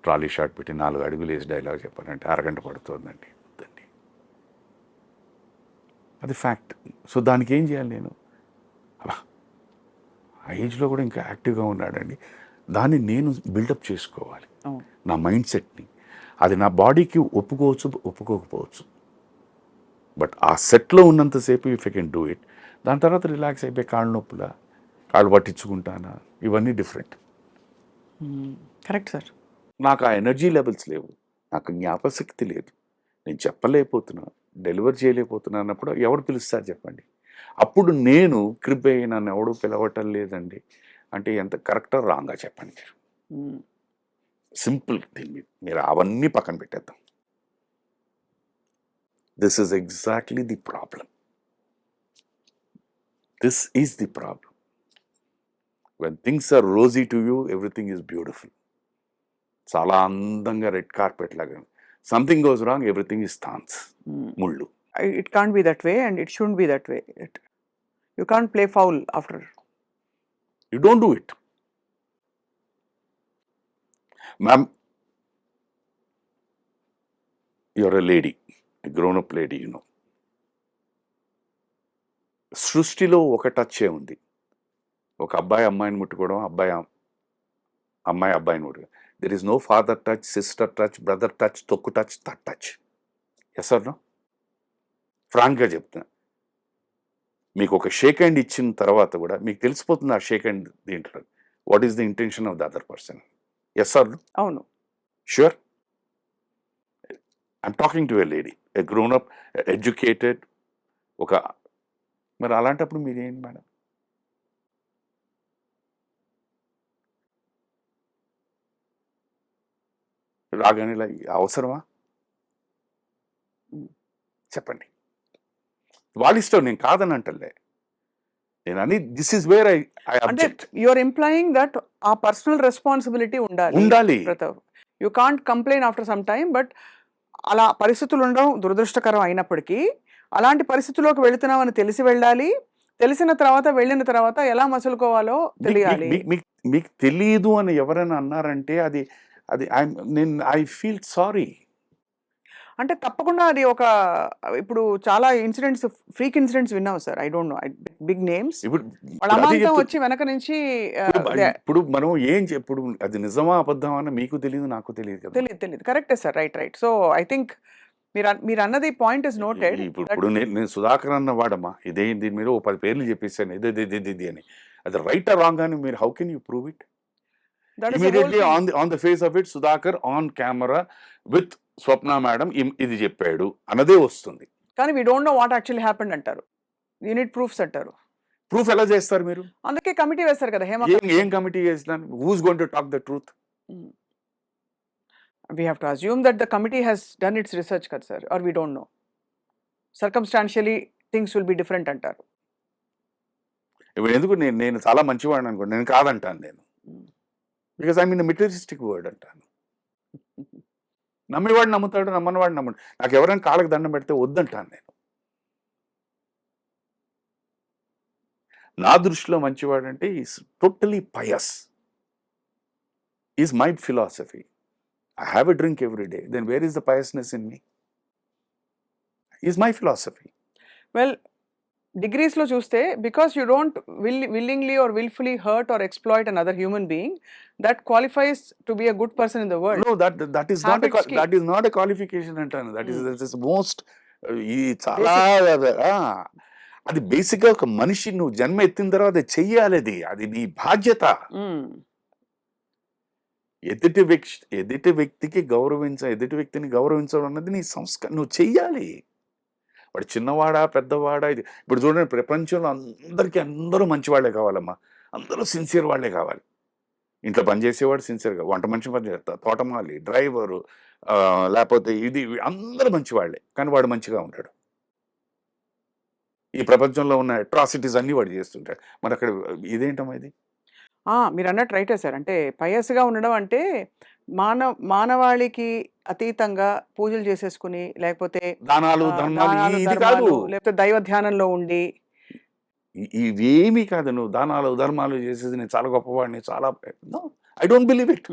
ట్రాలీ షార్ట్ పెట్టి 4 అడుగులు వేసి డైలాగ్ చెప్పాలంటే అరగంట పడుతుందండి. వద్దండి, అది ఫ్యాక్ట్. సో దానికి ఏం చేయాలి నేను? అలా ఆ ఏజ్లో కూడా ఇంకా యాక్టివ్గా ఉన్నాడండి, దాన్ని నేను బిల్డప్ చేసుకోవాలి నా మైండ్ సెట్ని. అది నా బాడీకి ఒప్పుకోవచ్చు, ఒప్పుకోకపోవచ్చు. బట్ ఆ సెట్లో ఉన్నంతసేపు if I can do it, దాని తర్వాత రిలాక్స్ అయిపోయి కాళ్ళు నొప్పులా, కాళ్ళు పట్టించుకుంటానా, ఇవన్నీ డిఫరెంట్. Correct sir. నాకు ఆ ఎనర్జీ లెవెల్స్ లేవు, నాకు జ్ఞాపశక్తి లేదు, నేను చెప్పలేకపోతున్నా, డెలివర్ చేయలేకపోతున్నా అన్నప్పుడు ఎవరు పిలుస్తారు చెప్పండి? అప్పుడు నేను క్రిప్ అయ్యి నన్ను ఎవడు పిలవటం లేదండి అంటే ఎంత కరెక్టా రాంగా చెప్పండి మీరు? Simple thing. మీరు అవన్నీ పక్కన పెట్టేద్దాం. This is exactly the problem. This is the problem. When things are rosy to you, everything is beautiful. చాలా అందంగా రెడ్ కార్పెట్ లాగా. Something goes wrong, everything is thorns, ముళ్ళు. It can't be that way and it should be that way. You can't play foul after. You don't do it. Ma'am, you're a lady, a grown-up lady, you know. సృష్టిలో ఒక టచ్చే ఉంది. ఒక అబ్బాయి అమ్మాయిని ముట్టుకోవడం, అమ్మాయి అబ్బాయిని ముట్టుకోవడం. There is no father touch, sister touch, brother touch, తొక్కు touch, third touch. Yes or no? ఫ్రాంక్గా చెప్తున్నా. మీకు ఒక షేక్ హ్యాండ్ ఇచ్చిన తర్వాత కూడా మీకు తెలిసిపోతుంది ఆ షేక్ హ్యాండ్ దీంట్లో what is the intention of the other person. Yes or no? అవును. Sure. I'm talking to a lady, a grown up, educated. ఒక మరి అలాంటప్పుడు మీరు ఏంటి మేడం? రాగానే ఇలా అవసరమా? చెప్పండి. వాళ్ళ ఇష్టం, నేను కాదని అంటలే. నేను అని దిస్ ఇస్ వేర్ ఐ అంటే అబ్జెక్ట్. యూఆర్ ఇంప్లాయింగ్ దట్ ఆ పర్సనల్ రెస్పాన్సిబిలిటీ ఉండాలి. You can't complain after some time. But అలా పరిస్థితులు ఉండడం దురదృష్టకరం అయినప్పటికీ అలాంటి పరిస్థితుల్లోకి వెళుతున్నామని తెలిసి వెళ్ళాలి. తెలిసిన తర్వాత వెళ్ళిన తర్వాత ఎలా మసులుకోవాలో తెలియాలి. మీకు తెలియదు అని ఎవరైనా అన్నారంటే అది అది ఐ ఫీల్ సారీ. అంటే తప్పకుండా అది ఒక ఇప్పుడు చాలా ఇన్సిడెంట్స్, ఫ్రీక్ ఇన్సిడెంట్స్ విన్నాం సార్. I don't know big names. ఇప్పుడు వాళ్ళ అమాంతం వచ్చి వెనక నుంచి ఇప్పుడు మనం ఇప్పుడు అది నిజమా అబద్ధమా అని మీకు తెలియదు, నాకు తెలియదు కదా. తెలియదు. కరెక్టే sir. Right. So I think మీరు అన్నది పాయింట్ ఇస్ నోటెడ్. ఇప్పుడు నేను సుధాకర్ అన్న వాడమ్మా, ఇదే దీని మీద ఓ 10 పేర్లు చెప్పేసాను ఇది అని. అది రైట్ ఆర్ రాంగ్ అని మీరు how can you prove it? Immediately on the face of it Sudhakar on camera with Swapna madam ఇది చెప్పాడు అన్నదే వస్తుంది. కానీ we don't know what actually happened అంటారు. యూనిట్ ప్రూఫ్స్ అంటారు. ప్రూఫ్ ఎలా చేస్తారు మీరు? అందుకే కమిటీ వేస్తారు కదా. ఏం కమిటీ చేసినాను? Who's going to talk the truth? We have to assume that the committee has done its research కదా sir, or we don't know. Circumstantially things will be different అంటారు. ఇప్పుడు ఎందుకు నేను చాలా మంచివాడిని అనుకోండి, నేను కాదంటాను నేను. Because I mean materialistic word అంటాను. నమ్మేవాడు నమ్ముతాడు, నమ్మనివాడు నమ్మడు. నాకు ఎవరైనా కాళ్ళకి దండం పెడితే వద్దంటాను నేను. నా దృష్టిలో మంచివాడు అంటే is totally pious. Is my philosophy. I have a drink every day. Then where is the piousness in me? Is my philosophy. Well, degrees lo chuste, because you don't willingly or willfully hurt or exploit another human being, that qualifies to be a good person in the world. No, that is not a qualification antanu. That is most చాలా అది basic గా ఒక మనిషి నువ్వు జన్మ ఎత్తిన తర్వాత చెయ్యాలి. అది నీ బాధ్యత. ఎదుటి వ్యక్తిని గౌరవించడం అన్నది నీ సంస్కారం. నువ్వు చెయ్యాలి. వాడు చిన్నవాడా పెద్దవాడా ఇది ఇప్పుడు చూడండి, ప్రపంచంలో అందరూ మంచివాళ్లే కావాలమ్మా. అందరూ సిన్సియర్ వాళ్లే కావాలి. ఇంట్లో పనిచేసేవాడు సిన్సియర్గా, వంట మనిషి పని చేస్తారు, తోటమాలి, డ్రైవరు, లేకపోతే ఇది అందరూ మంచివాళ్లే. కానీ వాడు మంచిగా ఉంటాడు. ఈ ప్రపంచంలో ఉన్న అట్రాసిటీస్ అన్ని వాడు చేస్తుంటాడు. మరి అక్కడ ఇదేంటమ్మా ఇది? మీరు అన్నట్టు రైటే సార్. అంటే పయస్గా ఉండడం అంటే మానవాళికి అతీతంగా పూజలు చేసేసుకుని, లేకపోతే దానాలు లేకపోతే దైవ ధ్యానంలో ఉండి, ఇవేమీ కాదు. నువ్వు దానాలు ధర్మాలు చేసేది నేను చాలా గొప్పవాడిని, చాలా ఐ డోంట్ బిలీవ్ ఇట్.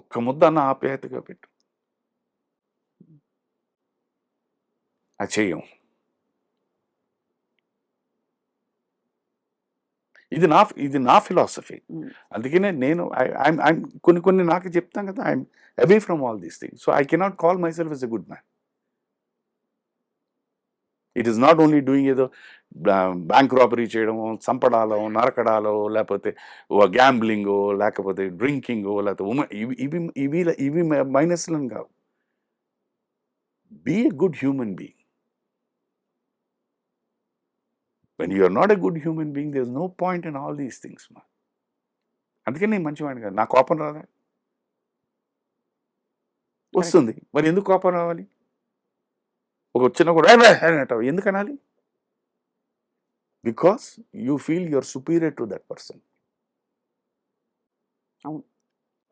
ఒక్క ముద్ద అన్న ఆప్యాయతగా పెట్టు. అది చెయ్యం. ఇది నా ఫిలాసఫీ. అందుకనే నేను కొన్ని నాకు చెప్తాను కదా, I'm away from all these things. So I cannot call myself as a good man. It is not only doing ఏదో బ్యాంక్ రాబరీ చేయడమో, చంపడాలో, నరకడాలో, లేకపోతే గ్యాంబ్లింగో, లేకపోతే డ్రింకింగో, లేకపోతే ఇవి మైనస్లను కావు. Be a good human being. When you are not a good human being, there is no point in all these things, man. అందుకని నేను మంచివాడిని కాదు. నా కోపం రాదా? వస్తుంది. మరి ఎందుకు కోపం రావాలి? ఒక చిన్న కూడా అంటావు, ఎందుకు అనాలి? Because you feel you're superior to that person. అవును.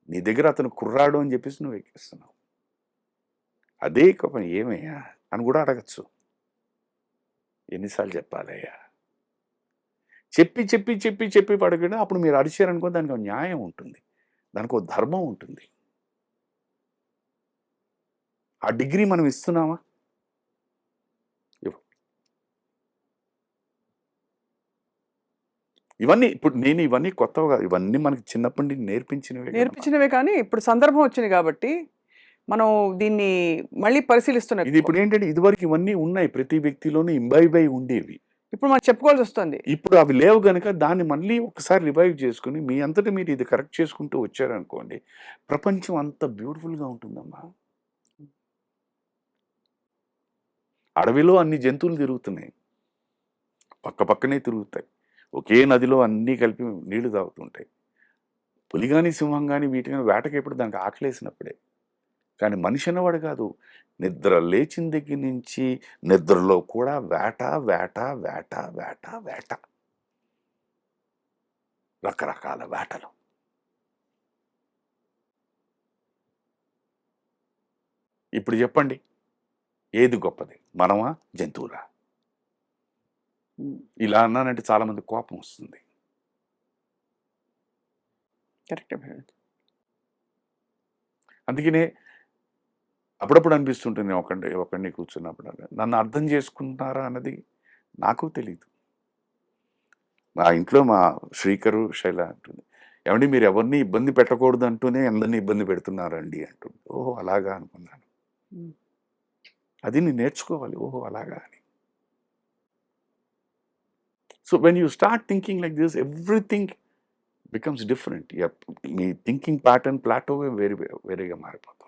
నీ దగ్గర అతను కుర్రాడు అని చెప్పేసి నువ్వు ఎక్కిస్తున్నావు. అదే కోపం ఏమయ్యా అని కూడా అడగచ్చు. ఎన్నిసార్లు చెప్పాలయ్యా? చెప్పి పడకుండా అప్పుడు మీరు అరిచారనుకో, దానికి ఒక న్యాయం ఉంటుంది, దానికి ఒక ధర్మం ఉంటుంది. ఆ డిగ్రీ మనం ఇస్తున్నామా? ఇవన్నీ ఇప్పుడు నేను ఇవన్నీ కొత్తగా కాదు, ఇవన్నీ మనకి చిన్నప్పటి నుంచి నేర్పించినవే కదమ్మా. నేర్పించినవే కానీ ఇప్పుడు సందర్భం వచ్చింది కాబట్టి మనం దీన్ని మళ్ళీ పరిశీలిస్తున్నాం. ఇది ఇప్పుడు ఏంటంటే ఇదివరకు ఇవన్నీ ఉన్నాయి, ప్రతి వ్యక్తిలోనూ ఇంబైబై ఉండేవి. ఇప్పుడు మనం చెప్పుకోవాల్సి వస్తుంది. ఇప్పుడు అవి లేవు గనుక దాన్ని మళ్ళీ ఒకసారి రివైవ్ చేసుకుని మీ అంతటా మీరు ఇది కరెక్ట్ చేసుకుంటూ వచ్చారనుకోండి, ప్రపంచం అంత బ్యూటిఫుల్గా ఉంటుందమ్మా. అడవిలో అన్ని జంతువులు తిరుగుతున్నాయి, పక్క పక్కనే తిరుగుతాయి, ఒకే నదిలో అన్నీ కలిపి నీళ్లు తాగుతుంటాయి. పులి కానీ సింహం కానీ వీటి కానీ వేటకెప్పుడు దానికి ఆకలేసినప్పుడే. కానీ మనిషి అన్నవాడు కాదు, నిద్ర లేచిన దగ్గర నుంచి నిద్రలో కూడా వేట వేట వేట వేట వేట, రకరకాల వేటలు. ఇప్పుడు చెప్పండి, ఏది గొప్పది, మనమా జంతువులా? ఇలా అన్నానంటే చాలా మంది కోపం వస్తుంది. కరెక్ట్. అందుకనే అప్పుడప్పుడు అనిపిస్తుంటుంది, ఒకడిని కూర్చున్నప్పుడు నన్ను అర్థం చేసుకుంటున్నారా అన్నది నాకు తెలియదు. మా ఇంట్లో మా శ్రీకరు శైల అంటుంది, ఏమండి మీరు ఎవరిని ఇబ్బంది పెట్టకూడదు అంటూనే అందరినీ ఇబ్బంది పెడుతున్నారండి అంటుంది. ఓహో అలాగా అనుకున్నాను. అది నేను నేర్చుకోవాలి, ఓహో అలాగా అని. So when you start thinking like this, everything becomes different. మీ థింకింగ్ ప్యాటర్న్ ప్లాటోవే వేరేగా మారిపోతుంది.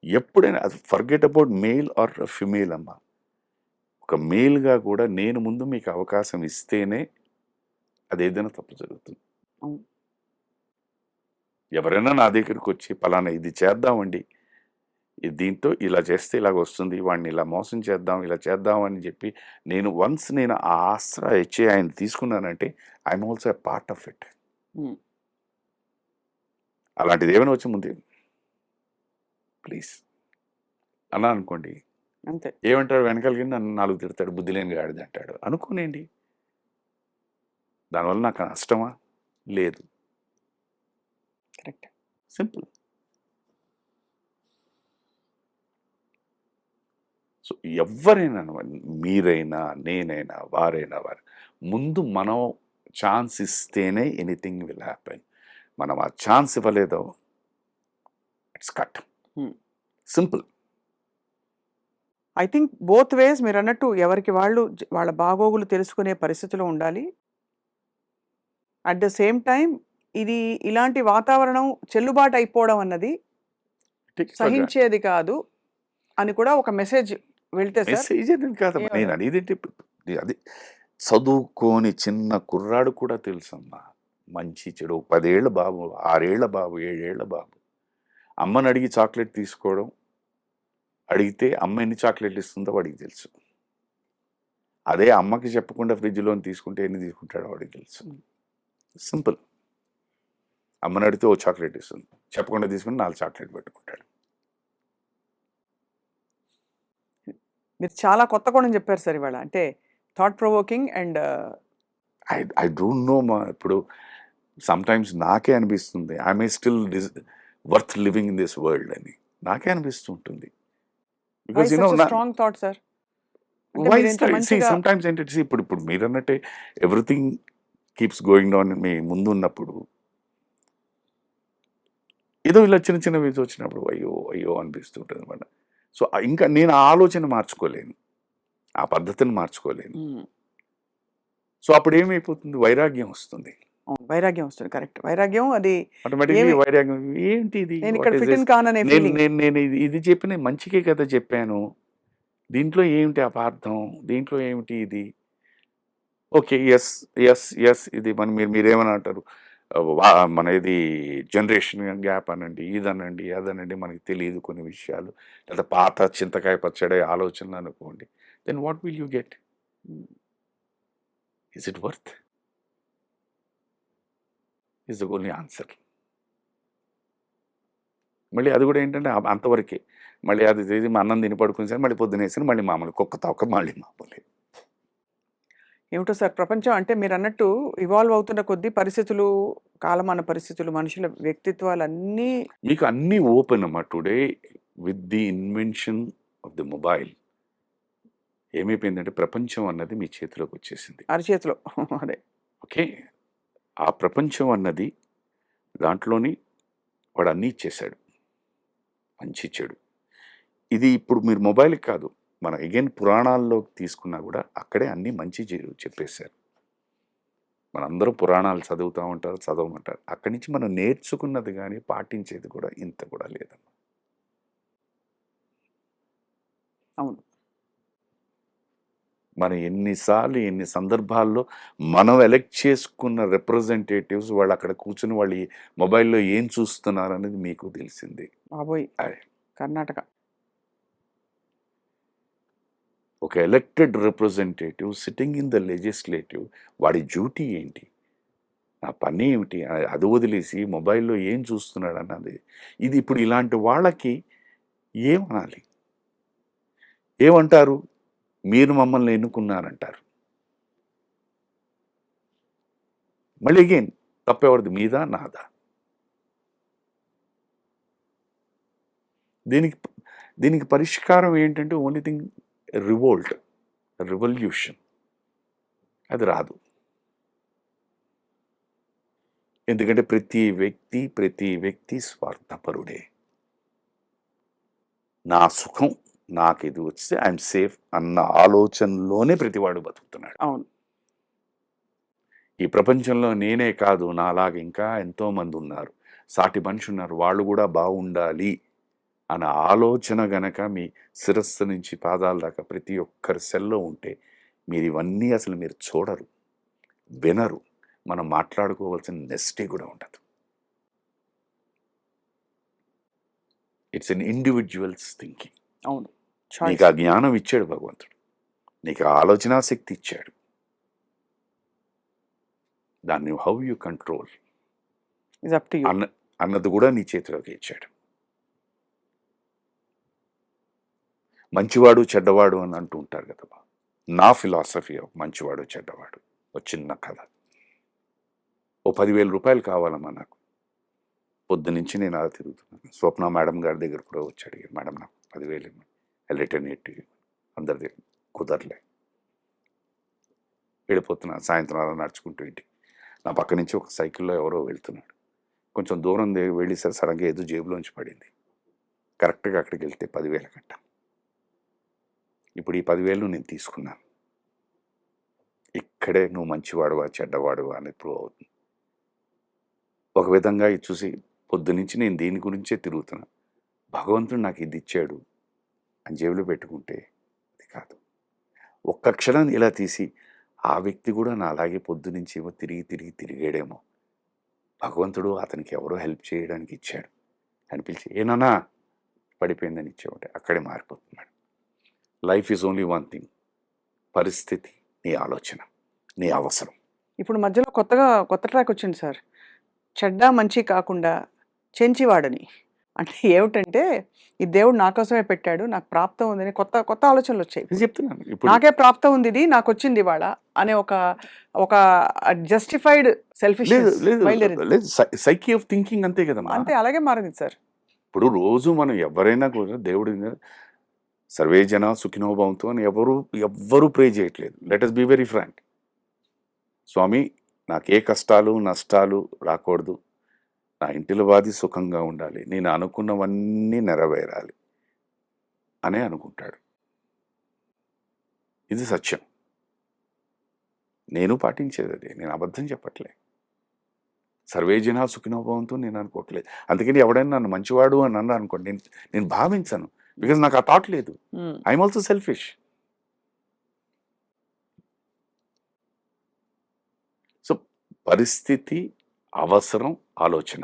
ఎప్పుడైనా అది forget about male or female అమ్మా. ఒక మేల్గా కూడా నేను ముందు మీకు అవకాశం ఇస్తేనే అది ఏదైనా తప్పు జరుగుతుంది. ఎవరైనా నా దగ్గరికి వచ్చి పలానా ఇది చేద్దామండి, దీంతో ఇలా చేస్తే ఇలాగ వస్తుంది, వాడిని ఇలా మోసం చేద్దాం, ఇలా చేద్దాం అని చెప్పి నేను ఆ ఆస్త్ర ఇచ్చే ఆయన తీసుకున్నానంటే I'm also a part of it. అలాంటిది ఏమైనా వచ్చి ముందు ప్లీజ్ అలా అనుకోండి, అంతే. ఏమంటాడు వెనకాలకి నన్ను 4 తిడతాడు, బుద్ధి లేని గాడిద అంటాడు అనుకోనేండి. దానివల్ల నాకు నష్టమా? లేదు. కరెక్ట్. సింపుల్. సో ఎవరైనా మీరైనా నేనైనా వారైనా ముందు మనం ఛాన్స్ ఇస్తేనే ఎనీథింగ్ విల్ హ్యాపెన్. మనం ఆ ఛాన్స్ ఇవ్వలేదో it's cut. Simple. I think both ways మీరు అన్నట్టు ఎవరికి వాళ్ళు వాళ్ళ బాగోగులు తెలుసుకునే పరిస్థితిలో ఉండాలి. అట్ ద సేమ్ టైం ఇది ఇలాంటి వాతావరణం చెల్లుబాటు అయిపోవడం అన్నది సహించేది కాదు అని కూడా ఒక మెసేజ్ వెళ్తే సార్. మెసేజ్ అనేది కాదమ్మా, నేను అనేది అది చదువుకోని చిన్న కుర్రాడు కూడా తెలుసమ్మా మంచి చెడు. 10 ఏళ్ల బాబు, 6 ఏళ్ల బాబు, 7 ఏళ్ల బాబు అమ్మని అడిగి చాక్లెట్ తీసుకోవడం, అడిగితే అమ్మ ఎన్ని చాక్లెట్లు ఇస్తుందో వాడికి తెలుసు. అదే అమ్మకి చెప్పకుండా ఫ్రిడ్జ్లో తీసుకుంటే ఎన్ని తీసుకుంటాడో వాడికి తెలుసు. సింపుల్. అమ్మని అడిగితే ఓ చాక్లెట్ ఇస్తుంది, చెప్పకుండా తీసుకుని 4 చాక్లెట్ పెట్టుకుంటాడు. మీరు చాలా కొత్త కోణం చెప్పారు సార్ ఇవాళ. అంటే thought provoking and I don't no మా. ఇప్పుడు సమ్టైమ్స్ నాకే అనిపిస్తుంది I may still worth living in this world అని నాకే అనిపిస్తుంటుంది. Because strong thought sir. Sometimes ఏంటంటే ఇప్పుడు మీరు అన్నట్టే ఎవ్రీథింగ్ కీప్స్ గోయింగ్ డౌన్ మీ ముందు ఉన్నప్పుడు ఏదో ఇలా చిన్న చిన్న వీజ్ వచ్చినప్పుడు అయ్యో అయ్యో అనిపిస్తుంటుంది అనమాట. సో ఇంకా నేను ఆ ఆలోచన మార్చుకోలేను, ఆ పద్ధతిని మార్చుకోలేను. సో అప్పుడు ఏమైపోతుంది, వైరాగ్యం వస్తుంది. వైరాగ్యం వస్తుంది. కరెక్ట్. వైరాగ్యం అది ఆటోమేటిక్లీ వైరాగ్యం. ఏంటి ఇది, నేను ఇది చెప్పిన మంచికే కదా చెప్పాను, దీంట్లో ఏమిటి అపార్థం, దీంట్లో ఏమిటి ఇది. ఓకే, ఎస్ ఎస్ ఎస్ ఇది మీరేమని అంటారు, మన ఇది జనరేషన్ గ్యాప్ అనండి, ఇదనండి అదనండి, మనకి తెలియదు కొన్ని విషయాలు, లేదా పాత చింతకాయ పచ్చడి ఆలోచనలు అనుకోండి. Then what will you get? Is it worth? Is the only answer. మళ్ళీ అది కూడా ఏంటంటే అంతవరకే. మళ్ళీ అది మా అన్నం తిని పడుకుని సరే మళ్ళీ పొద్దునేసి మళ్ళీ మామూలు కుక్క తొక్క మళ్ళీ మామూలు. ఏమిటో సార్ ప్రపంచం అంటే మీరు అన్నట్టు ఇవాల్వ్ అవుతున్న కొద్దీ పరిస్థితులు, కాలమాన పరిస్థితులు, మనుషుల వ్యక్తిత్వాలు అన్నీ మీకు అన్నీ ఓపెన్ అమ్మా. Today with the invention of the mobile ఏమైపోయిందంటే ప్రపంచం అన్నది మీ చేతిలోకి వచ్చేసింది. అరచేతిలో. అదే. ఓకే. ఆ ప్రపంచం అన్నది దాంట్లోని వాడు అన్నీ ఇచ్చేశాడు. మంచి చెడు. ఇది ఇప్పుడు మీరు మొబైల్‌కి కాదు. మన అగైన్ పురాణాల్లోకి తీసుకున్నా కూడా అక్కడే అన్నీ మంచి చెడు చెప్పేశారు. మనందరం పురాణాలు చదువుతా ఉంటారు, చదవమంటారు. అక్కడి నుంచి మనం నేర్చుకున్నది గానీ పాటించేది కూడా ఇంత కూడా లేదమ్మా. అవును. మనం ఎన్ని సందర్భాల్లో మనం ఎలక్ట్ చేసుకున్న రిప్రజెంటేటివ్స్ వాళ్ళు అక్కడ కూర్చొని వాళ్ళు ఈ మొబైల్‌లో ఏం చూస్తున్నారనేది మీకు తెలిసింది. బాబోయ్! అదే. కర్ణాటక. ఒక elected representative sitting in the legislative వాడి డ్యూటీ ఏంటి? నా పని ఏమిటి? అది వదిలేసి మొబైల్‌లో ఏం చూస్తున్నాడన్నది. ఇది ఇప్పుడు ఇలాంటి వాళ్ళకి ఏమనాలి? ఏమంటారు? మీరు మమ్మల్ని ఎన్నుకున్నారంటారు. మళ్ళీ అగైన్ తప్పెవరిది? మీదా? నాదా? దీనికి దీనికి పరిష్కారం ఏంటంటే ఓన్లీ థింగ్ రివోల్ట్, రివల్యూషన్. అది రాదు. ఎందుకంటే ప్రతి వ్యక్తి స్వార్థపరుడే. నా సుఖం నాకు ఇది వస్తే ఐఎమ్ సేఫ్ అన్న ఆలోచనలోనే ప్రతివాడు బతుకుతున్నాడు. అవును. ఈ ప్రపంచంలో నేనే కాదు నాలాగా ఇంకా ఎంతో మంది ఉన్నారు, సాటి మనిషి ఉన్నారు, వాళ్ళు కూడా బాగుండాలి అన్న ఆలోచన గనక మీ శిరస్సు నుంచి పాదాల దాకా ప్రతి ఒక్కరి సెల్లో ఉంటే మీరు ఇవన్నీ అసలు మీరు చూడరు, వినరు, మనం మాట్లాడుకోవాల్సిన నెస్టీ కూడా ఉండదు. It's an individuals thinking. అవును. నీకు ఆ జ్ఞానం ఇచ్చాడు భగవంతుడు, నీకు ఆ ఆలోచనా శక్తి ఇచ్చాడు. దాన్ని how you control is up to you. అన్నది కూడా నీ చేతిలోకి ఇచ్చాడు. మంచివాడు చెడ్డవాడు అని అంటూ ఉంటారు కదా. నా ఫిలాసఫీ మంచివాడు చెడ్డవాడు ఒక చిన్న కథ. ఓ 10,000 రూపాయలు కావాలమ్మా నాకు. పొద్దునుంచి నేను అలా తిరుగుతున్నాను. స్వప్న మేడం గారి దగ్గర కూడా వచ్చి అడిగాను, మేడం నాకు 10,000 ఇవ్వండి, రిటర్నేట్ అందరి దగ్గర కుదరలే. వెళ్ళిపోతున్నాను సాయంత్రం అలా నడుచుకుంటూ ఇంటికి. నా పక్క నుంచి ఒక సైకిల్లో ఎవరో వెళ్తున్నాడు. కొంచెం దూరం వెళ్ళేసరి సడన్గా ఏదో జేబులోంచి పడింది. కరెక్ట్గా అక్కడికి వెళ్తే 10,000 కట్ట. ఇప్పుడు ఈ 10,000 నేను తీసుకున్నాను. ఇక్కడే నువ్వు మంచివాడువా చెడ్డవాడువా అనేది ప్రూవ్ అవుతుంది. ఒక విధంగా ఇది చూసి పొద్దునుంచి నేను దీని గురించే తిరుగుతున్నా. భగవంతుడు నాకు ఇది ఇచ్చాడు అని జేబులో పెట్టుకుంటే అది కాదు. ఒక్క క్షణం ఇలా తీసి ఆ వ్యక్తి కూడా నా అలాగే పొద్దునుంచి ఏమో తిరిగాడేమో, భగవంతుడు అతనికి ఎవరో హెల్ప్ చేయడానికి ఇచ్చాడు అని పిలిచి ఏనన్నా పడిపోయిందని ఇచ్చేవాడు. అక్కడే మారిపోతున్నాడు. Life is only one thing, పరిస్థితి, నీ ఆలోచన, నీ అవసరం. ఇప్పుడు మధ్యలో కొత్త ట్రాక్ వచ్చింది సార్. చెడ్డ మంచి కాకుండా చెంచివాడని. అంటే ఏమిటంటే ఈ దేవుడు నా కోసమే పెట్టాడు, నాకు ప్రాప్తం ఉందని కొత్త ఆలోచనలు వచ్చాయి. నేను చెప్తున్నాను ఇప్పుడు నాకే ప్రాప్తం ఉంది, ఇది నాకు వచ్చింది ఇవాళ అనే ఒక జస్టిఫైడ్ సెల్ఫిష్ లేదు సైకీ ఆఫ్ థింకింగ్ అంతే కదమ్మా. అంతే, అలాగే మారింది సార్. ఇప్పుడు రోజు మనం ఎవరైనా కూడా దేవుడి సర్వే జన సుఖినో భవంతు అని ఎవ్వరూ ప్రే చేయట్లేదు. Let us be very frank. స్వామి నాకు ఏ కష్టాలు నష్టాలు రాకూడదు, నా ఇంటిలో వాది సుఖంగా ఉండాలి, నేను అనుకున్నవన్నీ నెరవేరాలి అనే అనుకుంటాడు. ఇది సత్యం. నేను పాటించేది అదే, నేను అబద్ధం చెప్పట్లే. సర్వే జన సుఖినో భవంతు నేను అనుకోవట్లేదు. అందుకని ఎవడైనా నన్ను మంచివాడు అని అన్నా అనుకోండి, నేను భావించను. బికాజ్ నాకు ఆ థాట్ లేదు. I'm also selfish. సో పరిస్థితి, అవసరం, ఆలోచన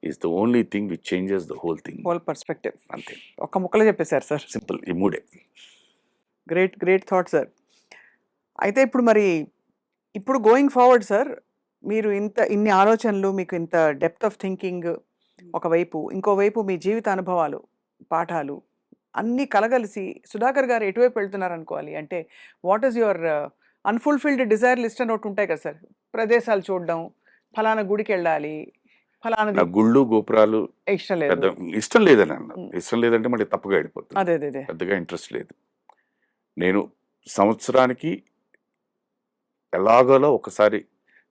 is the only thing which changes the whole thing. Whole perspective. అంతే. ఒక్క ముక్కలో చెప్పేశారు సార్. సింపుల్. ఈ మూడే. Great thought sir. అయితే ఇప్పుడు గోయింగ్ ఫార్వర్డ్ సార్, మీరు ఇన్ని ఆలోచనలు, మీకు ఇంత డెప్త్ ఆఫ్ థింకింగ్ ఒకవైపు, ఇంకోవైపు మీ జీవిత అనుభవాలు, పాఠాలు అన్నీ కలగలిసి సుధాకర్ గారు ఎటువైపు వెళ్తున్నారు అనుకోవాలి. అంటే what is your unfulfilled desire list అని ఒకటి ఉంటాయి కదా సార్. ప్రదేశాలు చూడడం, ఫలానా గుడికి వెళ్ళాలి, ఫలానా గుళ్ళు గోపురాలు ఇష్టం లేదు. ఇష్టం లేదని అన్నారు. ఇష్టం లేదంటే మళ్ళీ తప్పుగా వెళ్ళిపోతుంది. అదే పెద్దగా ఇంట్రెస్ట్ లేదు. నేను సంవత్సరానికి ఎలాగోలా ఒకసారి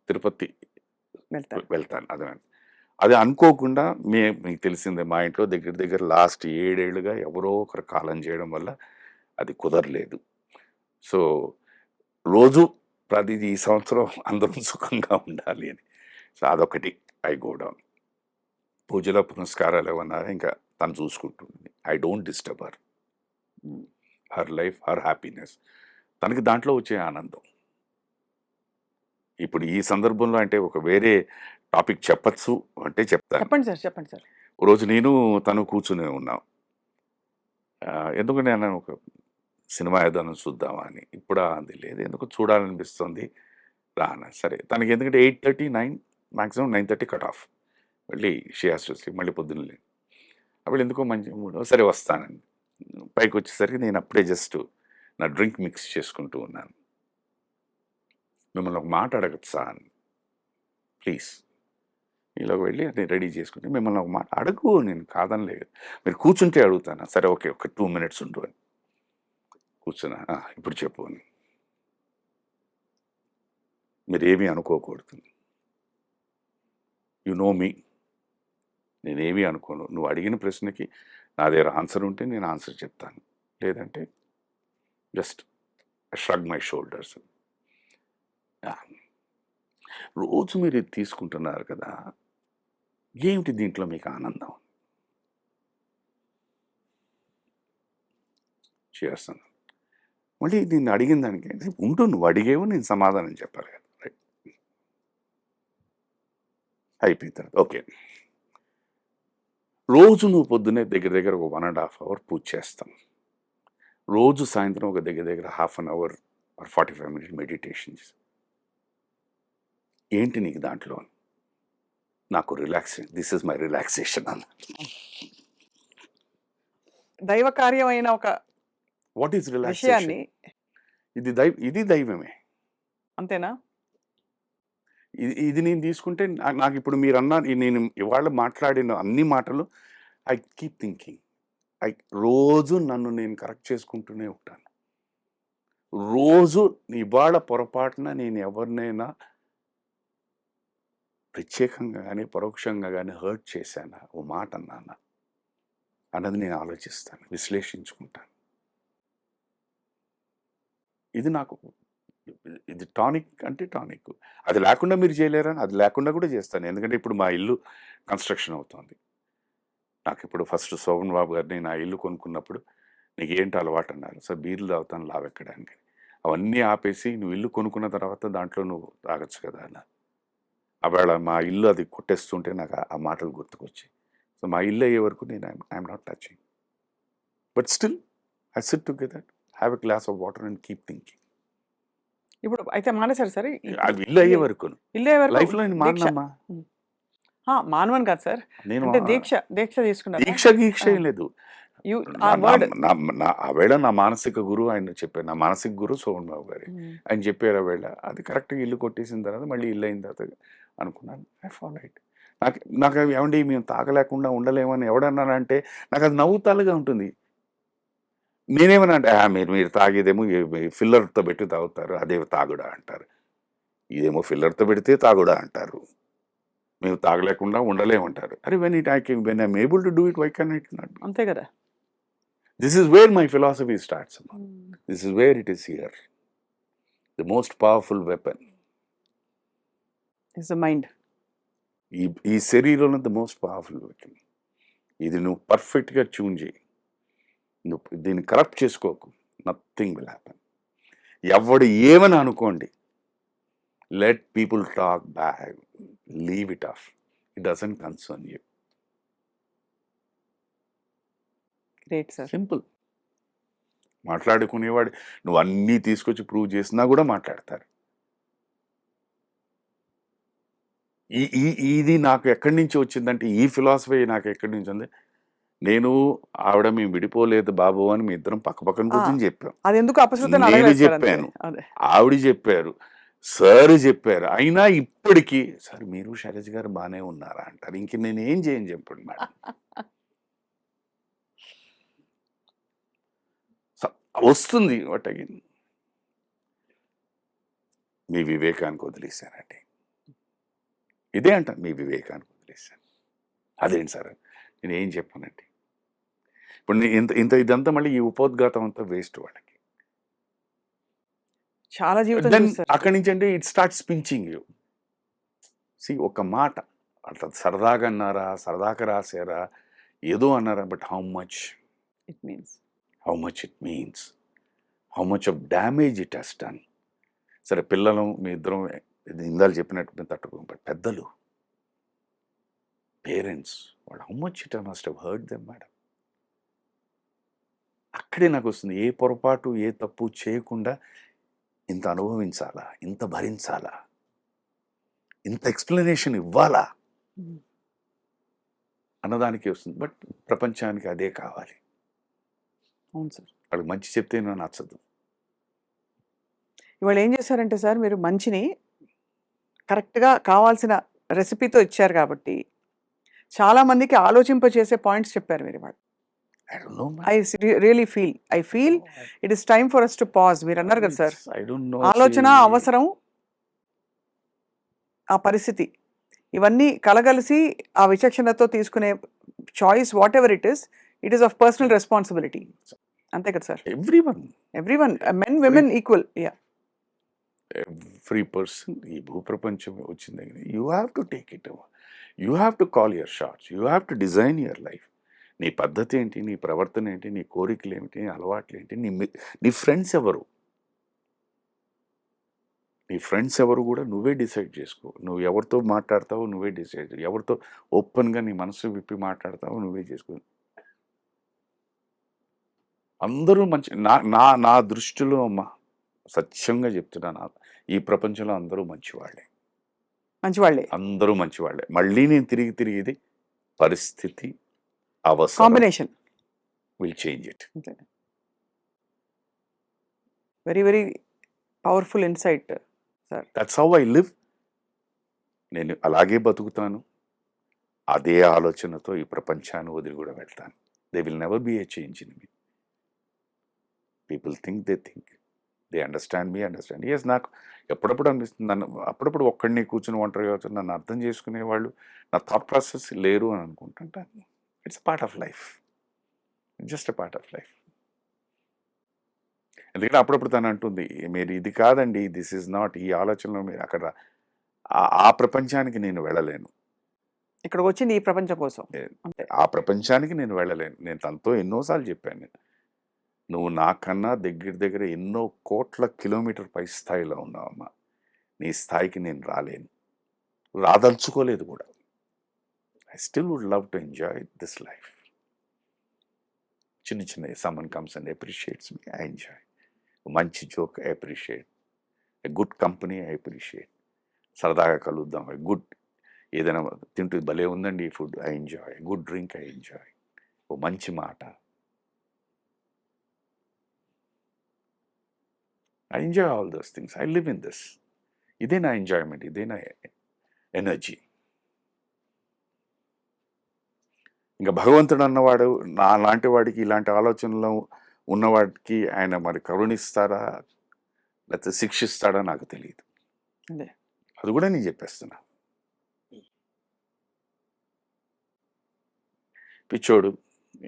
తిరుపతి వెళ్తారు. వెళ్తాను. అది అనుకోకుండా మీకు తెలిసిందే మా ఇంట్లో దగ్గర దగ్గర లాస్ట్ 7 ఏళ్లుగా ఎవరో ఒకరు కాలం చేయడం వల్ల అది కుదరలేదు. సో రోజు ప్రతిది ఈ సంవత్సరం అందరం సుఖంగా ఉండాలి అని. సో అదొకటి ఐ గో డౌన్. పూజలో పునస్కారాలు ఏమన్నా ఇంకా తను చూసుకుంటుంది. I don't disturb her. Hmm. Her life, her happiness. తనకి దాంట్లో వచ్చే ఆనందం. ఇప్పుడు ఈ సందర్భంలో అంటే ఒక వేరే టాపిక్ చెప్పచ్చు అంటే చెప్తాను. చెప్పండి సార్. చెప్పండి సార్. ఓ రోజు నేను తను కూర్చుని ఉన్నాం. ఎందుకంటే నేను ఒక సినిమా ఏదైనా చూద్దామా అని. ఇప్పుడా అంది. లేదు ఎందుకో చూడాలనిపిస్తుంది రా అన్నాను. సరే తనకి ఎందుకంటే 8:30, 9 మాక్సిమం 9:30 కట్ ఆఫ్. మళ్ళీ షీ హాస్ టు స్లీప్. మళ్ళీ పొద్దున్న లేదు. అప్పుడు ఎందుకో మంచి మూడ్. సరే వస్తానండి. పైకి వచ్చేసరికి నేను అప్పుడే జస్ట్ నా డ్రింక్ మిక్స్ చేసుకుంటూ ఉన్నాను. మిమ్మల్ని ఒక మాట అడగచ్చా అని. ప్లీజ్ ఈలోకి వెళ్ళి అది రెడీ చేసుకుని మిమ్మల్ని ఒక మాట అడుగు, నేను కాదనలేదు. మీరు కూర్చుంటే అడుగుతాను. సరే ఓకే, ఒక 2 మినిట్స్ ఉండు అని కూర్చున్నా. ఇప్పుడు చెప్పు అని. మీరేమీ అనుకోకూడదు. యు నో మీ. నేనేమీ అనుకోను. నువ్వు అడిగిన ప్రశ్నకి నా దగ్గర ఆన్సర్ ఉంటే నేను ఆన్సర్ చెప్తాను. లేదంటే జస్ట్ షగ్ మై షోల్డర్స్. రోజు మీరు ఇది తీసుకుంటున్నారు కదా, ఏమిటి దీంట్లో మీకు ఆనందం? చేస్తాను. మళ్ళీ దీన్ని అడిగిన దానికి ఉంటూ నువ్వు అడిగేవు, నేను సమాధానం చెప్పాలి కదా. రైట్, అయిపోయిన తర్వాత ఓకే. రోజు నువ్వు పొద్దున్నే దగ్గర దగ్గర ఒక 1.5 hour పూజ చేస్తాం. రోజు సాయంత్రం ఒక దగ్గర దగ్గర 1/2 hour or 45 minutes మెడిటేషన్. ఏంటి నీకు దాంట్లో? నాకు relaxation. This is my relaxation అన్న. దైవ కార్యమైన ఒక వాట్ ఈస్ రిలాక్సేషన్? విషయాన్ని ఇది దైవమే. అంతేనా? ఇది నేను తీసుకుంటే నాకు ఇప్పుడు మీరు అన్న నేను ఇవాళ మాట్లాడిన అన్ని మాటలు ఐ కీప్ థింకింగ్. రోజు నన్ను నేను కరెక్ట్ చేసుకుంటూనే ఉంటాను. రోజు ఇవాళ పొరపాటున నేను ఎవరినైనా ప్రత్యేకంగా కానీ పరోక్షంగా కానీ హర్ట్ చేశానా, ఓ మాట అన్నానా అన్నది నేను ఆలోచిస్తాను, విశ్లేషించుకుంటాను. ఇది టానిక్ అంటే టానిక్. అది లేకుండా మీరు చేయలేరని, అది లేకుండా కూడా చేస్తాను. ఎందుకంటే ఇప్పుడు మా ఇల్లు కన్స్ట్రక్షన్ అవుతుంది. నాకు ఇప్పుడు ఫస్ట్ శోభన్ బాబు గారిని నా ఇల్లు కొనుక్కున్నప్పుడు నీకు ఏంటి అలవాటు అన్నారు. సార్ బీర్లు తాగుతాను లావెక్కడానికి. అవన్నీ ఆపేసి నువ్వు ఇల్లు కొనుక్కున్న తర్వాత దాంట్లో నువ్వు తాగొచ్చు కదా అన్న. అవేళ మా ఇల్లు అది కొట్టేస్తుంటే నాకు ఆ మాటలు గుర్తుకొచ్చి, సో మా ఇల్లు అయ్యే వరకు నేను I'm not touching. But still I SIT together, have a glass of water and keep thinking. ఇప్పుడు అయితే మానేశారు సార్? అది ఇల్లు అయ్యే వరకు ఇల్లే వరకు లైఫ్లో నేను దీక్ష. మానమ్మా. మానవని కాదు సార్, నేను అంటే దీక్ష తీసుకున్నారు. దీక్ష ఏం లేదు. ఆవేళ నా మానసిక గురువు ఆయన చెప్పారు. నా మానసిక గురువు శోభన్ బాబు గారు ఆయన చెప్పారు. ఆవేళ అది కరెక్ట్గా ఇల్లు కొట్టేసిన తర్వాత మళ్ళీ ఇల్లు అయిన తర్వాత అనుకున్నాను ఐ ఫాలో ఇట్. నాకు ఏమండి మేము తాగలేకుండా ఉండలేమని ఎవడన్నానంటే నాకు అది నవ్వుతాలుగా ఉంటుంది. నేనేమన్నా అంటే మీరు తాగేదేమో ఫిల్లర్తో పెట్టి తాగుతారు, అదే తాగుడా అంటారు. ఇదేమో ఫిల్లర్తో పెడితే తాగుడా అంటారు, మేము తాగలేకుండా ఉండలేమంటారు. అరే when I'm able to do it, why can it not? అంతే కదా. This is where my philosophy starts. This is where it is here. The most powerful weapon is the mind. ఈ శరీరంలో ద మోస్ట్ పవర్ఫుల్ వెపన్. ఇది నువ్వు పర్ఫెక్ట్గా tune చేయి, నువ్వు దీన్ని కరప్ట్ చేసుకోకు, నథింగ్ విల్ హ్యాపన్. ఎవడు ఏమని అనుకోండి, let people talk bad, leave it off. It doesn't concern you. Great sir. Simple. మాట్లాడుకునేవాడు నువ్వు అన్నీ తీసుకొచ్చి ప్రూవ్ చేసినా కూడా మాట్లాడతారు. ఇది నాకు ఎక్కడి నుంచి వచ్చిందంటే, ఈ ఫిలాసఫీ నాకు ఎక్కడి నుంచి ఉంది. నేను ఆవిడ మేము విడిపోలేదు బాబు అని మీ ఇద్దరం పక్కపక్కన కూర్చొని చెప్పాం. నేను చెప్పాను, ఆవిడ చెప్పారు, సార్ చెప్పారు. అయినా ఇప్పటికీ సార్ మీరు శైలజ గారు బాగానే ఉన్నారా అంటారు. ఇంక నేను ఏం చేయను చెప్పండి మేడం. వస్తుంది బట్ అగైన్ మీ వివేకానికి వదిలేశానండి. ఇదే అంట, మీ వివేకానికి వదిలేశాను. అదేంటి సార్, నేను ఏం చెప్పానండి? ఇప్పుడు ఇంత ఇంత ఇదంతా మళ్ళీ ఈ ఉపోద్ఘాతం అంతా వేస్ట్ వాళ్ళకి. చాలా జీవితం దెన్ చూస్తారు. అక్కడి నుంచి అంటే ఇట్ స్టార్ట్స్ పించింగ్ యూ. ఒక మాట అట్లా సరదాగా అన్నారా, సరదాగా రాశారా, ఏదో అన్నారా, but how much it means it means, how much of damage it has done. సరే పిల్లలు మీ ఇద్దరం ఇందాలు చెప్పినట్టు మేము తట్టుకోం, బట్ పెద్దలు, పేరెంట్స్, వాళ్ళు how much it must have hurt them madam. అక్కడే నాకు వస్తుంది, ఏ పొరపాటు ఏ తప్పు చేయకుండా ఇంత అనుభవించాలా, ఇంత భరించాలా, ఇంత ఎక్స్ప్లెనేషన్ ఇవ్వాలా అన్నదానికి వస్తుంది. బట్ ప్రపంచానికి అదే కావాలి. అవును సార్. వాళ్ళకి మంచి చెప్తే నాకు నచ్చదు. ఇవాళ ఏం చేశారంటే సార్, మీరు మంచిని కరెక్ట్గా కావాల్సిన రెసిపీతో ఇచ్చారు కాబట్టి చాలా మందికి ఆలోచింపచేసే పాయింట్స్ చెప్పారు మీరు ఇవాళ. I don't know, man. Really feel it is time for us to pause. మీరు అన్నారు కదా సార్, I don't know. ఆలోచన, See, అవసరం, ఆ పరిస్థితి, ఇవన్నీ కలగలిసి ఆ విచక్షణతో తీసుకునే choice what ever it is of personal responsibility. అంతే కదా sir? everyone, men women equal. every person, ఈ భూప్రపంచం వచ్చింది, you have to take it, you have to call your shots, you have to design your life. నీ పద్ధతి ఏంటి, నీ ప్రవర్తన ఏంటి, నీ కోరికలు ఏమిటి, నీ అలవాట్లు ఏంటి, నీ ఫ్రెండ్స్ ఎవరు, నీ ఫ్రెండ్స్ ఎవరు కూడా నువ్వే డిసైడ్ చేసుకో. నువ్వు ఎవరితో మాట్లాడతావో నువ్వే డిసైడ్, ఎవరితో ఓపెన్గా నీ మనసు విప్పి మాట్లాడతావో నువ్వే చేసుకో. అందరూ మంచి, నా దృష్టిలో అమ్మ, సత్యంగా చెప్తున్నాను, ఈ ప్రపంచంలో అందరూ మంచివాళ్ళే. అందరూ మంచివాళ్ళే. మళ్ళీ నేను తిరిగి ఇది పరిస్థితి, అవసరం, combination will change it. Very very powerful insight sir. That's how I live. నేను అలాగే బతుకుతాను, అదే ఆలోచనతో ఈ ప్రపంచాన్ని వదిలి కూడా వెళ్తాను. They will never be a change in me. People think they understand. Yes, నాకు ఎప్పుడప్పుడు అనిపిస్తుంది, నన్ను అప్పుడప్పుడు ఒక్కడిని కూర్చుని ఒంటరిగా కూర్చొని నన్ను అర్థం చేసుకునే వాళ్ళు నా థాట్ ప్రాసెస్ లేరు అని అనుకుంటుంటాను. It's part of life, just a part of life. ఎందుకంటే అప్పుడప్పుడు తను అంటుంది, మీరు ఇది కాదండి, దిస్ ఈజ్ నాట్, ఈ ఆలోచనలో మీరు అక్కడ ఆ ప్రపంచానికి నేను వెళ్ళలేను, ఇక్కడికి వచ్చింది ఈ ప్రపంచం కోసం. ఆ ప్రపంచానికి నేను వెళ్ళలేను. నేను తనతో ఎన్నోసార్లు చెప్పాను, నువ్వు నాకన్నా దగ్గర ఎన్నో కోట్ల కిలోమీటర్ పై స్థాయిలో ఉన్నావమ్మా, నీ స్థాయికి నేను రాలేను, రాదలుచుకోలేదు కూడా. I still would love to enjoy this life. చిన్న someone comes and appreciates me, I enjoy. మంచి joke I appreciate, a good company I appreciate, సరదాగా కలుద్దాం, గుడ్ ఏదైనా తింటూ భలే ఉందండి ఈ food, I enjoy, good drink I enjoy, ఓ మంచి మాట, I enjoy all those things, I live in this. ఇదే నా ఎంజాయ్మెంట్, ఇదే నా ఎనర్జీ. ఇంకా భగవంతుడు అన్నవాడు నా లాంటి వాడికి, ఇలాంటి ఆలోచనలో ఉన్నవాడికి ఆయన మరి కరుణిస్తారా లేకపోతే శిక్షిస్తాడా నాకు తెలియదు. అది కూడా నేను చెప్పేస్తున్నా. పిచ్చోడు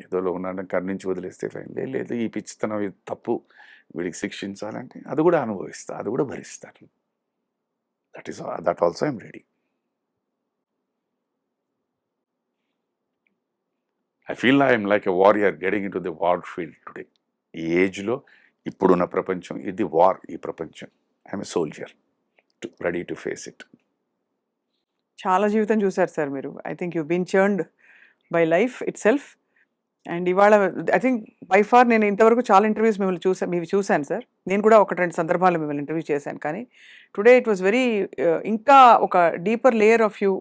ఏదోలో ఉన్నాడని కరుణించి వదిలేస్తే ఫైన్, లేదు ఈ పిచ్చితనం ఇది తప్పు, వీడికి శిక్షించాలంటే అది కూడా అనుభవిస్తా, అది కూడా భరిస్తాను. That also I'm ready. I feel I'm like a warrior getting in to the war field today. ఈ ఏజ్లో ఇప్పుడున్న ప్రపంచం ఇది వార్, ఈ ప్రపంచం. I'm a soldier ready to face it. చాలా జీవితం చూశారు సార్ మీరు. I think you been churned by life itself. And ఇవాళ ఐ థింక్ బై ఫార్ నేను ఇంతవరకు చాలా ఇంటర్వ్యూస్ మీవి చూశాను సార్. నేను కూడా 1-2 సందర్భాల్లో మిమ్మల్ని ఇంటర్వ్యూ చేశాను. కానీ టుడే ఇట్ వాస్ వెరీ, ఇంకా ఒక డీపర్ లేయర్ ఆఫ్ యూ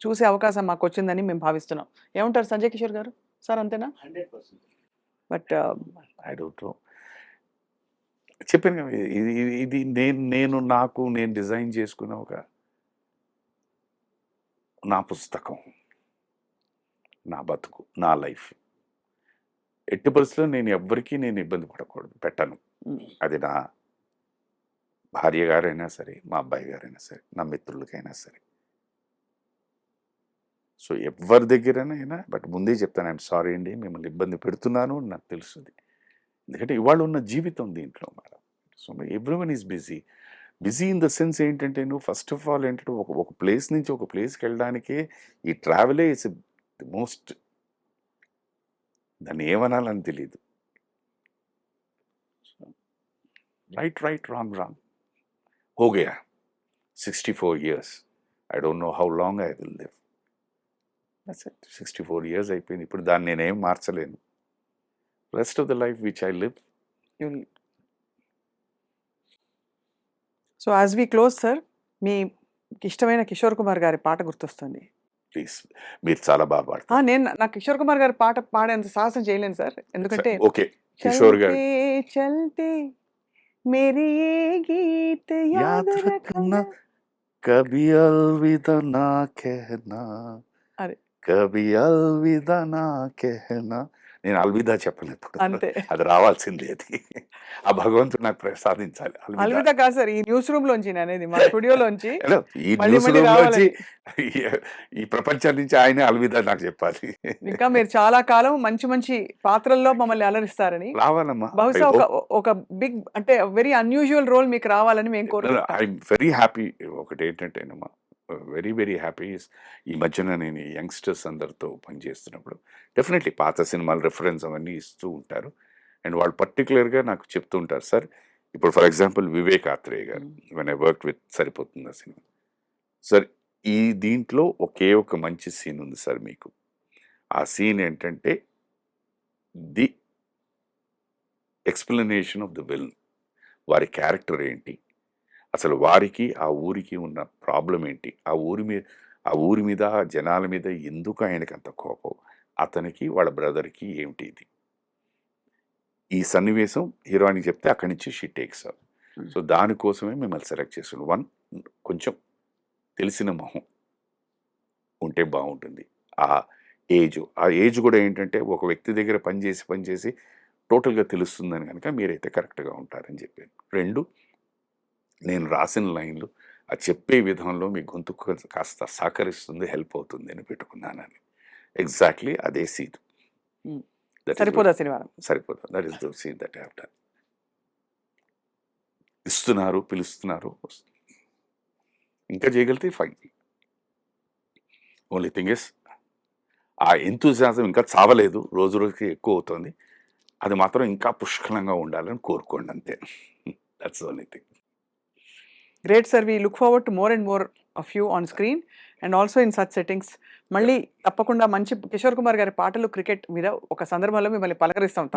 చూసే అవకాశం మాకు వచ్చిందని మేము భావిస్తున్నాం. ఏమంటారు సంజయ్ కిషోర్ గారు? సార్ అంతేనా? 100%. బట్ ఐ డోంట్ నో, చెప్పాను కదా, ఇది నేను డిజైన్ చేసుకున్న ఒక నా పుస్తకం, నా బతుకు, నా లైఫ్. ఎట్టి పరిస్థితుల్లో నేను ఎవ్వరికీ ఇబ్బంది పెట్టను. అది భార్య గారైనా సరే, మా అబ్బాయి గారైనా సరే, నా మిత్రులకైనా సరే. సో ఎవరి దగ్గరనైనా బట్ ముందే చెప్తాను, ఐఎమ్ సారీ అండి, మిమ్మల్ని ఇబ్బంది పెడుతున్నాను అని నాకు తెలుస్తుంది. ఎందుకంటే ఇవాళ ఉన్న జీవితం దీంట్లో madam. So everyone is busy. Busy in the sense ఏంటంటే, నువ్వు ఫస్ట్ ఆఫ్ ఆల్ ఏంటంటే ఒక ప్లేస్ నుంచి ఒక ప్లేస్కి వెళ్ళడానికే ఈ ట్రావెలే ఇట్స్ మోస్ట్, దాన్ని ఏమనాలని తెలియదు. రైట్ రైట్, రాంగ్ రాంగ్, हो गया 64 years. I don't know how long I will live. That's it. 64 years అయిపోయింది. ఇప్పుడు దాన్ని నేనేం మార్చలేను. Rest of the life which I live, You'll... so as we close sir, మీ ఇష్టమైన కిషోర్ కుమార్ గారి పాట గుర్తొస్తుంది. ప్లీజ్. మీరు చాలా బాగా పాడతారు. నాకు కిషోర్ కుమార్ గారి పాట పాడేంత సాహసం చేయలేను సార్, ఎందుకంటే ఓకే, కిషోర్ గారు. చల్తే मेरी ये गीत याद रखना, कभी अलविदा ना कहना, अरे कभी अलविदा ना कहना. నేను అల్విదా చెప్పలేదు, అంతే. అది రావాల్సిందే. అది ఆ భగవంతుడు నాకు ప్రసాదించాలి. అల్విదా కాదు సార్, ఈ న్యూస్ రూమ్ లోంచి అనేది, మా స్టూడియోలోంచి ఈ న్యూస్ రూమ్ లోంచి, ఈ ప్రపంచం నుంచి ఆయన అల్విదా నాకు చెప్పాలి. ఇంకా మీరు చాలా కాలం మంచి మంచి పాత్రల్లో మమ్మల్ని అలరిస్తారని, రావాలమ్మా. బహుశా ఒక బిగ్ అంటే వెరీ అన్యూజువల్ రోల్ మీకు రావాలని మేము కోరుకుంటున్నాం. I'm very happy. ఒకటి ఏంటంటేనమ్మా, వెరీ వెరీ హ్యాపీ. ఈ మధ్యన నేను యంగ్స్టర్స్ అందరితో పనిచేస్తున్నప్పుడు డెఫినెట్లీ పాత సినిమాలు రెఫరెన్స్ అవన్నీ ఇస్తూ ఉంటారు. అండ్ వాళ్ళు పర్టికులర్గా నాకు చెప్తూ ఉంటారు, సార్ ఇప్పుడు ఫర్ ఎగ్జాంపుల్ వివేక్ ఆత్రేయ గారు, వెన్ ఐ వర్క్ విత్ సరిపోతుంది ఆ సినిమా, సార్ ఈ దీంట్లో ఒకే ఒక మంచి సీన్ ఉంది సార్ మీకు. ఆ సీన్ ఏంటంటే the explanation of the villain, వారి క్యారెక్టర్ ఏంటి, అసలు వారికి ఆ ఊరికి ఉన్న ప్రాబ్లం ఏంటి, ఆ ఊరి మీద ఆ జనాల మీద ఎందుకు ఆయనకి అంత కోపం, అతనికి వాళ్ళ బ్రదర్కి ఏమిటి ఇది. ఈ సన్నివేశం హీరోయిన్కి చెప్తే అక్కడి నుంచి షీ టేక్స్ అప్. సో దానికోసమే మిమ్మల్ని సెలెక్ట్ చేస్తున్నాం. వన్, కొంచెం తెలిసిన మొహం ఉంటే బాగుంటుంది. ఆ ఏజ్ కూడా ఏంటంటే ఒక వ్యక్తి దగ్గర పనిచేసి టోటల్గా తెలుస్తుందని కనుక మీరైతే కరెక్ట్గా ఉంటారని చెప్పాను. రెండు, నేను రాసిన లైన్లు ఆ చెప్పే విధంలో మీ గొంతు కాస్త సహకరిస్తుంది, హెల్ప్ అవుతుంది అని పెట్టుకున్నానని. ఎగ్జాక్ట్లీ అదే సీన్. సరిపోదా సినిమా? సరిపోదా. That is the scene that I have done. ఇస్తున్నారు, పిలుస్తున్నారు, ఇంకా చేయగలిగితే ఫైన్. ఓన్లీ థింగ్ ఇస్ ఆ ఎంతూజియాజం ఇంకా చావలేదు, రోజు రోజుకి ఎక్కువ అవుతుంది. అది మాత్రం ఇంకా పుష్కలంగా ఉండాలని కోరుకోండి, అంతే. That's only thing. Great sir, we look forward to more and more of you on screen and also in such settings. మళ్ళీ తప్పకుండా మంచి కిషోర్ కుమార్ గారి పాటలు, క్రికెట్ మీద ఒక సందర్భంలో మిమ్మల్ని పలకరిస్తాం.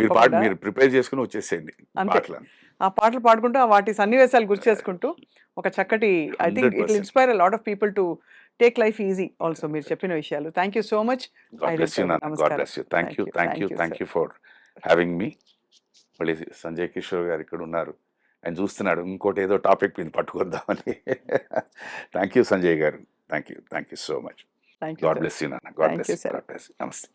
మీరు ప్రిపేర్ చేసుకుని వచ్చేసేయండి. ఆ పాటలు పాడుకుంటూ వాటి సన్నివేశాలు గుర్తు చేసుకుంటూ ఒక చక్కటి, I think it will inspire a lot of people to take life easy also. మీరు చెప్పిన విషయాలు. Thank you so much. Thank you for having me. మళ్ళీ సంజయ్ కిషోర్ గారు ఇక్కడ ఉన్నారు, ఆయన చూస్తున్నాడు, ఇంకోటి ఏదో టాపిక్ మీద పట్టుకొద్దామని. థ్యాంక్ యూ సంజయ్ గారు. Thank you so much. God bless you నాన్న. God bless you. నమస్తే.